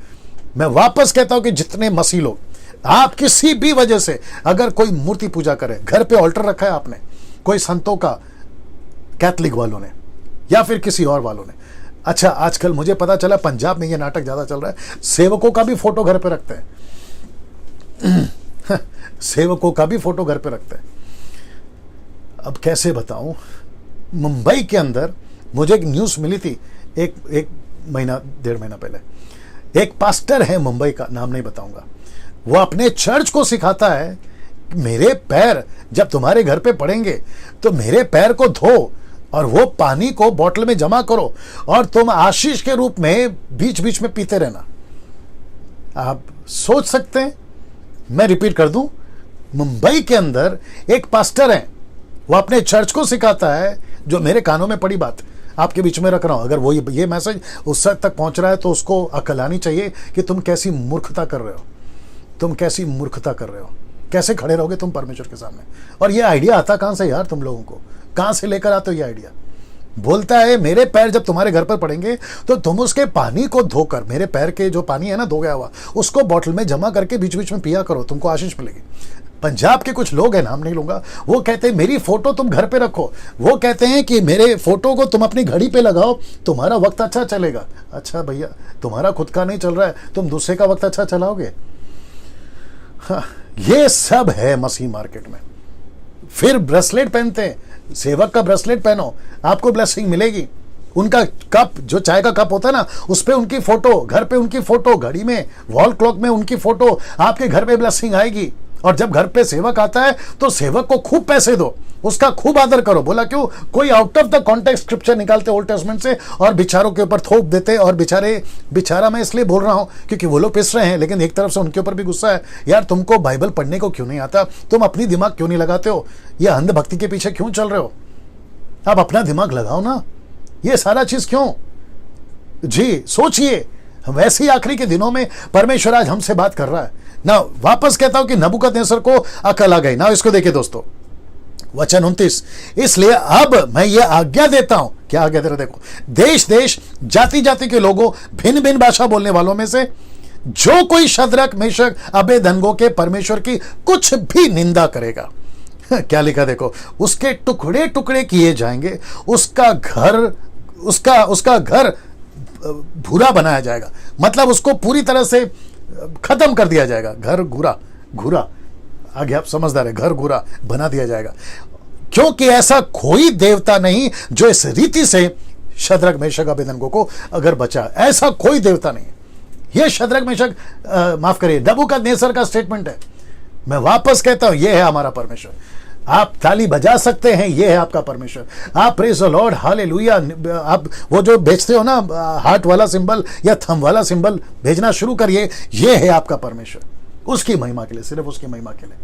मैं वापस कहता हूं कि जितने मसीह लोग, आप किसी भी वजह से अगर कोई मूर्ति पूजा करे, घर पे ऑल्टर रखा है आपने, कोई संतों का, कैथलिक वालों ने या फिर किसी और वालों ने। अच्छा, आजकल मुझे पता चला पंजाब में यह नाटक ज्यादा चल रहा है, सेवकों का भी फोटो घर पे रखते हैं। सेवकों का भी फोटो घर पे रखते हैं। अब कैसे बताऊं, मुंबई के अंदर मुझे एक न्यूज़ मिली थी एक महीना 1.5 महीना पहले। एक पास्टर है मुंबई का, नाम नहीं बताऊंगा, वो अपने चर्च को सिखाता है, मेरे पैर जब तुम्हारे घर पे पड़ेंगे तो मेरे पैर को धो और वो पानी को बोतल में जमा करो और तुम आशीष के रूप में बीच बीच में पीते रहना। आप सोच सकते हैं, मैं रिपीट कर दूं, मुंबई के अंदर एक पास्टर है, वो अपने चर्च को सिखाता है, जो मेरे कानों में पड़ी बात आपके बीच में रख रहा हूं। अगर वो ये मैसेज उस तक पहुंच रहा है तो उसको अकल आनी चाहिए कि तुम कैसी मूर्खता कर रहे हो, तुम कैसी मूर्खता कर रहे हो। कैसे खड़े रहोगे तुम परमेश्वर के सामने? और ये आइडिया आता कहां से यार? तुम लोगों को कहां से लेकर आते हो ये आइडिया? बोलता है मेरे पैर जब तुम्हारे घर पर पड़ेंगे तो तुम उसके पानी को धोकर, मेरे पैर के जो पानी है ना धो गया हुआ, उसको बॉटल में जमा करके बीच बीच में पिया करो, तुमको आशीष मिलेगी। पंजाब के कुछ लोग हैं, नाम नहीं लूंगा, वो कहते हैं मेरी फोटो तुम घर पे रखो, वो कहते हैं कि मेरे फोटो को तुम अपनी घड़ी पे लगाओ, तुम्हारा वक्त अच्छा चलेगा। अच्छा भैया, तुम्हारा खुद का नहीं चल रहा है, तुम दूसरे का वक्त अच्छा चलाओगे? हाँ, ये सब है मसीह मार्केट में। फिर ब्रेसलेट पहनते हैं, सेवक का ब्रेसलेट पहनो, आपको ब्लेसिंग मिलेगी। उनका कप, जो चाय का कप होता है ना, उस पे उनकी फोटो, घर पे उनकी फोटो, घड़ी में, वॉल क्लॉक में उनकी फोटो, आपके घर पे ब्लेसिंग आएगी। और जब घर पे सेवक आता है तो सेवक को खूब पैसे दो, उसका खूब आदर करो। बोला क्यों? कोई out of the context scripture निकालते ओल्ड टेस्टमेंट से और बेचारों के ऊपर थोप देते। और बेचारा मैं इसलिए बोल रहा हूं क्योंकि वो लोग पिस रहे हैं, लेकिन एक तरफ से उनके ऊपर भी गुस्सा है। यार तुमको बाइबल पढ़ने को क्यों नहीं आता? तुम अपनी दिमाग क्यों नहीं लगाते हो? ये अंधभक्ति के पीछे क्यों चल रहे हो? आप अपना दिमाग लगाओ ना, ये सारा चीज क्यों? जी सोचिए। वैसे ही आखिरी के दिनों में परमेश्वर आज हमसे बात कर रहा है ना। वापस कहता हूं कि नबूकदनेस्सर को अकल आ गई ना। इसको देखिए दोस्तों, वचन 29, इसलिए अब मैं ये आज्ञा देता हूं। क्या आज्ञा दे रहा? देखो, देश देश जाति जाति के लोगों, भिन्न भिन्न भाषा बोलने वालों में से जो कोई शद्रक मेशक अबेदनगो के परमेश्वर की कुछ भी निंदा करेगा, क्या लिखा देखो, उसके टुकड़े टुकड़े किए जाएंगे, उसका घर भूरा बनाया जाएगा। मतलब उसको पूरी तरह से खत्म कर दिया जाएगा। घर घूरा आगे आप समझदार है, घर घूरा बना दिया जाएगा, क्योंकि ऐसा कोई देवता नहीं जो इस रीति से शद्रक मेशक अबेदनगो को अगर बचा। ऐसा कोई देवता नहीं। यह शद्रक मेशक माफ करिए, नबूकदनेस्सर का स्टेटमेंट है। मैं वापस कहता हूं, यह है हमारा परमेश्वर। आप ताली बजा सकते हैं, यह है आपका परमेश्वर। आप प्रेज द लॉर्ड, हालेलुया, आप वो जो बेचते हो ना हार्ट वाला सिंबल या थंब वाला सिंबल भेजना शुरू करिए। यह है आपका परमेश्वर, उसकी महिमा के लिए, सिर्फ उसकी महिमा के लिए।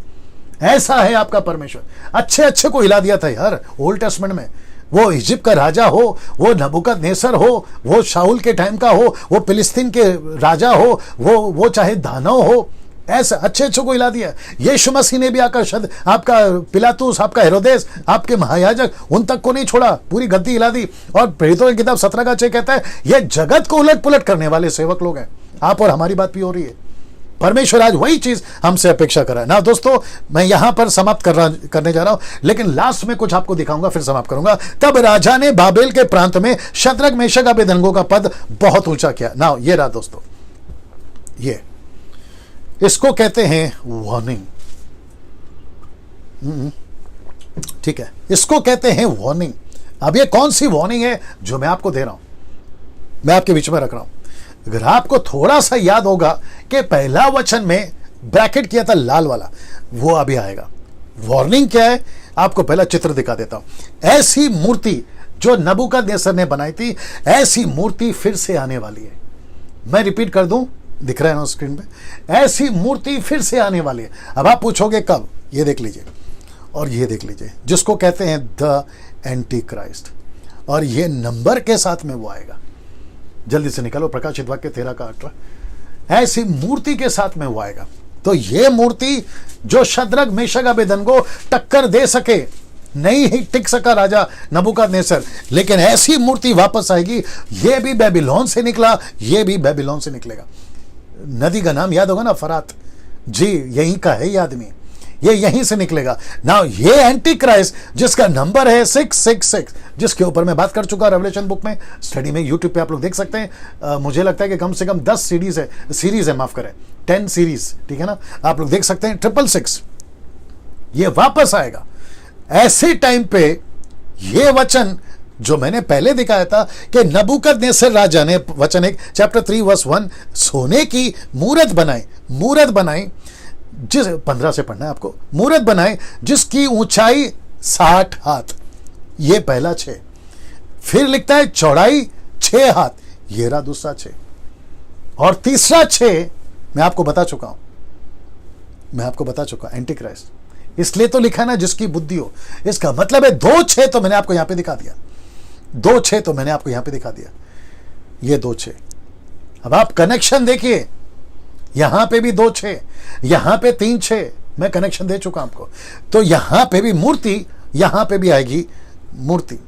ऐसा है आपका परमेश्वर। अच्छे अच्छे को हिला दिया था यार ओल्ड टेस्टमेंट में। वो इजिप्ट का राजा हो, वो नबूकदनेस्सर हो, वो शाऊल के टाइम का हो, वो फिलिस्तीन के राजा हो, वो चाहे दानव हो, ऐसा अच्छे अच्छे को हिला दिया। यीशु मसीह ने भी आकर आपका पिलातुस, आपका हेरोदेस, आपके महायाजक, उन तक को नहीं छोड़ा, पूरी गद्दी हिला दी। और प्रेरितों की किताब 17 का 6 कहता है ये जगत को उलट पुलट करने वाले सेवक लोग हैं। आप और हमारी बात भी हो रही है। परमेश्वर आज वही चीज हमसे अपेक्षा कर रहा है ना। दोस्तों, मैं यहां पर समाप्त करने जा रहा हूं, लेकिन लास्ट में कुछ आपको दिखाऊंगा, फिर समाप्त करूंगा। तब राजा ने बाबेल के प्रांत में शद्रक मेशक अबेदनगो का पद बहुत ऊंचा किया ना। ये रहा दोस्तों, ये इसको कहते हैं वार्निंग। ठीक है, इसको कहते हैं वार्निंग। अब ये कौन सी वार्निंग है जो मैं आपको दे रहा हूं, मैं आपके बीच में रख रहा हूं। अगर आपको थोड़ा सा याद होगा कि पहला वचन में ब्रैकेट किया था लाल वाला, वो अभी आएगा। वार्निंग क्या है, आपको पहला चित्र दिखा देता हूं। ऐसी मूर्ति जो नबूकदनेस्सर ने बनाई थी, ऐसी मूर्ति फिर से आने वाली है। मैं रिपीट कर दूं, दिख रहा है ना स्क्रीन पे, ऐसी मूर्ति फिर से आने वाली है। अब आप पूछोगे कब? ये देख लीजिए और ये देख लीजिए, जिसको कहते हैं द एंटी क्राइस्ट, और ये नंबर के साथ में वो आएगा। जल्दी से निकालो, प्रकाशित वाक्य 13 का 18। ऐसी मूर्ति के साथ में वो आएगा। तो ये मूर्ति जो शद्रक मेशक अबेदनगो टक्कर दे सके, नहीं ही टिक सका राजा नबूकदनेस्सर, लेकिन ऐसी मूर्ति वापस आएगी। ये भी बेबीलोन से निकला, ये भी बेबीलोन से निकलेगा। नदी का नाम याद होगा ना, फरात। जी, यहीं का है ये आदमी, ये यहीं से निकलेगा ना। ये एंटी क्राइस्ट जिसका नंबर है 666, जिसके ऊपर मैं बात कर चुका रेवलेशन बुक में, स्टडी में, यूट्यूब पे आप लोग देख सकते हैं। मुझे लगता है कि कम से कम 10 सीरीज है, माफ करें 10 सीरीज, ठीक है ना। आप लोग देख सकते हैं 666, ये वापस आएगा। ऐसे टाइम पे ये वचन जो मैंने पहले दिखाया था कि नबूकदनेस्सर राजा ने, वचन 1 चैप्टर 3 वर्स 1, सोने की मूरत बनाई जिस 15 से पढ़ना है आपको। मूरत बनाए जिसकी ऊंचाई 60 हाथ, ये पहला 6। फिर लिखता है चौड़ाई 6 हाथ, ये रहा दूसरा 6। और तीसरा 6 मैं आपको बता चुका, एंटी क्राइस्ट। इसलिए तो लिखा ना जिसकी बुद्धि हो। इसका मतलब है 2 6 तो मैंने आपको यहां पे दिखा दिया, 2 6 तो मैंने आपको यहां पे दिखा दिया, ये 2 6। अब आप कनेक्शन देखिए, यहां पे भी 2 6, यहां पे 3 6, मैं कनेक्शन दे चुका आपको। तो यहां पे भी मूर्ति, यहां पे भी आएगी मूर्ति,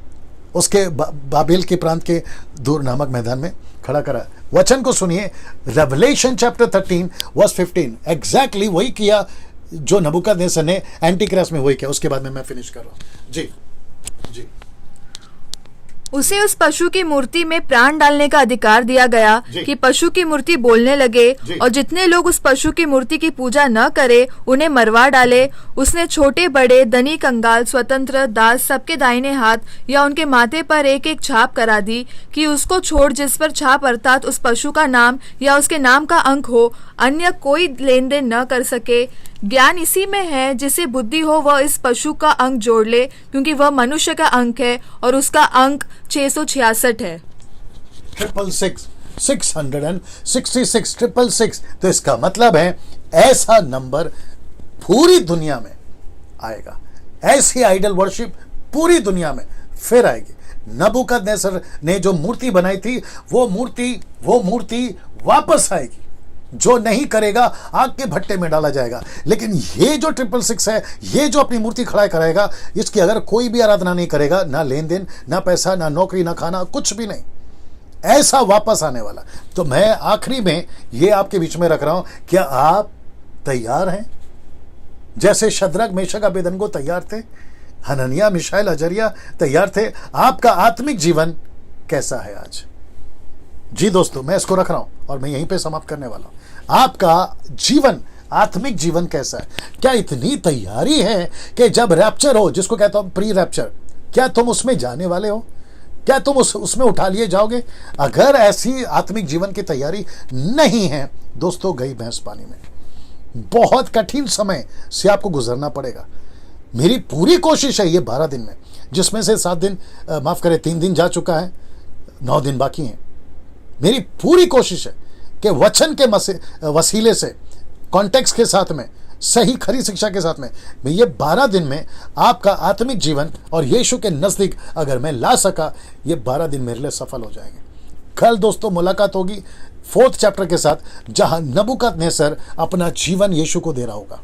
उसके बाबेल के प्रांत के दूर नामक मैदान में खड़ा करा। वचन को सुनिए, रेवलेशन चैप्टर 13 वर्स 15, एग्जैक्टली वही किया जो नबूकदनेस्सर ने एंटीक्राइस्ट में वही किया। उसके बाद में मैं फिनिश कर रहा हूं। जी जी। उसे उस पशु की मूर्ति में प्राण डालने का अधिकार दिया गया कि पशु की मूर्ति बोलने लगे, और जितने लोग उस पशु की मूर्ति की पूजा न करे उन्हें मरवा डाले। उसने छोटे बड़े, धनी कंगाल, स्वतंत्र, दास सबके दाहिने हाथ या उनके माथे पर एक एक छाप करा दी कि उसको छोड़ जिस पर छाप अर्थात उस पशु का नाम या उसके नाम का अंक हो, अन्य कोई लेन देन न कर सके। ज्ञान इसी में है, जिसे बुद्धि हो वह इस पशु का अंक जोड़ ले, क्योंकि वह मनुष्य का अंक है और उसका अंक 666 है। 666 666 666। तो इसका मतलब है ऐसा नंबर पूरी दुनिया में आएगा, ऐसी आइडल वर्शिप पूरी दुनिया में फिर आएगी। नबूकदनेस्सर ने जो मूर्ति बनाई थी वो मूर्ति वापस आएगी। जो नहीं करेगा आग के भट्टे में डाला जाएगा। लेकिन ये जो 666 है, ये जो अपनी मूर्ति खड़ा कराएगा, इसकी अगर कोई भी आराधना नहीं करेगा, ना लेन देन, ना पैसा, ना नौकरी, ना खाना, कुछ भी नहीं, ऐसा वापस आने वाला। तो मैं आखिरी में ये आपके बीच में रख रहा हूं, क्या आप तैयार हैं? जैसे शद्रक, मेशक, अबेदनगो तैयार थे, हनन्याह, मिशाएल, अजर्या तैयार थे। आपका आत्मिक जीवन कैसा है आज? जी दोस्तों, मैं इसको रख रहा हूं और मैं यहीं पे समाप्त करने वाला हूं। आपका जीवन, आत्मिक जीवन कैसा है? क्या इतनी तैयारी है कि जब रैप्चर हो, जिसको कहता हूं प्री रैप्चर, क्या तुम उसमें जाने वाले हो? क्या तुम उसमें उठा लिए जाओगे? अगर ऐसी आत्मिक जीवन की तैयारी नहीं है दोस्तों, गई भैंस पानी में। बहुत कठिन समय से आपको गुजरना पड़ेगा। मेरी पूरी कोशिश है ये 12 दिन में, जिसमें से 7 दिन, माफ करें 3 दिन जा चुका है, 9 दिन बाकी हैं। मेरी पूरी कोशिश है कि वचन के वसीले से, कॉन्टेक्स्ट के साथ में, सही खरी शिक्षा के साथ में, मैं ये 12 दिन में आपका आत्मिक जीवन और यीशु के नज़दीक अगर मैं ला सका, ये 12 दिन मेरे लिए सफल हो जाएंगे। कल दोस्तों मुलाकात होगी 4th चैप्टर के साथ, जहां नबूकदनेस्सर अपना जीवन यीशु को दे रहा होगा।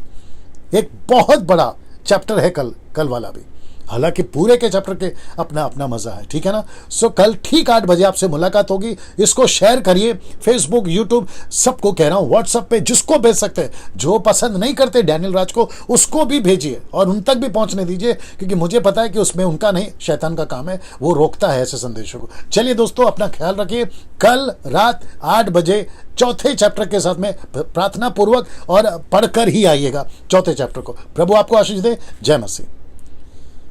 एक बहुत बड़ा चैप्टर है कल वाला भी, हालांकि पूरे के चैप्टर के अपना अपना मजा है, ठीक है ना। सो कल ठीक 8 बजे आपसे मुलाकात होगी। इसको शेयर करिए, फेसबुक, यूट्यूब, सबको कह रहा हूं, व्हाट्सएप पे जिसको भेज सकते हैं। जो पसंद नहीं करते डैनियल राज को, उसको भी भेजिए और उन तक भी पहुंचने दीजिए, क्योंकि मुझे पता है कि उसमें उनका नहीं, शैतान का काम है, वो रोकता है ऐसे संदेशों को। चलिए दोस्तों, अपना ख्याल रखिए। कल रात 8 बजे 4थे चैप्टर के साथ में प्रार्थना पूर्वक और पढ़कर ही आइएगा 4थे चैप्टर को। प्रभु आपको आशीष दे। जय मसीह।